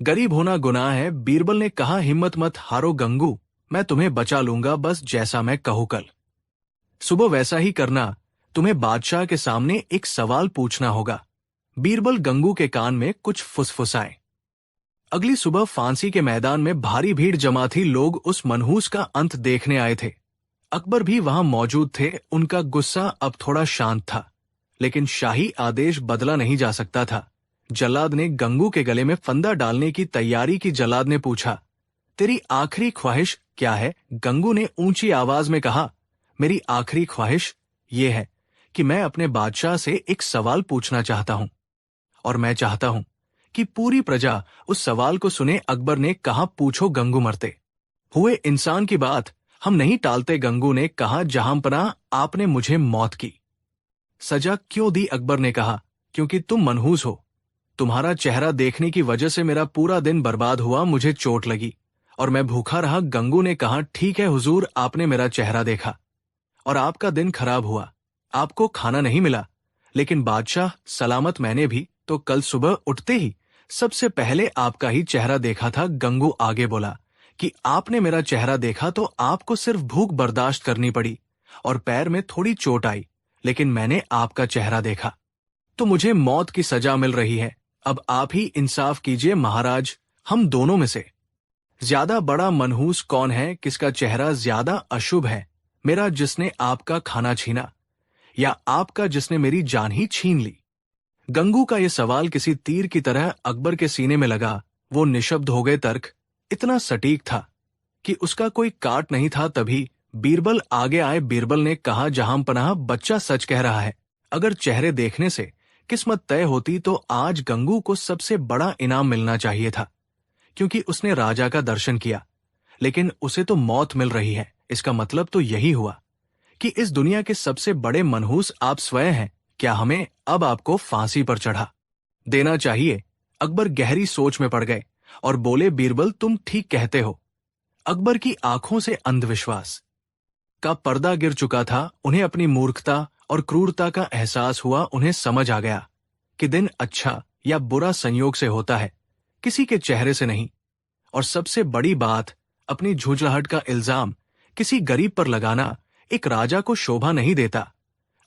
गरीब होना गुनाह है? बीरबल ने कहा, हिम्मत मत हारो गंगू, मैं तुम्हें बचा लूंगा, बस जैसा मैं कहूं कल सुबह वैसा ही करना। तुम्हें बादशाह के सामने एक सवाल पूछना होगा। बीरबल गंगू के कान में कुछ फुसफुसाए। अगली सुबह फांसी के मैदान में भारी भीड़ जमा थी। लोग उस मनहूस का अंत देखने आए थे। अकबर भी वहां मौजूद थे। उनका गुस्सा अब थोड़ा शांत था, लेकिन शाही आदेश बदला नहीं जा सकता था। जल्लाद ने गंगू के गले में फंदा डालने की तैयारी की। जल्लाद ने पूछा, तेरी आखिरी ख्वाहिश क्या है? गंगू ने ऊंची आवाज में कहा, मेरी आखिरी ख्वाहिश ये है कि मैं अपने बादशाह से एक सवाल पूछना चाहता हूं, और मैं चाहता हूं कि पूरी प्रजा उस सवाल को सुने। अकबर ने कहा, पूछो गंगू। मरते हुए इंसान की बात हम नहीं टालते। गंगू ने कहा, जहांपनाह, आपने मुझे मौत की सजा क्यों दी? अकबर ने कहा, क्योंकि तुम मनहूस हो। तुम्हारा चेहरा देखने की वजह से मेरा पूरा दिन बर्बाद हुआ, मुझे चोट लगी और मैं भूखा रहा। गंगू ने कहा, ठीक है हुजूर, आपने मेरा चेहरा देखा और आपका दिन खराब हुआ, आपको खाना नहीं मिला, लेकिन बादशाह सलामत मैंने भी तो कल सुबह उठते ही सबसे पहले आपका ही चेहरा देखा था। गंगू आगे बोला कि आपने मेरा चेहरा देखा तो आपको सिर्फ भूख बर्दाश्त करनी पड़ी और पैर में थोड़ी चोट आई, लेकिन मैंने आपका चेहरा देखा तो मुझे मौत की सजा मिल रही है। अब आप ही इंसाफ कीजिए महाराज, हम दोनों में से ज्यादा बड़ा मनहूस कौन है? किसका चेहरा ज्यादा अशुभ है, मेरा जिसने आपका खाना छीना, या आपका जिसने मेरी जान ही छीन ली? गंगू का यह सवाल किसी तीर की तरह अकबर के सीने में लगा। वो निशब्द हो गए। तर्क इतना सटीक था कि उसका कोई काट नहीं था। तभी बीरबल आगे आए। बीरबल ने कहा, जहांपनाह, बच्चा सच कह रहा है। अगर चेहरे देखने से किस्मत तय होती तो आज गंगू को सबसे बड़ा इनाम मिलना चाहिए था, क्योंकि उसने राजा का दर्शन किया, लेकिन उसे तो मौत मिल रही है। इसका मतलब तो यही हुआ कि इस दुनिया के सबसे बड़े मनहूस आप स्वयं हैं। क्या हमें अब आपको फांसी पर चढ़ा देना चाहिए? अकबर गहरी सोच में पड़ गए और बोले, बीरबल, तुम ठीक कहते हो। अकबर की आंखों से अंधविश्वास का पर्दा गिर चुका था। उन्हें अपनी मूर्खता और क्रूरता का एहसास हुआ। उन्हें समझ आ गया कि दिन अच्छा या बुरा संयोग से होता है, किसी के चेहरे से नहीं। और सबसे बड़ी बात, अपनी झुंझलाहट का इल्जाम किसी गरीब पर लगाना एक राजा को शोभा नहीं देता।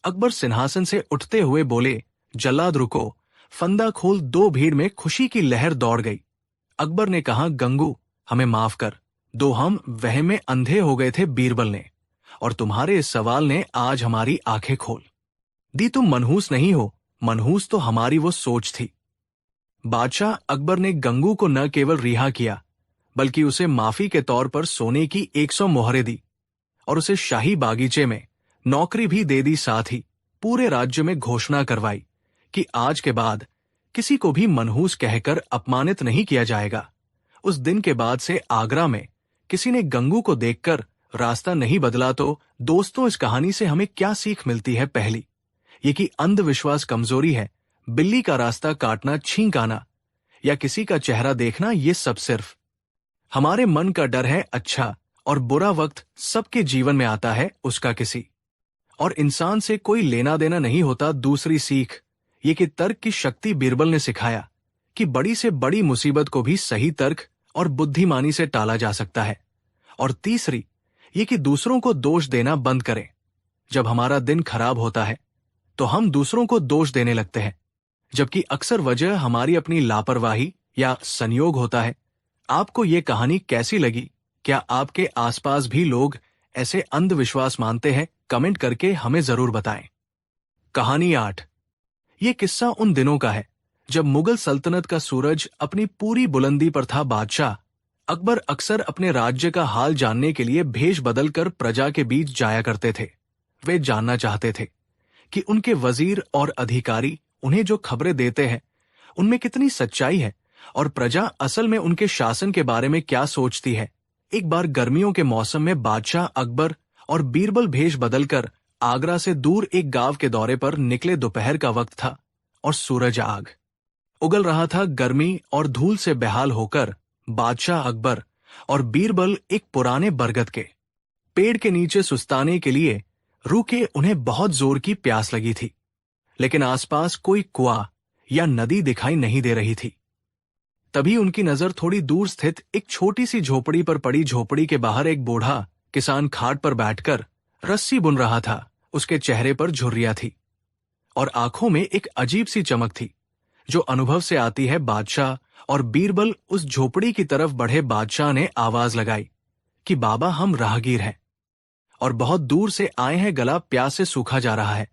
अकबर सिंहासन से उठते हुए बोले, जल्लाद रुको, फंदा खोल। दो भीड़ में खुशी की लहर दौड़ गई। अकबर ने कहा, गंगू, हमें माफ कर दो, हम वहम में अंधे हो गए थे। बीरबल ने, और तुम्हारे इस सवाल ने आज हमारी आंखें खोल दी। तुम मनहूस नहीं हो, मनहूस तो हमारी वो सोच थी। बादशाह अकबर ने गंगू को न केवल रिहा किया, बल्कि उसे माफी के तौर पर सोने की 100 मोहरें दी और उसे शाही बागीचे में नौकरी भी दे दी। साथ ही पूरे राज्य में घोषणा करवाई कि आज के बाद किसी को भी मनहूस कहकर अपमानित नहीं किया जाएगा। उस दिन के बाद से आगरा में किसी ने गंगू को देखकर रास्ता नहीं बदला तो दोस्तों, इस कहानी से हमें क्या सीख मिलती है? पहली, ये कि अंधविश्वास कमजोरी है। बिल्ली का रास्ता काटना, छींक आना या किसी का चेहरा देखना, ये सब सिर्फ हमारे मन का डर है। अच्छा और बुरा वक्त सबके जीवन में आता है, उसका किसी और इंसान से कोई लेना देना नहीं होता। दूसरी सीख ये कि तर्क की शक्ति। बीरबल ने सिखाया कि बड़ी से बड़ी मुसीबत को भी सही तर्क और बुद्धिमानी से टाला जा सकता है। और तीसरी ये कि दूसरों को दोष देना बंद करें। जब हमारा दिन खराब होता है तो हम दूसरों को दोष देने लगते हैं, जबकि अक्सर वजह हमारी अपनी लापरवाही या संयोग होता है। आपको ये कहानी कैसी लगी? क्या आपके आसपास भी लोग ऐसे अंधविश्वास मानते हैं? कमेंट करके हमें जरूर बताएं। कहानी 8। ये किस्सा उन दिनों का है जब मुगल सल्तनत का सूरज अपनी पूरी बुलंदी पर था। बादशाह अकबर अक्सर अपने राज्य का हाल जानने के लिए भेष बदलकर प्रजा के बीच जाया करते थे। वे जानना चाहते थे कि उनके वजीर और अधिकारी उन्हें जो खबरें देते हैं उनमें कितनी सच्चाई है और प्रजा असल में उनके शासन के बारे में क्या सोचती है। एक बार गर्मियों के मौसम में बादशाह अकबर और बीरबल भेष बदलकर आगरा से दूर एक गांव के दौरे पर निकले। दोपहर का वक्त था और सूरज आग उगल रहा था। गर्मी और धूल से बेहाल होकर बादशाह अकबर और बीरबल एक पुराने बरगद के पेड़ के नीचे सुस्ताने के लिए रुके। उन्हें बहुत जोर की प्यास लगी थी, लेकिन आसपास कोई कुआं या नदी दिखाई नहीं दे रही थी। तभी उनकी नजर थोड़ी दूर स्थित एक छोटी सी झोपड़ी पर पड़ी। झोपड़ी के बाहर एक बूढ़ा किसान खाट पर बैठकर रस्सी बुन रहा था। उसके चेहरे पर झुर्रियां थी और आंखों में एक अजीब सी चमक थी जो अनुभव से आती है। बादशाह और बीरबल उस झोपड़ी की तरफ बढ़े। बादशाह ने आवाज लगाई कि बाबा, हम राहगीर हैं और बहुत दूर से आए हैं। गला प्यास से सूखा जा रहा है,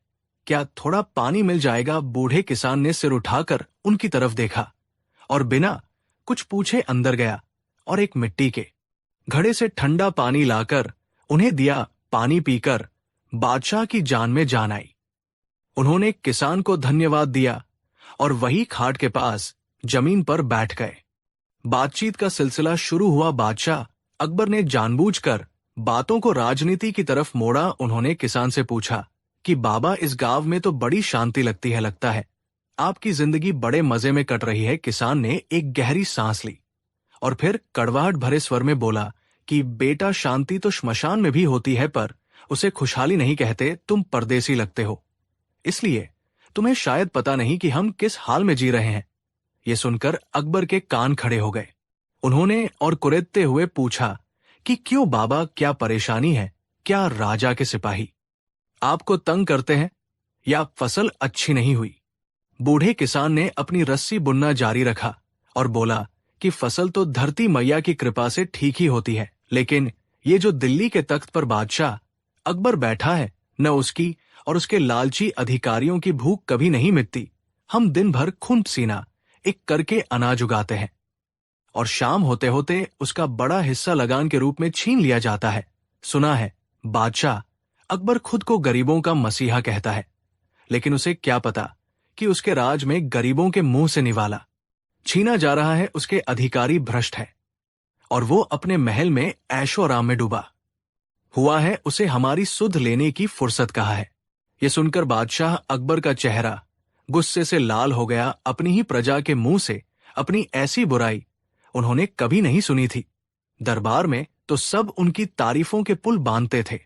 क्या थोड़ा पानी मिल जाएगा? बूढ़े किसान ने सिर उठाकर उनकी तरफ देखा और बिना कुछ पूछे अंदर गया और एक मिट्टी के घड़े से ठंडा पानी लाकर उन्हें दिया। पानी पीकर बादशाह की जान में जान आई। उन्होंने किसान को धन्यवाद दिया और वही खाट के पास जमीन पर बैठ गए। बातचीत का सिलसिला शुरू हुआ। बादशाह अकबर ने जानबूझकर बातों को राजनीति की तरफ मोड़ा। उन्होंने किसान से पूछा कि बाबा, इस गांव में तो बड़ी शांति लगती है, लगता है आपकी जिंदगी बड़े मजे में कट रही है। किसान ने एक गहरी सांस ली और फिर कड़वाहट भरे स्वर में बोला कि बेटा, शांति तो श्मशान में भी होती है, पर उसे खुशहाली नहीं कहते। तुम परदेसी लगते हो, इसलिए तुम्हें शायद पता नहीं कि हम किस हाल में जी रहे हैं। ये सुनकर अकबर के कान खड़े हो गए। उन्होंने और कुरेदते हुए पूछा कि क्यों बाबा, क्या परेशानी है? क्या राजा के सिपाही आपको तंग करते हैं या फसल अच्छी नहीं हुई? बूढ़े किसान ने अपनी रस्सी बुनना जारी रखा और बोला कि फसल तो धरती मैया की कृपा से ठीक ही होती है, लेकिन ये जो दिल्ली के तख्त पर बादशाह अकबर बैठा है, न उसकी और उसके लालची अधिकारियों की भूख कभी नहीं मिटती। हम दिन भर खून पसीना एक करके अनाज उगाते हैं और शाम होते होते उसका बड़ा हिस्सा लगान के रूप में छीन लिया जाता है। सुना है बादशाह अकबर खुद को गरीबों का मसीहा कहता है, लेकिन उसे क्या पता कि उसके राज में गरीबों के मुंह से निवाला छीना जा रहा है। उसके अधिकारी भ्रष्ट है और वो अपने महल में ऐशो आराम में डूबा हुआ है। उसे हमारी सुध लेने की फुर्सत कहाँ है? ये सुनकर बादशाह अकबर का चेहरा गुस्से से लाल हो गया। अपनी ही प्रजा के मुंह से अपनी ऐसी बुराई उन्होंने कभी नहीं सुनी थी। दरबार में तो सब उनकी तारीफों के पुल बांधते थे।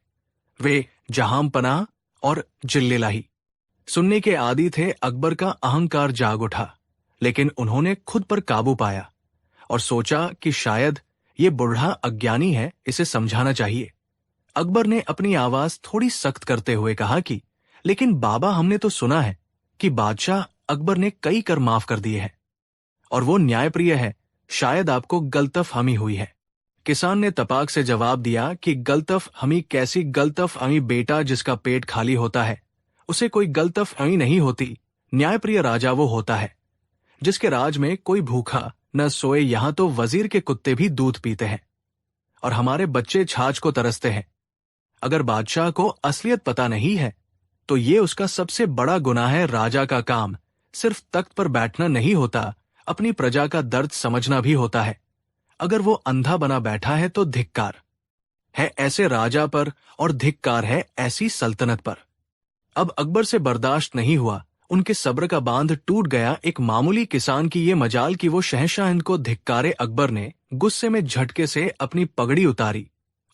वे जहां पनाह और जिल्लेलाही सुनने के आदी थे। अकबर का अहंकार जाग उठा, लेकिन उन्होंने खुद पर काबू पाया और सोचा कि शायद ये बूढ़ा अज्ञानी है, इसे समझाना चाहिए। अकबर ने अपनी आवाज थोड़ी सख्त करते हुए कहा कि लेकिन बाबा, हमने तो सुना है कि बादशाह अकबर ने कई कर माफ कर दिए हैं और वो न्यायप्रिय है, शायद आपको गलतफहमी हुई है। किसान ने तपाक से जवाब दिया कि गलतफहमी कैसी गलतफहमी? बेटा, जिसका पेट खाली होता है उसे कोई गलतफहमी नहीं होती। न्यायप्रिय राजा वो होता है जिसके राज में कोई भूखा न सोए। यहां तो वजीर के कुत्ते भी दूध पीते हैं और हमारे बच्चे छाछ को तरसते हैं। अगर बादशाह को असलियत पता नहीं है तो ये उसका सबसे बड़ा गुनाह है। राजा का काम सिर्फ तख्त पर बैठना नहीं होता, अपनी प्रजा का दर्द समझना भी होता है। अगर वो अंधा बना बैठा है तो धिक्कार है ऐसे राजा पर, और धिक्कार है ऐसी सल्तनत पर। अब अकबर से बर्दाश्त नहीं हुआ, उनके सब्र का बांध टूट गया। एक मामूली किसान की ये मजाल कि वो शहंशाह हिंद को धिक्कारे। अकबर ने गुस्से में झटके से अपनी पगड़ी उतारी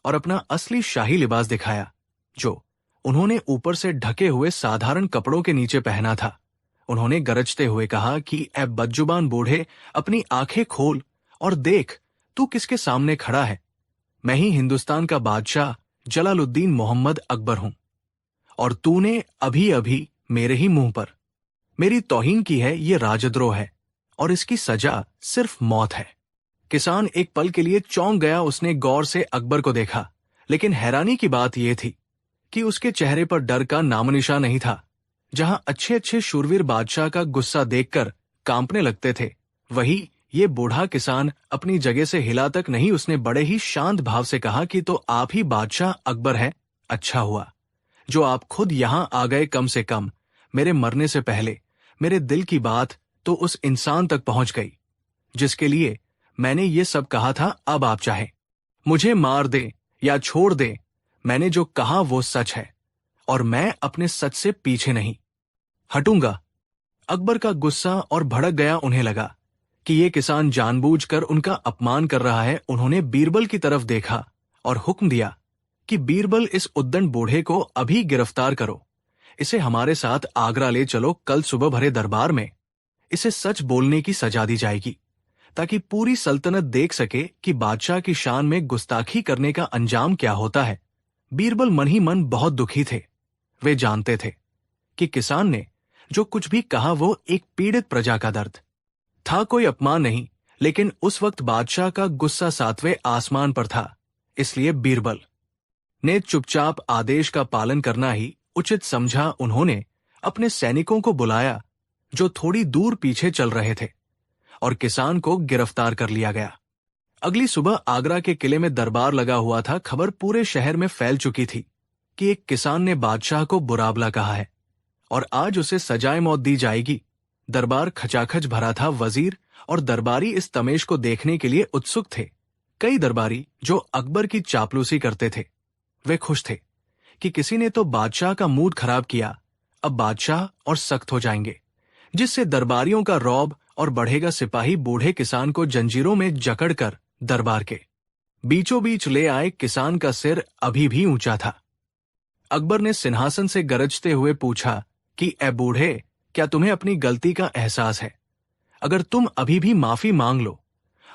और अपना असली शाही लिबास दिखाया, जो उन्होंने ऊपर से ढके हुए साधारण कपड़ों के नीचे पहना था। उन्होंने गरजते हुए कहा कि ऐ बदजुबान बूढ़े, अपनी आंखें खोल और देख, तू किसके सामने खड़ा है। मैं ही हिंदुस्तान का बादशाह जलालुद्दीन मोहम्मद अकबर हूं, और तूने अभी अभी मेरे ही मुंह पर मेरी तौहीन की है। ये राजद्रोह है और इसकी सजा सिर्फ मौत है। किसान एक पल के लिए चौंक गया। उसने गौर से अकबर को देखा, लेकिन हैरानी की बात यह थी कि उसके चेहरे पर डर का नामोनिशान नहीं था। जहां अच्छे अच्छे शूरवीर बादशाह का गुस्सा देखकर कांपने लगते थे, वही ये बूढ़ा किसान अपनी जगह से हिला तक नहीं। उसने बड़े ही शांत भाव से कहा कि तो आप ही बादशाह अकबर हैं। अच्छा हुआ जो आप खुद यहां आ गए। कम से कम मेरे मरने से पहले मेरे दिल की बात तो उस इंसान तक पहुंच गई जिसके लिए मैंने ये सब कहा था। अब आप चाहे मुझे मार दे या छोड़ दे, मैंने जो कहा वो सच है, और मैं अपने सच से पीछे नहीं हटूंगा। अकबर का गुस्सा और भड़क गया। उन्हें लगा कि ये किसान जानबूझकर उनका अपमान कर रहा है। उन्होंने बीरबल की तरफ देखा और हुक्म दिया कि बीरबल, इस उद्दंड बूढ़े को अभी गिरफ्तार करो। इसे हमारे साथ आगरा ले चलो। कल सुबह भरे दरबार में इसे सच बोलने की सजा दी जाएगी, ताकि पूरी सल्तनत देख सके कि बादशाह की शान में गुस्ताखी करने का अंजाम क्या होता है। बीरबल मन ही मन बहुत दुखी थे। वे जानते थे कि किसान ने जो कुछ भी कहा वो एक पीड़ित प्रजा का दर्द था, कोई अपमान नहीं। लेकिन उस वक्त बादशाह का गुस्सा 7वें आसमान पर था, इसलिए बीरबल ने चुपचाप आदेश का पालन करना ही उचित समझा। उन्होंने अपने सैनिकों को बुलाया जो थोड़ी दूर पीछे चल रहे थे, और किसान को गिरफ्तार कर लिया गया। अगली सुबह आगरा के किले में दरबार लगा हुआ था। खबर पूरे शहर में फैल चुकी थी कि एक किसान ने बादशाह को बुराबला कहा है और आज उसे सजाए मौत दी जाएगी। दरबार खचाखच भरा था। वजीर और दरबारी इस तमेश को देखने के लिए उत्सुक थे। कई दरबारी जो अकबर की चापलूसी करते थे, वे खुश थे कि किसी ने तो बादशाह का मूड खराब किया। अब बादशाह और सख्त हो जाएंगे, जिससे दरबारियों का रौब और बढ़ेगा। सिपाही बूढ़े किसान को जंजीरों में जकड़कर दरबार के बीचों बीच ले आए। किसान का सिर अभी भी ऊंचा था। अकबर ने सिंहासन से गरजते हुए पूछा कि ए बूढ़े, क्या तुम्हें अपनी गलती का एहसास है? अगर तुम अभी भी माफी मांग लो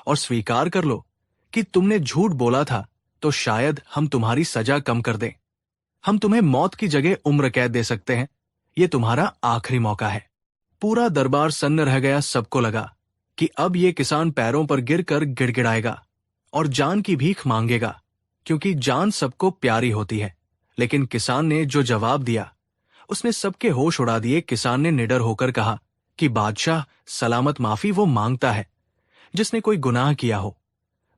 और स्वीकार कर लो कि तुमने झूठ बोला था, तो शायद हम तुम्हारी सजा कम कर दें। हम तुम्हें मौत की जगह उम्र कैद दे सकते हैं। ये तुम्हारा आखिरी मौका है। पूरा दरबार सन्न रह गया। सबको लगा कि अब ये किसान पैरों पर गिरकर गिड़गिड़ाएगा और जान की भीख मांगेगा, क्योंकि जान सबको प्यारी होती है। लेकिन किसान ने जो जवाब दिया, उसने सबके होश उड़ा दिए। किसान ने निडर होकर कहा कि बादशाह, सलामत माफी वो मांगता है जिसने कोई गुनाह किया हो।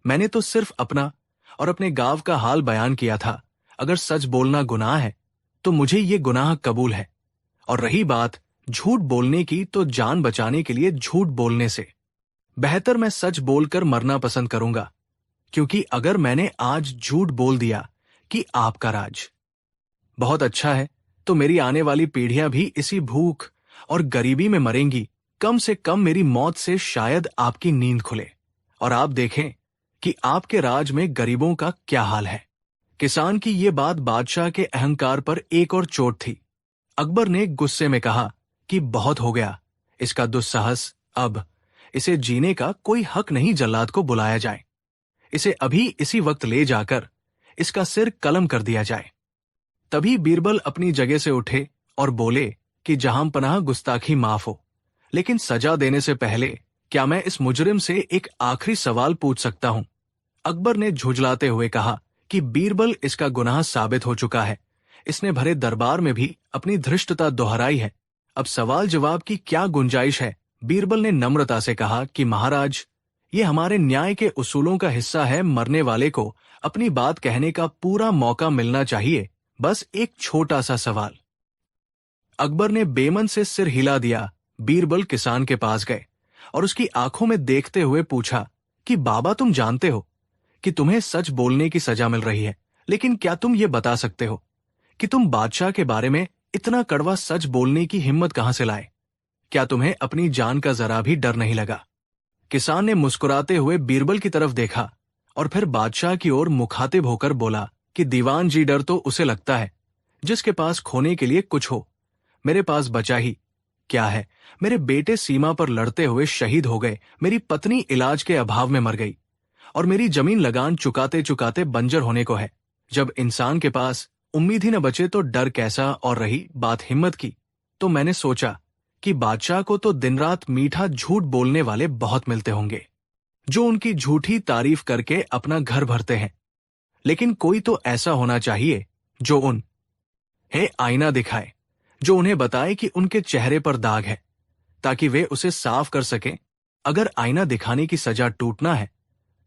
मैंने तो सिर्फ अपना और अपने गांव का हाल बयान किया था। अगर सच बोलना गुनाह है तो मुझे ये गुनाह कबूल है, और रही बात झूठ बोलने की, तो जान बचाने के लिए झूठ बोलने से बेहतर मैं सच बोलकर मरना पसंद करूंगा। क्योंकि अगर मैंने आज झूठ बोल दिया कि आपका राज बहुत अच्छा है, तो मेरी आने वाली पीढ़ियां भी इसी भूख और गरीबी में मरेंगी। कम से कम मेरी मौत से शायद आपकी नींद खुले और आप देखें कि आपके राज में गरीबों का क्या हाल है। किसान की ये बात बादशाह के अहंकार पर एक और चोट थी। अकबर ने गुस्से में कहा कि बहुत हो गया इसका दुस्साहस। अब इसे जीने का कोई हक नहीं। जल्लाद को बुलाया जाए, इसे अभी इसी वक्त ले जाकर इसका सिर कलम कर दिया जाए। तभी बीरबल अपनी जगह से उठे और बोले कि जहां पनाह, गुस्ताखी माफ हो, लेकिन सजा देने से पहले क्या मैं इस मुजरिम से एक आखिरी सवाल पूछ सकता हूं? अकबर ने झुंझलाते हुए कहा कि बीरबल, इसका गुनाह साबित हो चुका है। इसने भरे दरबार में भी अपनी धृष्टता दोहराई है। अब सवाल जवाब की क्या गुंजाइश है? बीरबल ने नम्रता से कहा कि महाराज, ये हमारे न्याय के उसूलों का हिस्सा है। मरने वाले को अपनी बात कहने का पूरा मौका मिलना चाहिए। बस एक छोटा सा सवाल। अकबर ने बेमन से सिर हिला दिया। बीरबल किसान के पास गए और उसकी आंखों में देखते हुए पूछा कि बाबा, तुम जानते हो कि तुम्हें सच बोलने की सजा मिल रही है, लेकिन क्या तुम ये बता सकते हो कि तुम बादशाह के बारे में इतना कड़वा सच बोलने की हिम्मत कहां से लाए? क्या तुम्हें अपनी जान का जरा भी डर नहीं लगा? किसान ने मुस्कुराते हुए बीरबल की तरफ देखा और फिर बादशाह की ओर मुखातिब होकर बोला कि दीवान जी, डर तो उसे लगता है जिसके पास खोने के लिए कुछ हो। मेरे पास बचा ही क्या है? मेरे बेटे सीमा पर लड़ते हुए शहीद हो गए, मेरी पत्नी इलाज के अभाव में मर गई और मेरी जमीन लगान चुकाते चुकाते बंजर होने को है। जब इंसान के पास उम्मीद ही न बचे तो डर कैसा? और रही बात हिम्मत की, तो मैंने सोचा कि बादशाह को तो दिन रात मीठा झूठ बोलने वाले बहुत मिलते होंगे जो उनकी झूठी तारीफ करके अपना घर भरते हैं, लेकिन कोई तो ऐसा होना चाहिए जो उन्हें आईना दिखाए, जो उन्हें बताए कि उनके चेहरे पर दाग है, ताकि वे उसे साफ कर सकें। अगर आईना दिखाने की सजा टूटना है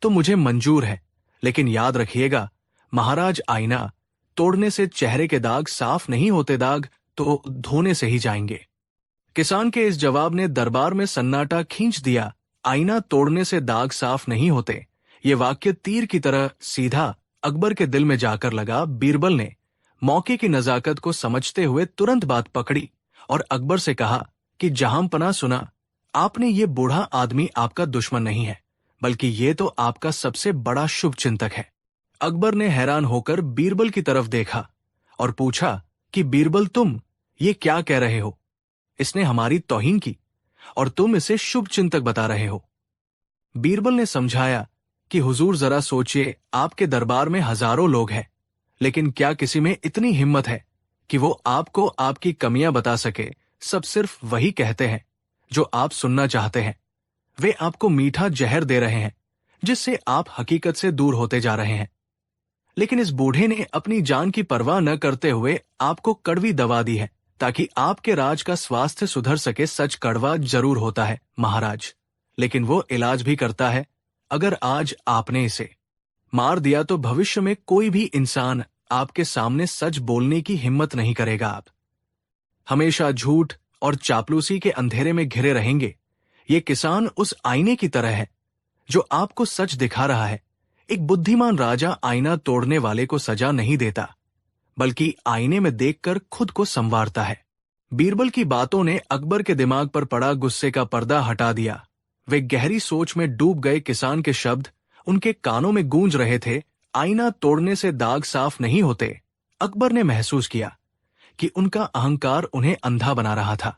तो मुझे मंजूर है, लेकिन याद रखिएगा महाराज, आईना तोड़ने से चेहरे के दाग साफ नहीं होते, दाग तो धोने से ही जाएंगे। किसान के इस जवाब ने दरबार में सन्नाटा खींच दिया। आईना तोड़ने से दाग साफ नहीं होते, ये वाक्य तीर की तरह सीधा अकबर के दिल में जाकर लगा। बीरबल ने मौके की नजाकत को समझते हुए तुरंत बात पकड़ी और अकबर से कहा कि जहांपना, सुना आपने, ये बूढ़ा आदमी आपका दुश्मन नहीं है, बल्कि ये तो आपका सबसे बड़ा शुभ चिंतक है। अकबर ने हैरान होकर बीरबल की तरफ देखा और पूछा कि बीरबल, तुम ये क्या कह रहे हो? इसने हमारी तौहीन की और तुम इसे शुभ चिंतक बता रहे हो। बीरबल ने समझाया कि हुजूर, जरा सोचिए, आपके दरबार में हजारों लोग हैं, लेकिन क्या किसी में इतनी हिम्मत है कि वो आपको आपकी कमियां बता सके? सब सिर्फ वही कहते हैं जो आप सुनना चाहते हैं। वे आपको मीठा जहर दे रहे हैं जिससे आप हकीकत से दूर होते जा रहे हैं। लेकिन इस बूढ़े ने अपनी जान की परवाह न करते हुए आपको कड़वी दवा दी है ताकि आपके राज का स्वास्थ्य सुधर सके। सच कड़वा जरूर होता है महाराज, लेकिन वो इलाज भी करता है। अगर आज आपने इसे मार दिया तो भविष्य में कोई भी इंसान आपके सामने सच बोलने की हिम्मत नहीं करेगा। आप हमेशा झूठ और चापलूसी के अंधेरे में घिरे रहेंगे। ये किसान उस आईने की तरह है जो आपको सच दिखा रहा है। एक बुद्धिमान राजा आईना तोड़ने वाले को सजा नहीं देता, बल्कि आईने में देखकर खुद को संवारता है। बीरबल की बातों ने अकबर के दिमाग पर पड़ा गुस्से का पर्दा हटा दिया। वे गहरी सोच में डूब गए। किसान के शब्द उनके कानों में गूंज रहे थे। आईना तोड़ने से दाग साफ नहीं होते। अकबर ने महसूस किया कि उनका अहंकार उन्हें अंधा बना रहा था।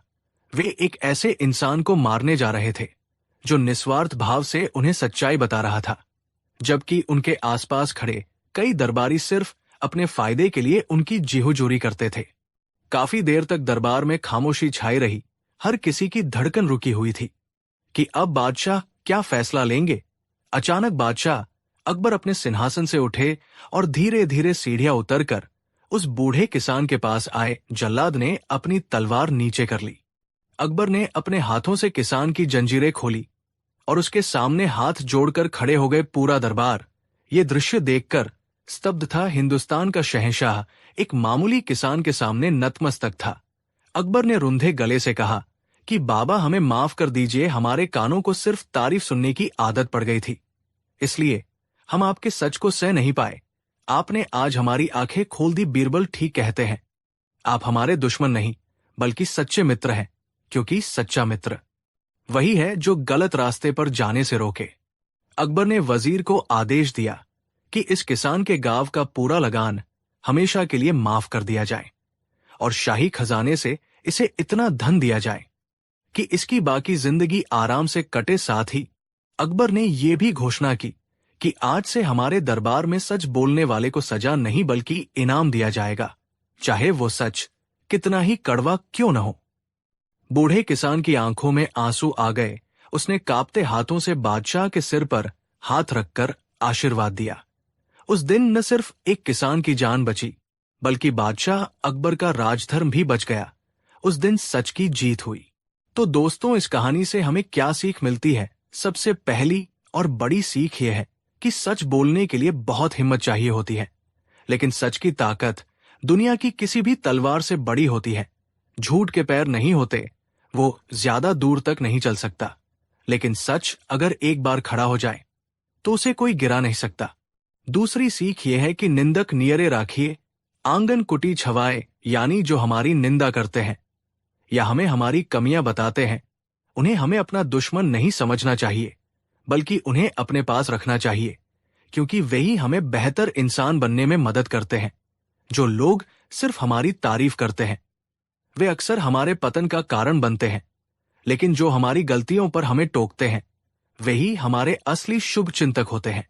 वे एक ऐसे इंसान को मारने जा रहे थे जो निस्वार्थ भाव से उन्हें सच्चाई बता रहा था, जबकि उनके आसपास खड़े कई दरबारी सिर्फ अपने फायदे के लिए उनकी जीहुजूरी करते थे। काफी देर तक दरबार में खामोशी छाई रही। हर किसी की धड़कन रुकी हुई थी कि अब बादशाह क्या फैसला लेंगे। अचानक बादशाह अकबर अपने सिंहासन से उठे और धीरे धीरे सीढ़ियां उतरकर उस बूढ़े किसान के पास आए। जल्लाद ने अपनी तलवार नीचे कर ली। अकबर ने अपने हाथों से किसान की जंजीरें खोली और उसके सामने हाथ जोड़कर खड़े हो गए। पूरा दरबार ये दृश्य देखकर स्तब्ध था। हिंदुस्तान का शहंशाह एक मामूली किसान के सामने नतमस्तक था। अकबर ने रुंधे गले से कहा कि बाबा, हमें माफ कर दीजिए, हमारे कानों को सिर्फ तारीफ सुनने की आदत पड़ गई थी, इसलिए हम आपके सच को सह नहीं पाए। आपने आज हमारी आंखें खोल दी। बीरबल ठीक कहते हैं, आप हमारे दुश्मन नहीं बल्कि सच्चे मित्र हैं, क्योंकि सच्चा मित्र वही है जो गलत रास्ते पर जाने से रोके। अकबर ने वजीर को आदेश दिया कि इस किसान के गांव का पूरा लगान हमेशा के लिए माफ कर दिया जाए और शाही खजाने से इसे इतना धन दिया जाए कि इसकी बाकी जिंदगी आराम से कटे। साथ ही अकबर ने यह भी घोषणा की कि आज से हमारे दरबार में सच बोलने वाले को सजा नहीं बल्कि इनाम दिया जाएगा, चाहे वो सच कितना ही कड़वा क्यों न हो। बूढ़े किसान की आंखों में आंसू आ गए। उसने कांपते हाथों से बादशाह के सिर पर हाथ रखकर आशीर्वाद दिया। उस दिन न सिर्फ एक किसान की जान बची, बल्कि बादशाह अकबर का राजधर्म भी बच गया। उस दिन सच की जीत हुई। तो दोस्तों, इस कहानी से हमें क्या सीख मिलती है? सबसे पहली और बड़ी सीख यह है कि सच बोलने के लिए बहुत हिम्मत चाहिए होती है, लेकिन सच की ताकत दुनिया की किसी भी तलवार से बड़ी होती है। झूठ के पैर नहीं होते, वो ज्यादा दूर तक नहीं चल सकता, लेकिन सच अगर एक बार खड़ा हो जाए तो उसे कोई गिरा नहीं सकता। दूसरी सीख यह है कि निंदक नियरे राखिए, आंगन कुटी छवाए, यानी जो हमारी निंदा करते हैं या हमें हमारी कमियां बताते हैं, उन्हें हमें अपना दुश्मन नहीं समझना चाहिए, बल्कि उन्हें अपने पास रखना चाहिए, क्योंकि वही हमें बेहतर इंसान बनने में मदद करते हैं। जो लोग सिर्फ हमारी तारीफ करते हैं, वे अक्सर हमारे पतन का कारण बनते हैं, लेकिन जो हमारी गलतियों पर हमें टोकते हैं, वही हमारे असली शुभ चिंतक होते हैं।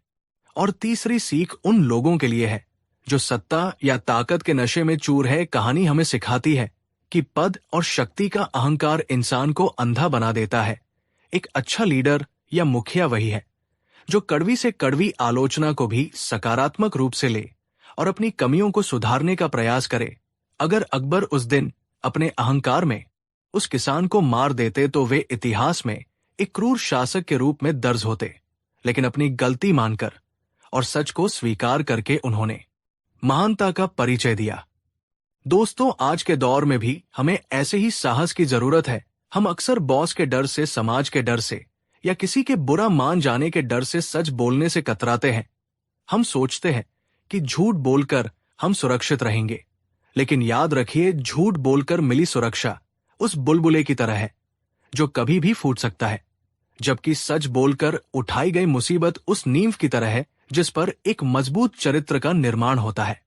और तीसरी सीख उन लोगों के लिए है जो सत्ता या ताकत के नशे में चूर है। कहानी हमें सिखाती है कि पद और शक्ति का अहंकार इंसान को अंधा बना देता है। एक अच्छा लीडर या मुखिया वही है जो कड़वी से कड़वी आलोचना को भी सकारात्मक रूप से ले और अपनी कमियों को सुधारने का प्रयास करे। अगर अकबर उस दिन अपने अहंकार में उस किसान को मार देते तो वे इतिहास में एक क्रूर शासक के रूप में दर्ज होते, लेकिन अपनी गलती मानकर और सच को स्वीकार करके उन्होंने महानता का परिचय दिया। दोस्तों, आज के दौर में भी हमें ऐसे ही साहस की जरूरत है। हम अक्सर बॉस के डर से, समाज के डर से या किसी के बुरा मान जाने के डर से सच बोलने से कतराते हैं। हम सोचते हैं कि झूठ बोलकर हम सुरक्षित रहेंगे, लेकिन याद रखिए, झूठ बोलकर मिली सुरक्षा उस बुलबुले की तरह है जो कभी भी फूट सकता है, जबकि सच बोलकर उठाई गई मुसीबत उस नींव की तरह है जिस पर एक मजबूत चरित्र का निर्माण होता है।